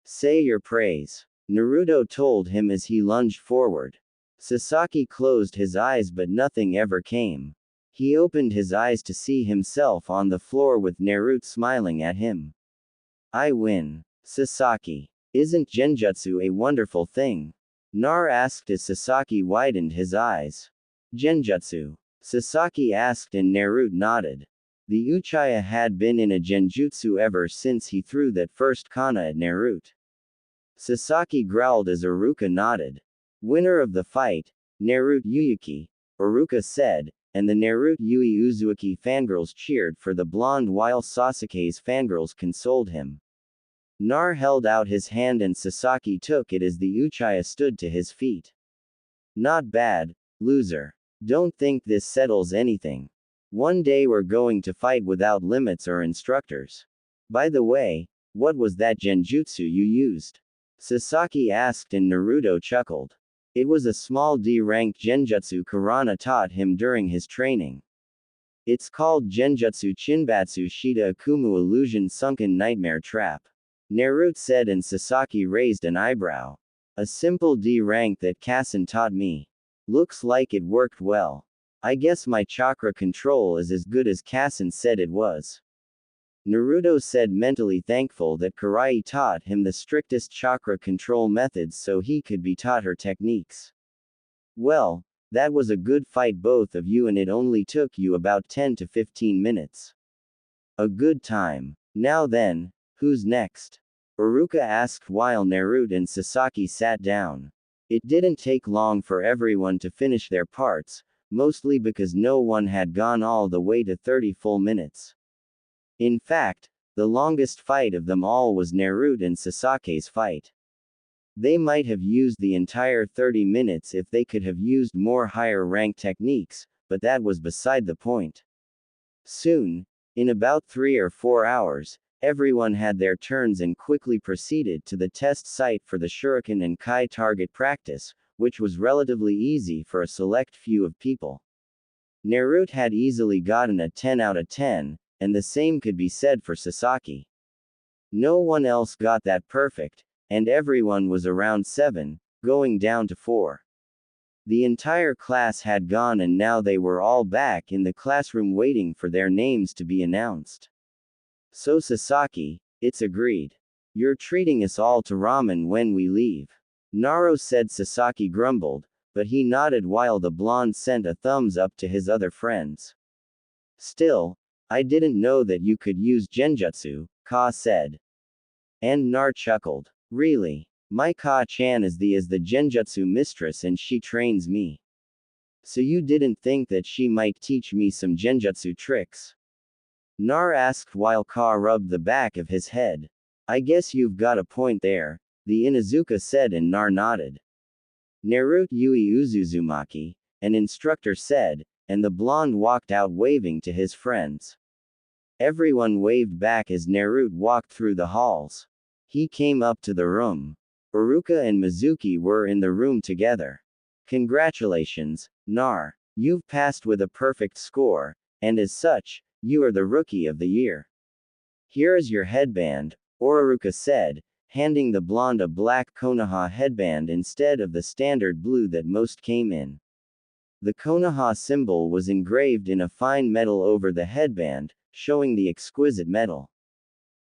"Say your praise," Naruto told him as he lunged forward. Sasaki closed his eyes but nothing ever came. He opened his eyes to see himself on the floor with Naruto smiling at him. "I win, Sasaki. Isn't genjutsu a wonderful thing?" Nar asked as Sasaki widened his eyes. "Genjutsu?" Sasaki asked and Naruto nodded. The Uchiha had been in a genjutsu ever since he threw that first kana at Naruto. Sasaki growled as Iruka nodded. "Winner of the fight, Naruto Uyuki," Iruka said, and the Naruto Yui Uzuki fangirls cheered for the blonde while Sasuke's fangirls consoled him. Nar held out his hand and Sasaki took it as the Uchiha stood to his feet. "Not bad, loser. Don't think this settles anything. One day we're going to fight without limits or instructors. By the way, what was that genjutsu you used?" Sasaki asked and Naruto chuckled. It was a small D-rank genjutsu Kurana taught him during his training. It's called Genjutsu Chinbatsu Shita Akumu Illusion Sunken Nightmare Trap, Naruto said and Sasaki raised an eyebrow. "A simple D-rank that Kasen taught me. Looks like it worked well. I guess my chakra control is as good as Kasen said it was." Naruto said, mentally thankful that Kurenai taught him the strictest chakra control methods so he could be taught her techniques. "Well, that was a good fight both of you and it only took you about 10 to 15 minutes. A good time. Now then, who's next?" Iruka asked while Naruto and Sasaki sat down. It didn't take long for everyone to finish their parts, mostly because no one had gone all the way to 30 full minutes. In fact, the longest fight of them all was Naruto and Sasake's fight. They might have used the entire 30 minutes if they could have used more higher rank techniques, but that was beside the point. Soon, in about 3 or 4 hours, everyone had their turns and quickly proceeded to the test site for the shuriken and kai target practice, which was relatively easy for a select few of people. Naruto had easily gotten a 10 out of 10, and the same could be said for Sasaki. No one else got that perfect, and everyone was around 7, going down to 4. The entire class had gone and now they were all back in the classroom waiting for their names to be announced. So Sasaki, it's agreed. You're treating us all to ramen when we leave. Naruto said. Sasaki grumbled, but he nodded while the blonde sent a thumbs up to his other friends. Still, I didn't know that you could use genjutsu, Ka said. And Nar chuckled. Really? My Ka-chan is the genjutsu mistress and she trains me. So you didn't think that she might teach me some genjutsu tricks? Nar asked while Ka rubbed the back of his head. I guess you've got a point there, the Inuzuka said, and Nar nodded. Naruto Yui Uzuzumaki, an instructor said, and the blonde walked out waving to his friends. Everyone waved back as Naruto walked through the halls. He came up to the room. Iruka and Mizuki were in the room together. Congratulations, Nar. You've passed with a perfect score, and as such, you are the Rookie of the Year. Here is your headband, Iruka said, handing the blonde a black Konoha headband instead of the standard blue that most came in. The Konoha symbol was engraved in a fine metal over the headband, showing the exquisite metal.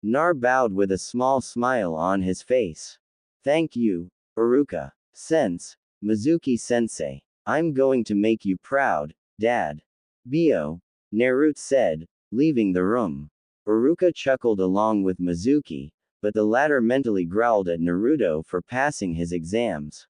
Nar bowed with a small smile on his face. Thank you, Iruka. Sense, Mizuki-sensei. I'm going to make you proud, Dad. Bio, Naruto said, leaving the room. Iruka chuckled along with Mizuki, but the latter mentally growled at Naruto for passing his exams.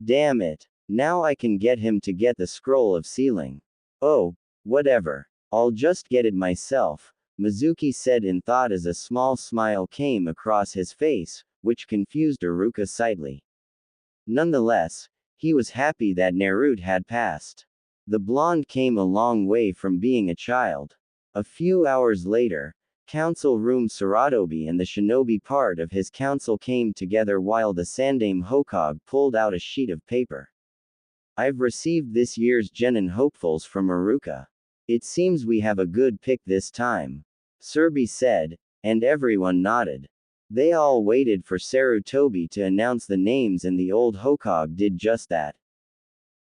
Damn it. Now I can get him to get the scroll of sealing. Oh, whatever. I'll just get it myself, Mizuki said in thought as a small smile came across his face, which confused Iruka slightly. Nonetheless, he was happy that Naruto had passed. The blonde came a long way from being a child. A few hours later, Council Room Saratobi and the shinobi part of his council came together while the Sandaime Hokage pulled out a sheet of paper. I've received this year's Genin hopefuls from Iruka. It seems we have a good pick this time, Serbi said, and everyone nodded. They all waited for Sarutobi to announce the names and the old Hokage did just that.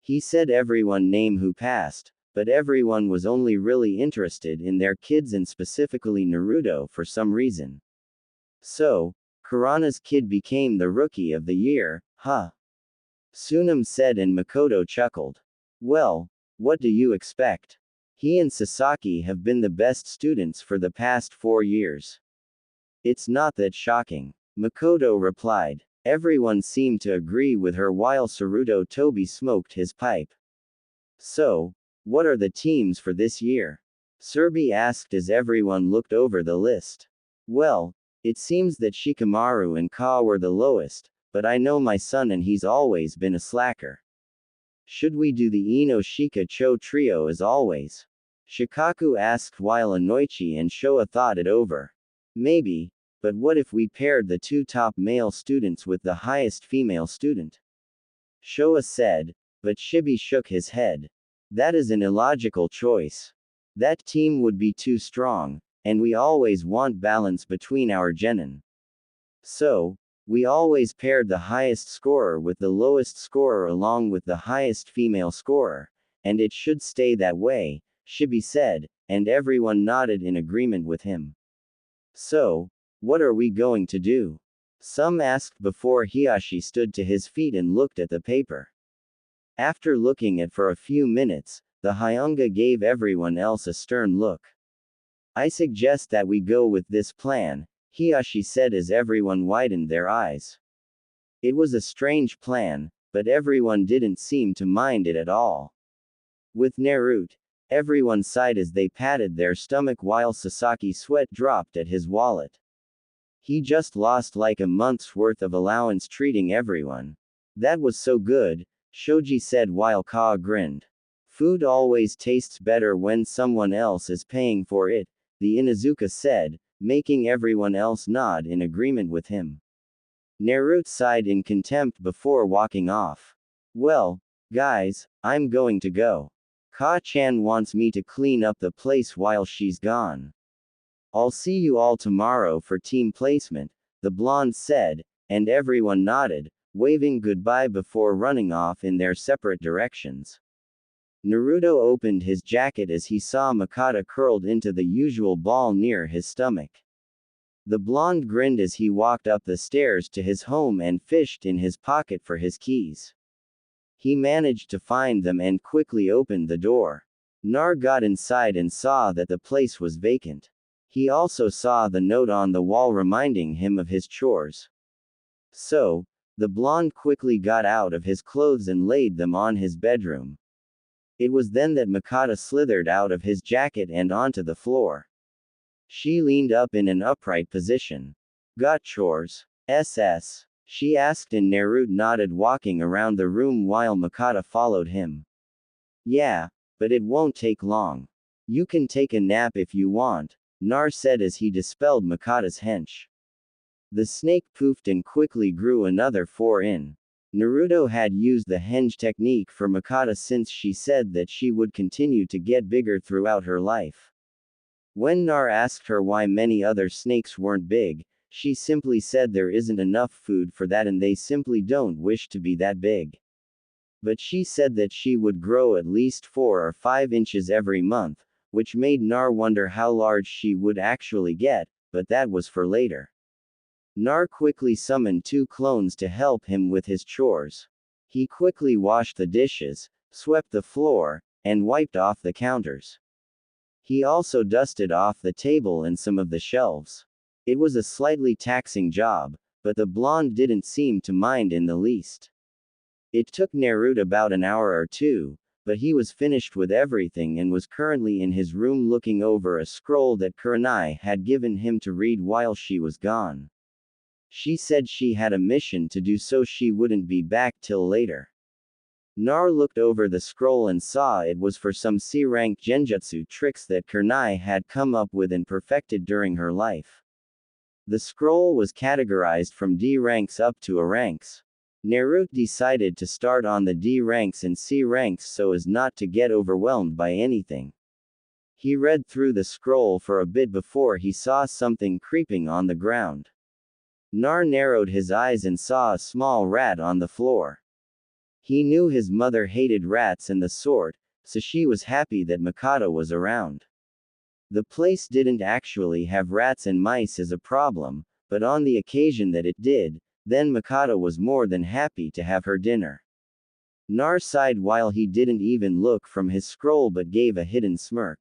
He said everyone name who passed, but everyone was only really interested in their kids and specifically Naruto for some reason. So, Kurana's kid became the Rookie of the Year, huh? Tsunami said and Makoto chuckled. Well, what do you expect? He and Sasaki have been the best students for the past 4 years. It's not that shocking, Makoto replied. Everyone seemed to agree with her while Sarutobi smoked his pipe. So, what are the teams for this year? Serbi asked as everyone looked over the list. Well, it seems that Shikamaru and Ka were the lowest, but I know my son and he's always been a slacker. Should we do the Ino Shika Cho trio as always? Shikaku asked while Anoichi and Showa thought it over. Maybe, but what if we paired the 2 top male students with the highest female student? Showa said, but Shibi shook his head. That is an illogical choice. That team would be too strong, and we always want balance between our genin. So, we always paired the highest scorer with the lowest scorer along with the highest female scorer, and it should stay that way, Shibi said, and everyone nodded in agreement with him. So, what are we going to do? Some asked before Hiyashi stood to his feet and looked at the paper. After looking at for a few minutes, the Hyuga gave everyone else a stern look. I suggest that we go with this plan, Hiyashi said as everyone widened their eyes. It was a strange plan, but everyone didn't seem to mind it at all. With Naruto, everyone sighed as they patted their stomach while Sasaki's sweat dropped at his wallet. He just lost like a month's worth of allowance treating everyone. That was so good, Shoji said while Ka grinned. Food always tastes better when someone else is paying for it, the Inuzuka said, making everyone else nod in agreement with him. Naruto sighed in contempt before walking off. Well, guys, I'm going to go. Ka-chan wants me to clean up the place while she's gone. I'll see you all tomorrow for team placement, the blonde said, and everyone nodded, waving goodbye before running off in their separate directions. Naruto opened his jacket as he saw Makata curled into the usual ball near his stomach. The blonde grinned as he walked up the stairs to his home and fished in his pocket for his keys. He managed to find them and quickly opened the door. Nar got inside and saw that the place was vacant. He also saw the note on the wall reminding him of his chores. So, the blonde quickly got out of his clothes and laid them on his bedroom. It was then that Makata slithered out of his jacket and onto the floor. She leaned up in an upright position. Got chores? SS? She asked and Naruto nodded, walking around the room while Makata followed him. Yeah, but it won't take long. You can take a nap if you want, Nar said as he dispelled Makata's hench. The snake poofed and quickly grew another 4 in. Naruto had used the henge technique for Makata since she said that she would continue to get bigger throughout her life. When Nar asked her why many other snakes weren't big, she simply said there isn't enough food for that and they simply don't wish to be that big. But she said that she would grow at least 4 or 5 inches every month, which made Nar wonder how large she would actually get, but that was for later. Nar quickly summoned 2 clones to help him with his chores. He quickly washed the dishes, swept the floor, and wiped off the counters. He also dusted off the table and some of the shelves. It was a slightly taxing job, but the blonde didn't seem to mind in the least. It took Naruto about an hour or 2, but he was finished with everything and was currently in his room looking over a scroll that Kurenai had given him to read while she was gone. She said she had a mission to do, so she wouldn't be back till later. Nar looked over the scroll and saw it was for some C-rank genjutsu tricks that Kurenai had come up with and perfected during her life. The scroll was categorized from D ranks up to A ranks. Naruto decided to start on the D ranks and C ranks so as not to get overwhelmed by anything. He read through the scroll for a bit before he saw something creeping on the ground. Nar narrowed his eyes and saw a small rat on the floor. He knew his mother hated rats and the sort, so she was happy that Makata was around. The place didn't actually have rats and mice as a problem, but on the occasion that it did, then Makata was more than happy to have her dinner. Nar sighed while he didn't even look from his scroll but gave a hidden smirk.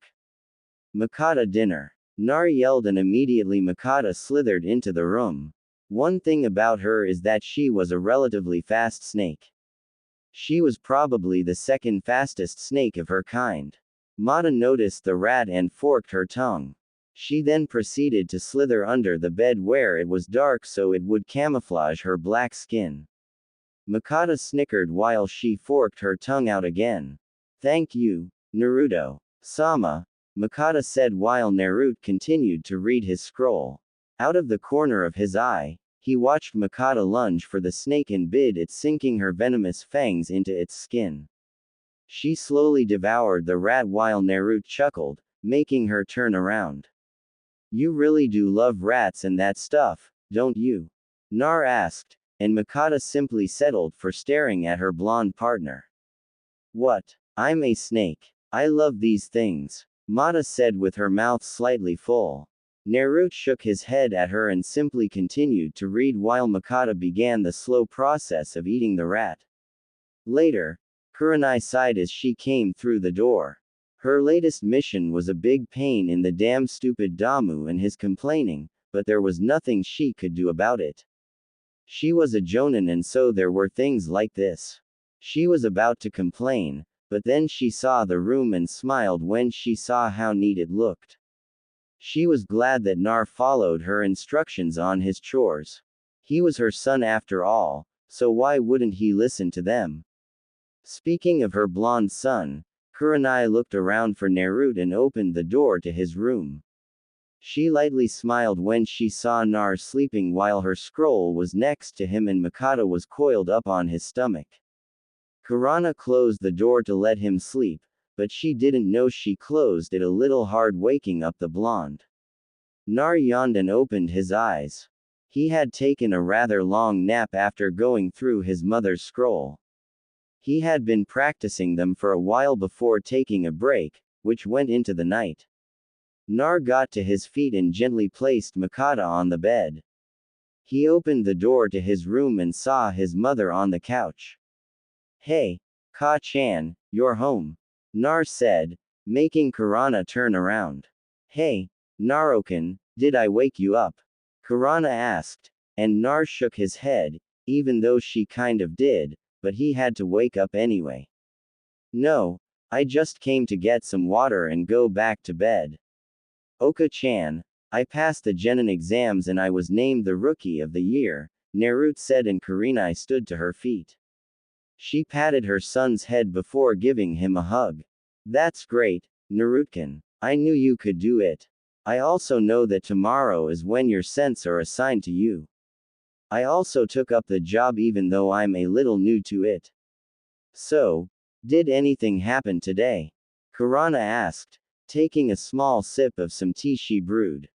Makata dinner. Nar yelled and immediately Makata slithered into the room. One thing about her is that she was a relatively fast snake. She was probably the second fastest snake of her kind. Mata noticed the rat and forked her tongue. She then proceeded to slither under the bed where it was dark so it would camouflage her black skin. Makata snickered while she forked her tongue out again. Thank you, Naruto. Sama, Makata said while Naruto continued to read his scroll. Out of the corner of his eye, he watched Makata lunge for the snake and bid it, sinking her venomous fangs into its skin. She slowly devoured the rat while Naruto chuckled, making her turn around. You really do love rats and that stuff, don't you? Nar asked, and Makata simply settled for staring at her blonde partner. What? I'm a snake. I love these things, Mata said with her mouth slightly full. Naruto shook his head at her and simply continued to read while Makata began the slow process of eating the rat. Later, Kurenai sighed as she came through the door. Her latest mission was a big pain in the damn stupid Damu and his complaining, but there was nothing she could do about it. She was a jonin and so there were things like this. She was about to complain, but then she saw the room and smiled when she saw how neat it looked. She was glad that Nar followed her instructions on his chores. He was her son after all, so why wouldn't he listen to them? Speaking of her blonde son, Kurenai looked around for Naruto and opened the door to his room. She lightly smiled when she saw Nar sleeping while her scroll was next to him and Mikado was coiled up on his stomach. Kurana closed the door to let him sleep, but she didn't know she closed it a little hard, waking up the blonde. Nar yawned and opened his eyes. He had taken a rather long nap after going through his mother's scroll. He had been practicing them for a while before taking a break, which went into the night. Nar got to his feet and gently placed Mikado on the bed. He opened the door to his room and saw his mother on the couch. "Hey, Ka-chan, you're home," Nar said, making Kurana turn around. "Hey, Naruto, did I wake you up?" Kurana asked, and Nar shook his head, even though she kind of did, but he had to wake up anyway. "No, I just came to get some water and go back to bed." "Oka-chan, I passed the Genin exams and I was named the Rookie of the Year," Naruto said, and Kurenai stood to her feet. She patted her son's head before giving him a hug. "That's great, Naruto. I knew you could do it. I also know that tomorrow is when your sense are assigned to you. I also took up the job even though I'm a little new to it." "So, did anything happen today?" Kurana asked, taking a small sip of some tea she brewed.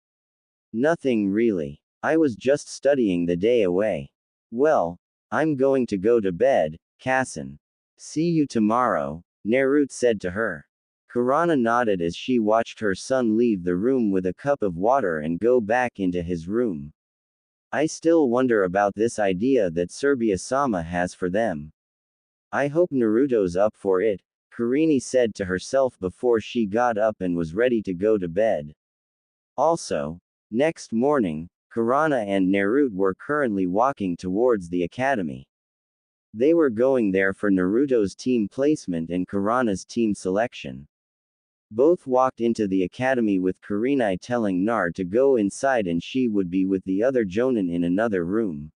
"Nothing really. I was just studying the day away." "Well, I'm going to go to bed, Kassen. See you tomorrow," Naruto said to her. Kurana nodded as she watched her son leave the room with a cup of water and go back into his room. "I still wonder about this idea that Serbia-sama has for them. I hope Naruto's up for it," Kurenai said to herself before she got up and was ready to go to bed. Also, next morning, Kurana and Naruto were currently walking towards the academy. They were going there for Naruto's team placement and Kurana's team selection. Both walked into the academy with Kurenai telling Nar to go inside and she would be with the other Jonin in another room.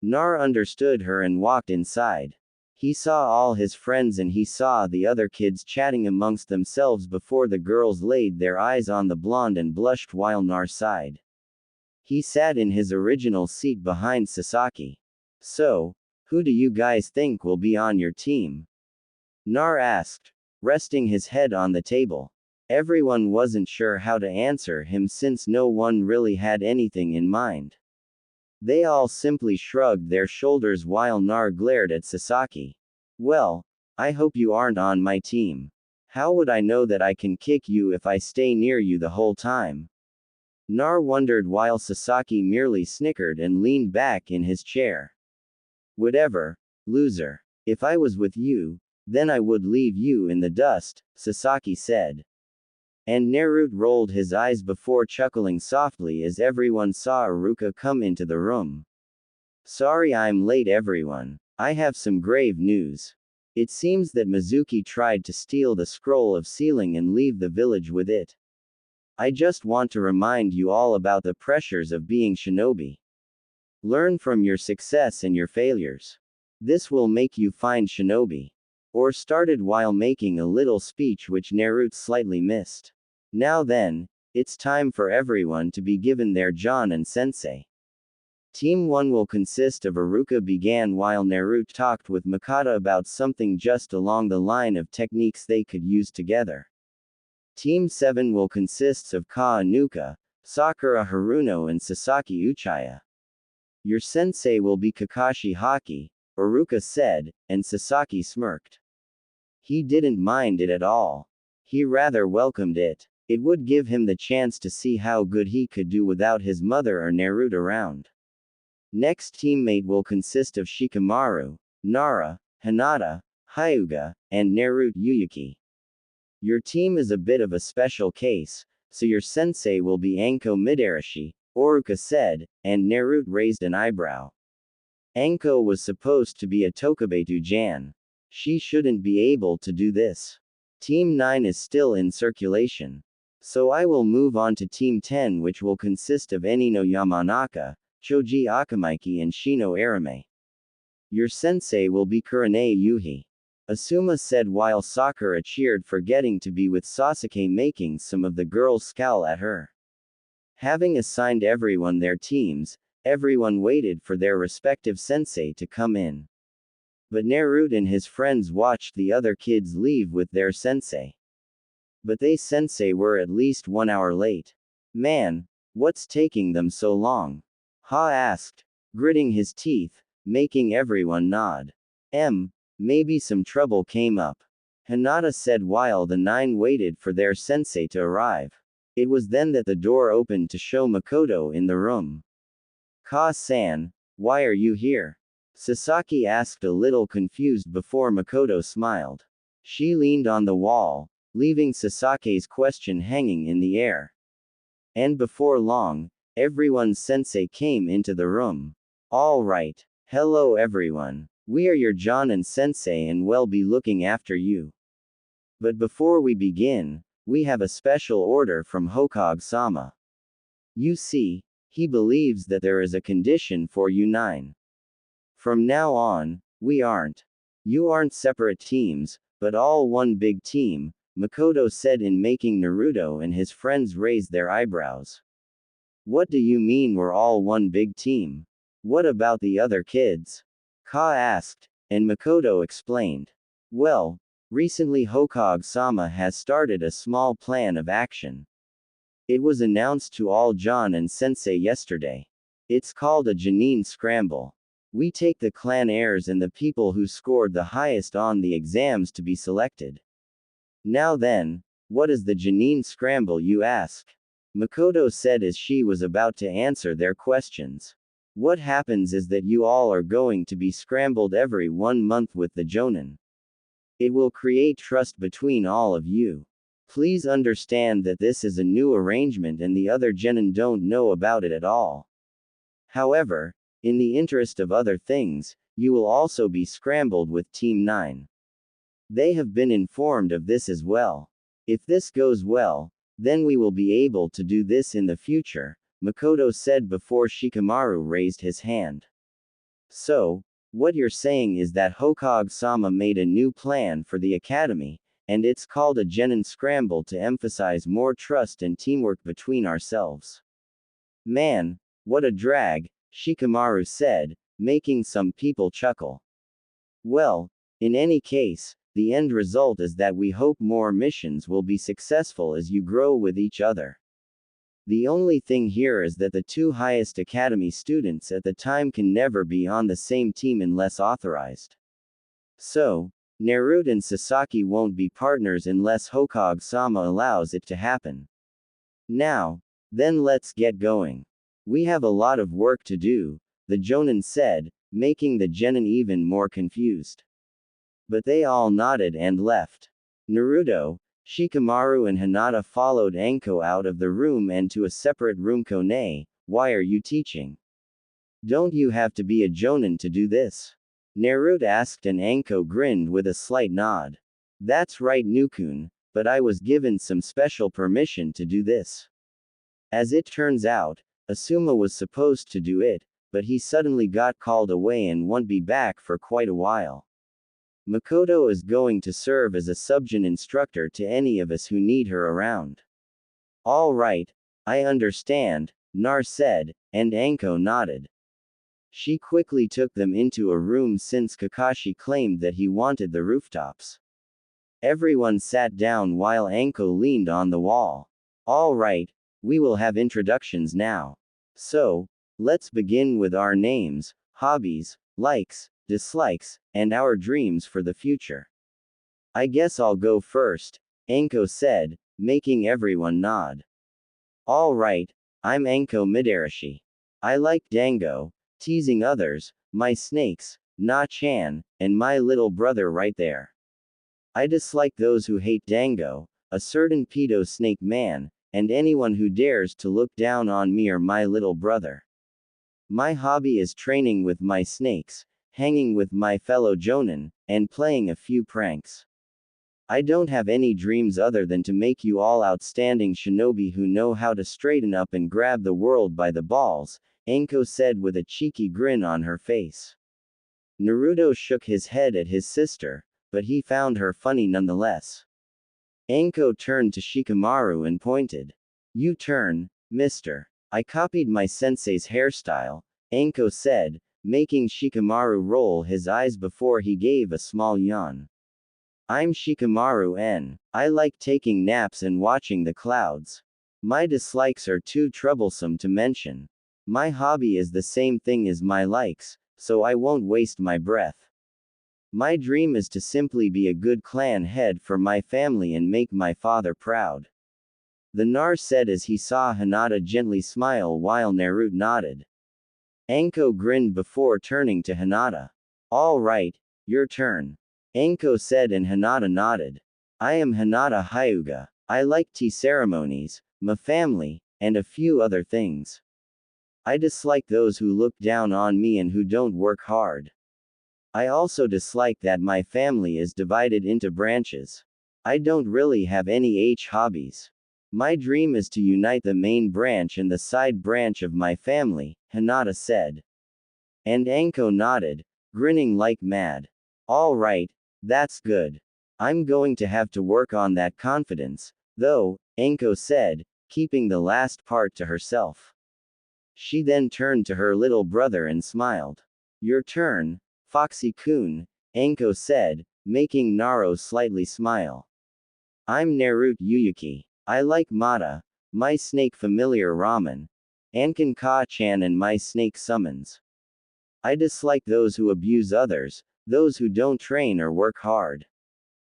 Nar understood her and walked inside. He saw all his friends and he saw the other kids chatting amongst themselves before the girls laid their eyes on the blonde and blushed while Nar sighed. He sat in his original seat behind Sasaki. "So, who do you guys think will be on your team?" Nar asked, resting his head on the table. Everyone wasn't sure how to answer him since no one really had anything in mind. They all simply shrugged their shoulders while Nar glared at Sasaki. "Well, I hope you aren't on my team. How would I know that I can kick you if I stay near you the whole time?" Nar wondered while Sasaki merely snickered and leaned back in his chair. "Whatever, loser. If I was with you, then I would leave you in the dust," Sasaki said. And Naruto rolled his eyes before chuckling softly as everyone saw Iruka come into the room. "Sorry I'm late everyone. I have some grave news. It seems that Mizuki tried to steal the scroll of sealing and leave the village with it. I just want to remind you all about the pressures of being shinobi. Learn from your success and your failures. This will make you fine shinobi." Or started while making a little speech which Naruto slightly missed. "Now then, it's time for everyone to be given their Jonin sensei. Team 1 will consist of Iruka," began while Naruto talked with Mikado about something just along the line of techniques they could use together. Team 7 will consist of Ka Inuka, Sakura Haruno and Sasaki Uchiha. "Your sensei will be Kakashi Haki," Iruka said, and Sasaki smirked. He didn't mind it at all. He rather welcomed it. It would give him the chance to see how good he could do without his mother or Naruto around. Next teammate will consist of Shikamaru, Nara, Hinata, Hyuga, and Naruto Uyuki. "Your team is a bit of a special case, so your sensei will be Anko Midarashi," Iruka said, and Naruto raised an eyebrow. Anko was supposed to be a Tokabetu Jan. She shouldn't be able to do this. Team 9 is still in circulation. So I will move on to Team 10, which will consist of Enino Yamanaka, Choji Akamaiki, and Shino Arame. Your sensei will be Kurenai Yuhi. Asuma said while Sakura cheered, forgetting to be with Sasuke, making some of the girls scowl at her. Having assigned everyone their teams, everyone waited for their respective sensei to come in. But Naruto and his friends watched the other kids leave with their sensei. But they sensei were at least 1 hour late. Man, what's taking them so long? Ha asked, gritting his teeth, making everyone nod. Maybe some trouble came up. Hinata said while the 9 waited for their sensei to arrive. It was then that the door opened to show Makoto in the room. Ka-san, why are you here? Sasaki asked, a little confused before Makoto smiled. She leaned on the wall, leaving Sasake's question hanging in the air. And before long, everyone's sensei came into the room. All right. Hello everyone. We are your Jonin sensei and will be looking after you. But before we begin, we have a special order from Hokage-sama. You see, he believes that there is a condition for you 9. From now on, you aren't separate teams, but all one big team, Makoto said, in making Naruto and his friends raise their eyebrows. What do you mean we're all one big team? What about the other kids? Ka asked, and Makoto explained. Well, recently Hokage-sama has started a small plan of action. It was announced to all Jonin sensei yesterday. It's called a Jonin Scramble. We take the clan heirs and the people who scored the highest on the exams to be selected. Now then, what is the Jonin Scramble, you ask? Makoto said as she was about to answer their questions. What happens is that you all are going to be scrambled every 1 month with the Jonin. It will create trust between all of you. Please understand that this is a new arrangement and the other genin don't know about it at all. However, in the interest of other things, you will also be scrambled with Team 9. They have been informed of this as well. If this goes well, then we will be able to do this in the future, Makoto said before Shikamaru raised his hand. So, what you're saying is that Hokage-sama made a new plan for the academy, and it's called a Genin Scramble to emphasize more trust and teamwork between ourselves. Man, what a drag, Shikamaru said, making some people chuckle. Well, in any case, the end result is that we hope more missions will be successful as you grow with each other. The only thing here is that the 2 highest academy students at the time can never be on the same team unless authorized. So, Naruto and Sasaki won't be partners unless Hokage-sama allows it to happen. Now, then let's get going. We have a lot of work to do, the Jonin said, making the genin even more confused. But they all nodded and left. Naruto, Shikamaru and Hinata followed Anko out of the room and to a separate room. Konoha, why are you teaching? Don't you have to be a Jonin to do this? Naruto asked and Anko grinned with a slight nod. That's right Nukun, but I was given some special permission to do this. As it turns out, Asuma was supposed to do it, but he suddenly got called away and won't be back for quite a while. Makoto is going to serve as a subjin instructor to any of us who need her around. All right, I understand, Nar said, and Anko nodded. She quickly took them into a room since Kakashi claimed that he wanted the rooftops. Everyone sat down while Anko leaned on the wall. All right, we will have introductions now. So, let's begin with our names, hobbies, likes, dislikes, and our dreams for the future. I guess I'll go first, Anko said, making everyone nod. All right, I'm Anko Midarashi. I like dango, teasing others, my snakes, Na-chan, and my little brother right there. I dislike those who hate dango, a certain pedo snake man, and anyone who dares to look down on me or my little brother. My hobby is training with my snakes, hanging with my fellow Jonin, and playing a few pranks. I don't have any dreams other than to make you all outstanding shinobi who know how to straighten up and grab the world by the balls, Anko said with a cheeky grin on her face. Naruto shook his head at his sister, but he found her funny nonetheless. Anko turned to Shikamaru and pointed. You turn, mister. I copied my sensei's hairstyle, Anko said, making Shikamaru roll his eyes before he gave a small yawn. I'm Shikamaru N. I like taking naps and watching the clouds. My dislikes are too troublesome to mention. My hobby is the same thing as my likes, so I won't waste my breath. My dream is to simply be a good clan head for my family and make my father proud. The Nar said as he saw Hinata gently smile while Naruto nodded. Anko grinned before turning to Hinata. All right, your turn. Anko said and Hinata nodded. I am Hinata Hyuga. I like tea ceremonies, my family, and a few other things. I dislike those who look down on me and who don't work hard. I also dislike that my family is divided into branches. I don't really have any hobbies. My dream is to unite the main branch and the side branch of my family, Hinata said. And Anko nodded, grinning like mad. All right, that's good. I'm going to have to work on that confidence, though, Anko said, keeping the last part to herself. She then turned to her little brother and smiled. Your turn, Foxy-kun, Anko said, making Naro slightly smile. I'm Naruto Uyuki. I like Mata, my snake familiar ramen, Ankin Ka-chan and my snake summons. I dislike those who abuse others, those who don't train or work hard.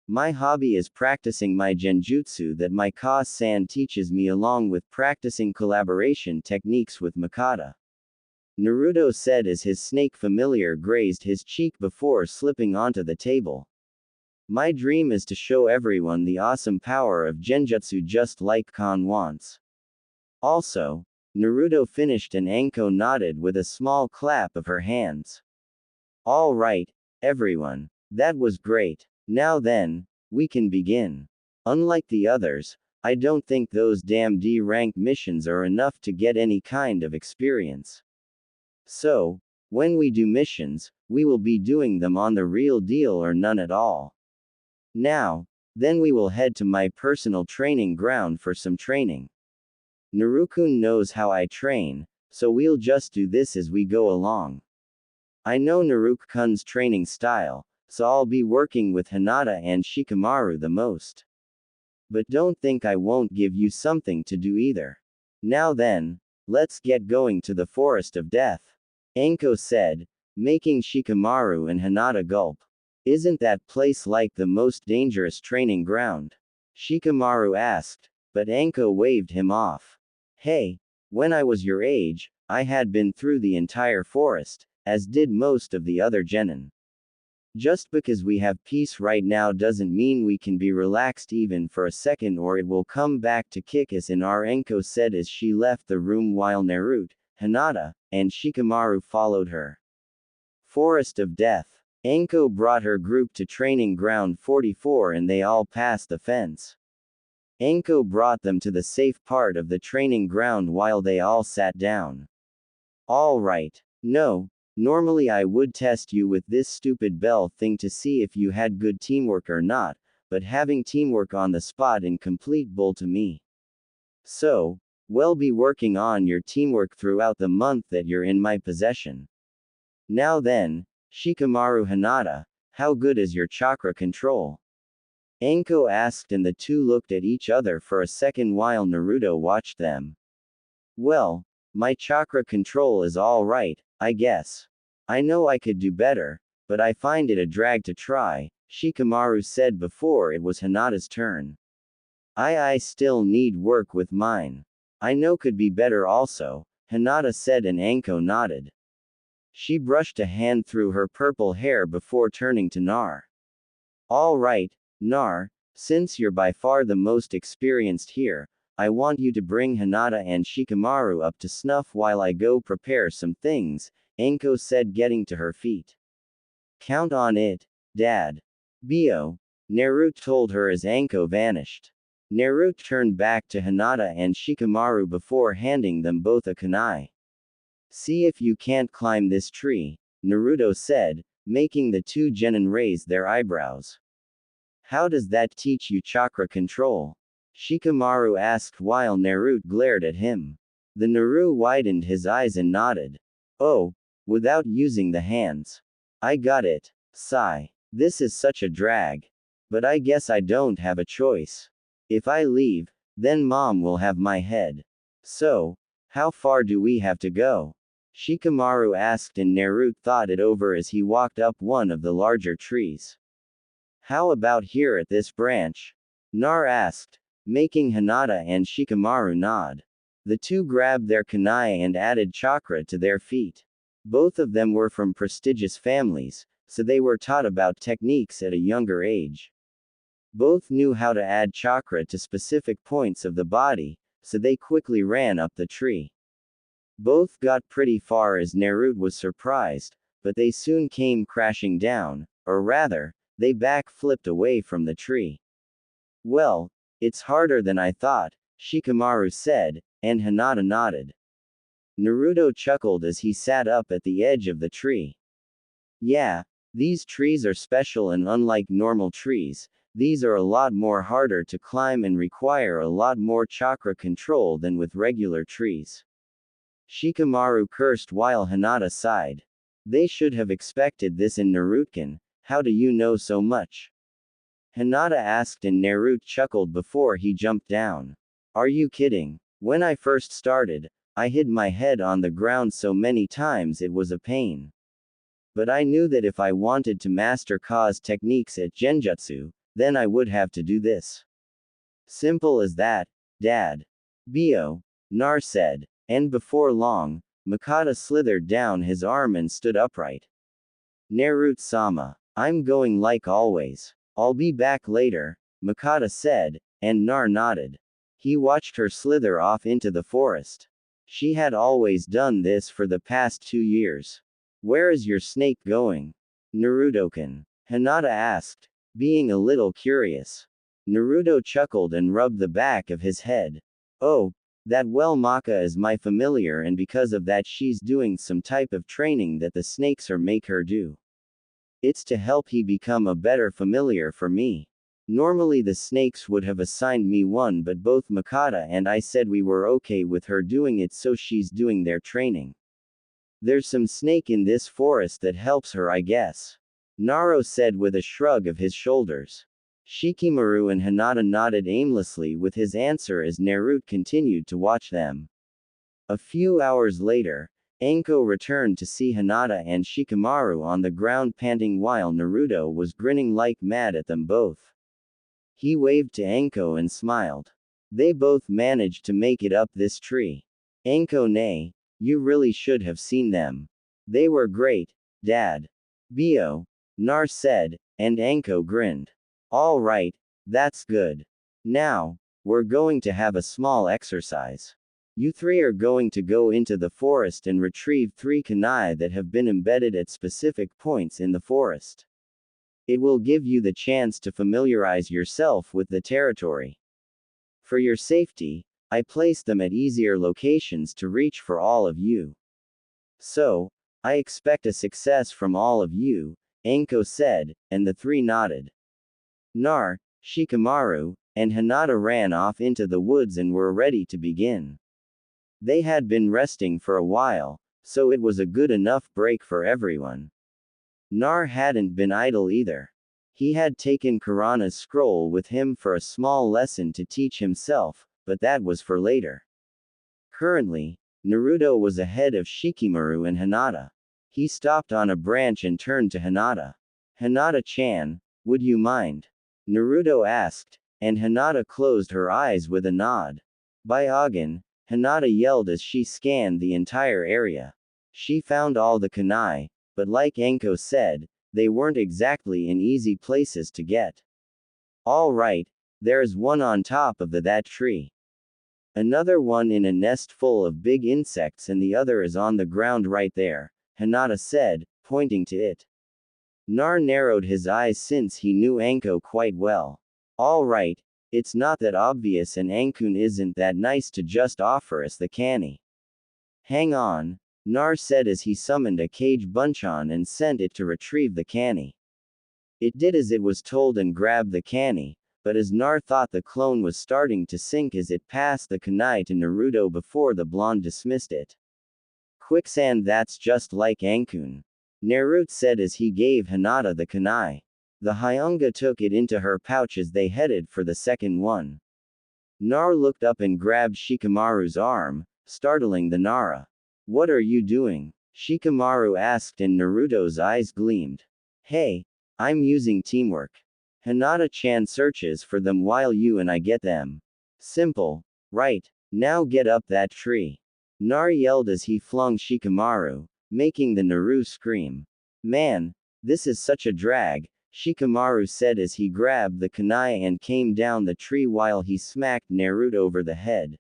My hobby is practicing my genjutsu that my Ka-san teaches me along with practicing collaboration techniques with Makata. Naruto said as his snake familiar grazed his cheek before slipping onto the table. My dream is to show everyone the awesome power of genjutsu just like Khan wants. Also, Naruto finished and Anko nodded with a small clap of her hands. All right, everyone. That was great. Now then, we can begin. Unlike the others, I don't think those damn D-rank missions are enough to get any kind of experience. So, when we do missions, we will be doing them on the real deal or none at all. Now, then we will head to my personal training ground for some training. Narukun knows how I train, so we'll just do this as we go along. I know Naruk-kun's training style, so I'll be working with Hinata and Shikamaru the most. But don't think I won't give you something to do either. Now then, let's get going to the Forest of Death. Anko said, making Shikamaru and Hinata gulp. Isn't that place like the most dangerous training ground? Shikamaru asked, but Anko waved him off. Hey, when I was your age, I had been through the entire forest, as did most of the other genin. Just because we have peace right now doesn't mean we can be relaxed even for a second or it will come back to kick us in our, Anko said as she left the room while Naruto, Hinata, and Shikamaru followed her. Forest of Death. Anko brought her group to training ground 44 and they all passed the fence. Anko brought them to the safe part of the training ground while they all sat down. All right. No, normally I would test you with this stupid bell thing to see if you had good teamwork or not, but having teamwork on the spot in complete bull to me. So, we'll be working on your teamwork throughout the month that you're in my possession. Now then, Shikamaru Hinata, how good is your chakra control? Anko asked and the two looked at each other for a second while Naruto watched them. Well, my chakra control is all right, I guess. I know I could do better, but I find it a drag to try, Shikamaru said before it was Hinata's turn. I still need work with mine. I know could be better also, Hinata said and Anko nodded. She brushed a hand through her purple hair before turning to Nar. All right, Nar, since you're by far the most experienced here, I want you to bring Hinata and Shikamaru up to snuff while I go prepare some things, Anko said getting to her feet. Count on it, Dad. Bio. Naruto told her as Anko vanished. Naruto turned back to Hinata and Shikamaru before handing them both a kunai. See if you can't climb this tree, Naruto said, making the two genin raise their eyebrows. How does that teach you chakra control? Shikamaru asked while Naruto glared at him. The Naru widened his eyes and nodded. Oh, without using the hands. I got it. Sigh. This is such a drag. But I guess I don't have a choice. If I leave, then mom will have my head. So, how far do we have to go? Shikamaru asked and Naruto thought it over as he walked up one of the larger trees. How about here at this branch? Nar asked, making Hinata and Shikamaru nod. The two grabbed their kunai and added chakra to their feet. Both of them were from prestigious families, so they were taught about techniques at a younger age. Both knew how to add chakra to specific points of the body, so they quickly ran up the tree. Both got pretty far as Naruto was surprised, but they soon came crashing down, or rather, they back-flipped away from the tree. Well, it's harder than I thought, Shikamaru said, and Hinata nodded. Naruto chuckled as he sat up at the edge of the tree. Yeah, these trees are special and unlike normal trees, these are a lot more harder to climb and require a lot more chakra control than with regular trees. Shikamaru cursed while Hinata sighed. They should have expected this in Naruto. How do you know so much? Hinata asked and Naruto chuckled before he jumped down. Are you kidding? When I first started, I hid my head on the ground so many times it was a pain. But I knew that if I wanted to master Ka's techniques at Genjutsu, then I would have to do this. Simple as that, Dad. Bio, Nar said, and before long, Makata slithered down his arm and stood upright. Naruto-sama, I'm going like always. I'll be back later, Makata said, and Nar nodded. He watched her slither off into the forest. She had always done this for the past 2 years. Where is your snake going? Naruto-kun, Hinata asked, being a little curious. Naruto chuckled and rubbed the back of his head. Oh, that well Maka is my familiar and because of that she's doing some type of training that the snakes are make her do. It's to help he become a better familiar for me. Normally the snakes would have assigned me one but both Makata and I said we were okay with her doing it so she's doing their training. There's some snake in this forest that helps her I guess. Naro said with a shrug of his shoulders. Shikamaru and Hinata nodded aimlessly with his answer as Naruto continued to watch them. A few hours later, Anko returned to see Hinata and Shikamaru on the ground panting while Naruto was grinning like mad at them both. He waved to Anko and smiled. They both managed to make it up this tree. Anko nay, you really should have seen them. They were great, Dad. Bio, Nar said, and Anko grinned. All right, that's good. Now, we're going to have a small exercise. You three are going to go into the forest and retrieve 3 kunai that have been embedded at specific points in the forest. It will give you the chance to familiarize yourself with the territory. For your safety, I placed them at easier locations to reach for all of you. So, I expect a success from all of you, Anko said, and the 3 nodded. Nar, Shikamaru, and Hinata ran off into the woods and were ready to begin. They had been resting for a while, so it was a good enough break for everyone. Nar hadn't been idle either. He had taken Kurana's scroll with him for a small lesson to teach himself, but that was for later. Currently, Naruto was ahead of Shikamaru and Hinata. He stopped on a branch and turned to Hinata. Hinata-chan, would you mind? Naruto asked, and Hinata closed her eyes with a nod. Byagen, Hinata yelled as she scanned the entire area. She found all the kunai, but like Anko said, they weren't exactly in easy places to get. All right, there's one on top of that tree. Another one in a nest full of big insects and the other is on the ground right there, Hinata said, pointing to it. Nar narrowed his eyes since he knew Anko quite well. Alright, it's not that obvious and Ankun isn't that nice to just offer us the canny. Hang on, Nar said as he summoned a cage bunchon and sent it to retrieve the canny. It did as it was told and grabbed the canny, but as Nar thought the clone was starting to sink as it passed the kunai to Naruto before the blonde dismissed it. Quicksand, that's just like Ankun, Naruto said as he gave Hinata the kunai. The Hyuga took it into her pouch as they headed for the second one. Nar looked up and grabbed Shikamaru's arm, startling the Nara. What are you doing? Shikamaru asked and Naruto's eyes gleamed. Hey, I'm using teamwork. Hinata-chan searches for them while you and I get them. Simple, right? Now get up that tree. Nar yelled as he flung Shikamaru, making the Naru scream. Man, this is such a drag, Shikamaru said as he grabbed the kunai and came down the tree while he smacked Naruto over the head.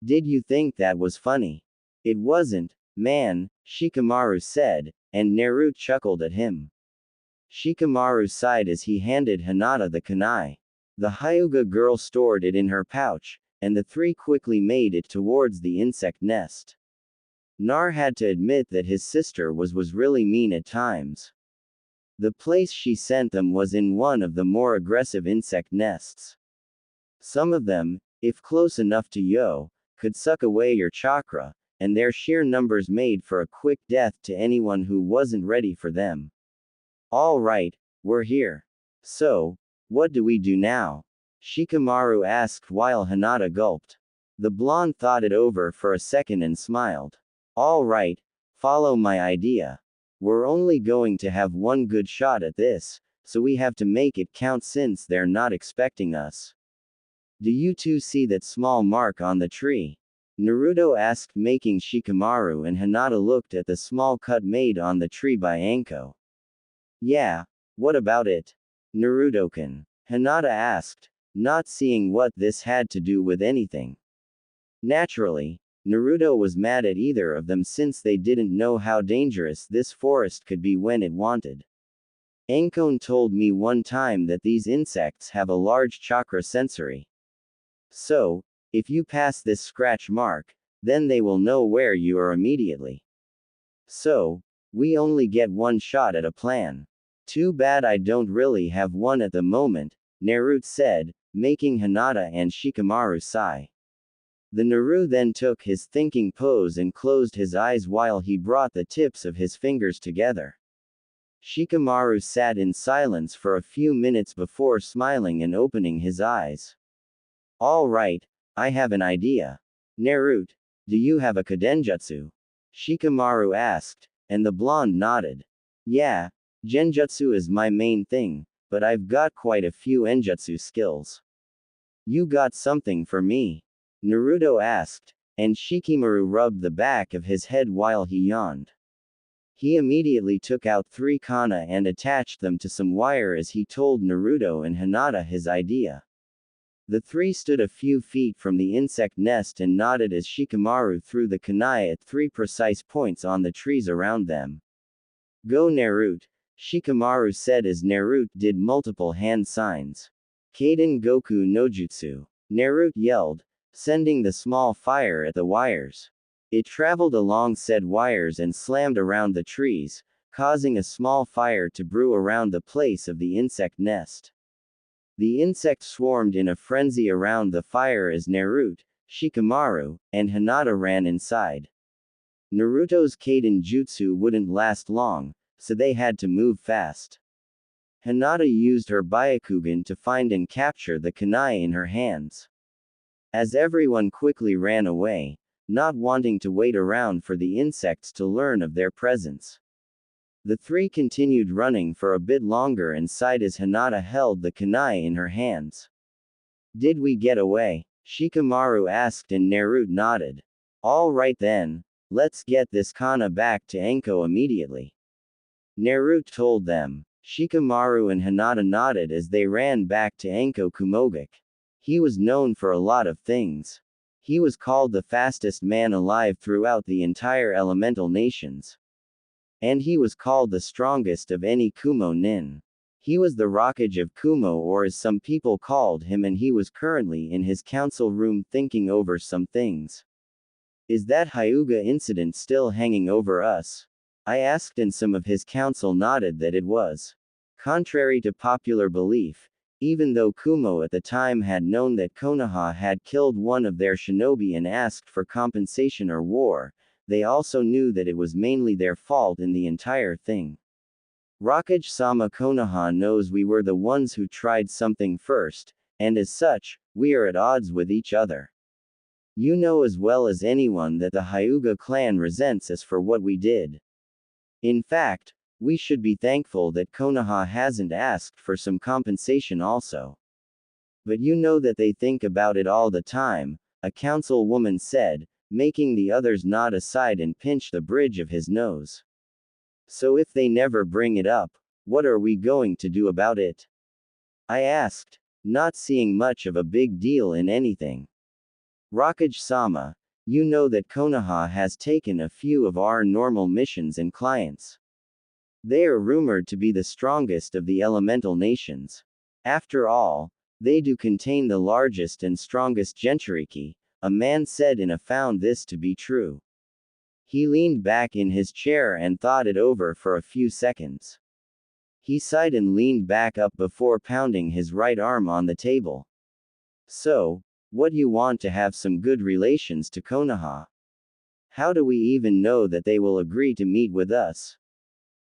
Did you think that was funny? It wasn't, man, Shikamaru said, and Naruto chuckled at him. Shikamaru sighed as he handed Hinata the kunai. The Hyuga girl stored it in her pouch, and the three quickly made it towards the insect nest. Nar had to admit that his sister was really mean at times. The place she sent them was in one of the more aggressive insect nests. Some of them, if close enough to you, could suck away your chakra, and their sheer numbers made for a quick death to anyone who wasn't ready for them. All right, we're here. So, what do we do now? Shikamaru asked while Hinata gulped. The blonde thought it over for a second and smiled. All right, follow my idea. We're only going to have one good shot at this, so we have to make it count since they're not expecting us. Do you two see that small mark on the tree? Naruto asked, making Shikamaru and Hinata looked at the small cut made on the tree by Anko. Yeah, what about it? Naruto-kun, Hinata asked, not seeing what this had to do with anything. Naturally, Naruto was mad at either of them since they didn't know how dangerous this forest could be when it wanted. Ankon told me one time that these insects have a large chakra sensory. So, if you pass this scratch mark, then they will know where you are immediately. So, we only get one shot at a plan. Too bad I don't really have one at the moment, Naruto said, making Hinata and Shikamaru sigh. The Naru then took his thinking pose and closed his eyes while he brought the tips of his fingers together. Shikamaru sat in silence for a few minutes before smiling and opening his eyes. All right, I have an idea. Naruto, do you have a Kadenjutsu? Shikamaru asked, and the blonde nodded. Yeah, Genjutsu is my main thing, but I've got quite a few Enjutsu skills. You got something for me? Naruto asked, and Shikamaru rubbed the back of his head while he yawned. He immediately took out 3 kana and attached them to some wire as he told Naruto and Hinata his idea. The three stood a few feet from the insect nest and nodded as Shikamaru threw the kunai at 3 precise points on the trees around them. Go Naruto, Shikamaru said as Naruto did multiple hand signs. Kaden Goku no Jutsu, Naruto yelled, sending the small fire at the wires. It traveled along said wires and slammed around the trees, causing a small fire to brew around the place of the insect nest. The insect swarmed in a frenzy around the fire as Naruto, Shikamaru, and Hinata ran inside. Naruto's Kaden Jutsu wouldn't last long, so they had to move fast. Hinata used her Byakugan to find and capture the kunai in her hands. As everyone quickly ran away, not wanting to wait around for the insects to learn of their presence. The three continued running for a bit longer and sighed as Hinata held the kunai in her hands. Did we get away? Shikamaru asked and Naruto nodded. All right then, let's get this kana back to Anko immediately. Naruto told them. Shikamaru and Hinata nodded as they ran back to Anko Kumogak. He was known for a lot of things. He was called the fastest man alive throughout the entire elemental nations. And he was called the strongest of any Kumo nin. He was the Rockage of Kumo, or as some people called him, and he was currently in his council room thinking over some things. Is that Hyuga incident still hanging over us? I asked, and some of his council nodded that it was. Contrary to popular belief, even though Kumo at the time had known that Konoha had killed one of their shinobi and asked for compensation or war, they also knew that it was mainly their fault in the entire thing. Rockage-sama, Konoha knows we were the ones who tried something first, and as such, we are at odds with each other. You know as well as anyone that the Hyuga clan resents us for what we did. In fact, we should be thankful that Konoha hasn't asked for some compensation also. But you know that they think about it all the time, a councilwoman said, making the others nod aside and pinch the bridge of his nose. So if they never bring it up, what are we going to do about it? I asked, not seeing much of a big deal in anything. Rockage-sama, you know that Konoha has taken a few of our normal missions and clients. They are rumored to be the strongest of the elemental nations. After all, they do contain the largest and strongest Jinchuriki, a man said, and found this to be true. He leaned back in his chair and thought it over for a few seconds. He sighed and leaned back up before pounding his right arm on the table. So, what, you want to have some good relations to Konoha? How do we even know that they will agree to meet with us?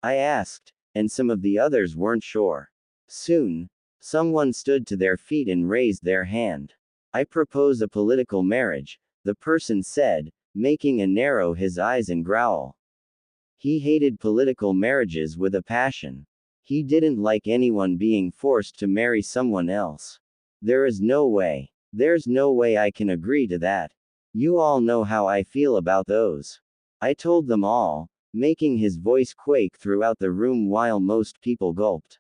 I asked, and some of the others weren't sure. Soon, someone stood to their feet and raised their hand. I propose a political marriage, the person said, making a narrow his eyes and growl. He hated political marriages with a passion. He didn't like anyone being forced to marry someone else. There's no way I can agree to that. You all know how I feel about those. I told them all, making his voice quake throughout the room while most people gulped.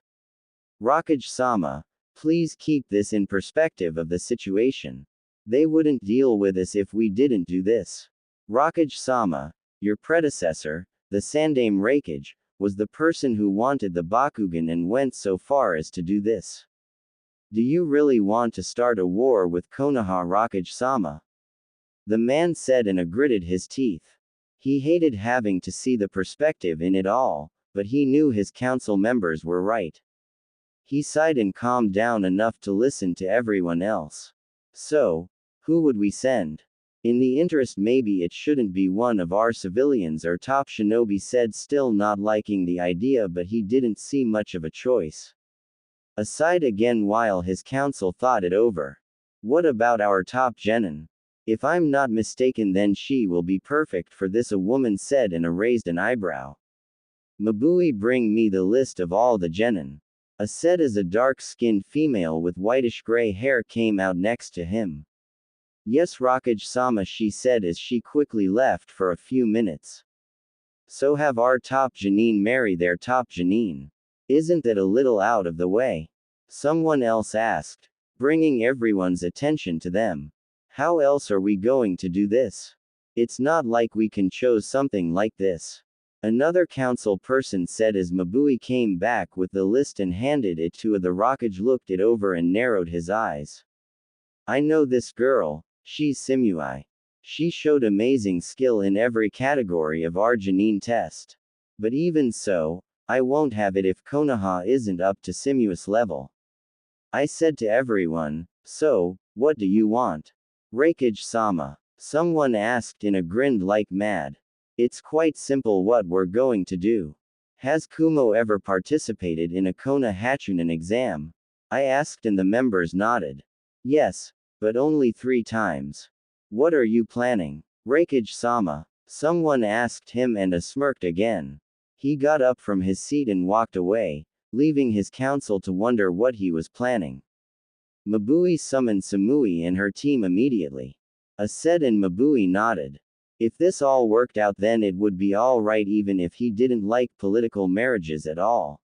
Rockage-sama, please keep this in perspective of the situation. They wouldn't deal with us if we didn't do this. Rockage-sama, your predecessor, the Sandaime Raikage, was the person who wanted the Bakugan and went so far as to do this. Do you really want to start a war with Konoha, Rockage-sama? The man said and gritted his teeth. He hated having to see the perspective in it all, but he knew his council members were right. He sighed and calmed down enough to listen to everyone else. So, who would we send? In the interest, maybe it shouldn't be one of our civilians or top shinobi, said, still not liking the idea, but he didn't see much of a choice. Aside again while his council thought it over. What about our top genin? If I'm not mistaken, then she will be perfect for this, a woman said and raised an eyebrow. Mabui, bring me the list of all the genin. A said as a dark-skinned female with whitish-gray hair came out next to him. Yes, Rockage-sama, she said as she quickly left for a few minutes. So have our top genin marry their top genin. Isn't that a little out of the way? Someone else asked, bringing everyone's attention to them. How else are we going to do this? It's not like we can choose something like this. Another council person said as Mabui came back with the list and handed it to the Rockage, looked it over and narrowed his eyes. I know this girl, she's Samui. She showed amazing skill in every category of our genin test. But even so, I won't have it if Konoha isn't up to Samui's level. I said to everyone, so, what do you want? Raikage-sama, someone asked and grinned like mad. It's quite simple what we're going to do. Has Kumo ever participated in a Konoha Hachunin exam? I asked and the members nodded. Yes, but only 3 times. What are you planning? Raikage-sama, someone asked him and smirked again. He got up from his seat and walked away, leaving his council to wonder what he was planning. Mabui summoned Samui and her team immediately. Said and Mabui nodded. If this all worked out, then it would be all right, even if he didn't like political marriages at all.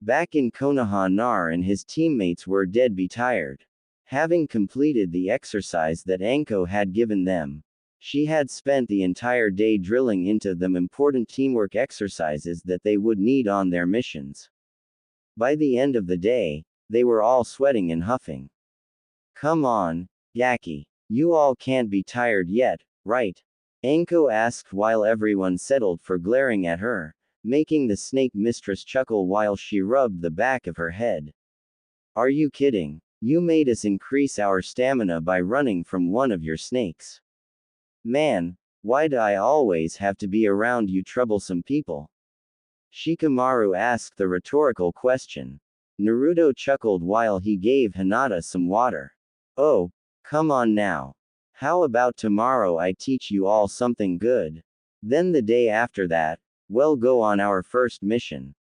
Back in Konoha, Nar and his teammates were dead tired. Having completed the exercise that Anko had given them, She had spent the entire day drilling into them important teamwork exercises that they would need on their missions. By the end of the day, they were all sweating and huffing. Come on, Yaki. You all can't be tired yet, right? Anko asked while everyone settled for glaring at her, making the snake mistress chuckle while she rubbed the back of her head. Are you kidding? You made us increase our stamina by running from one of your snakes. Man, why do I always have to be around you troublesome people? Shikamaru asked the rhetorical question. Naruto chuckled while he gave Hinata some water. Oh, come on now. How about tomorrow I teach you all something good? Then the day after that, we'll go on our first mission.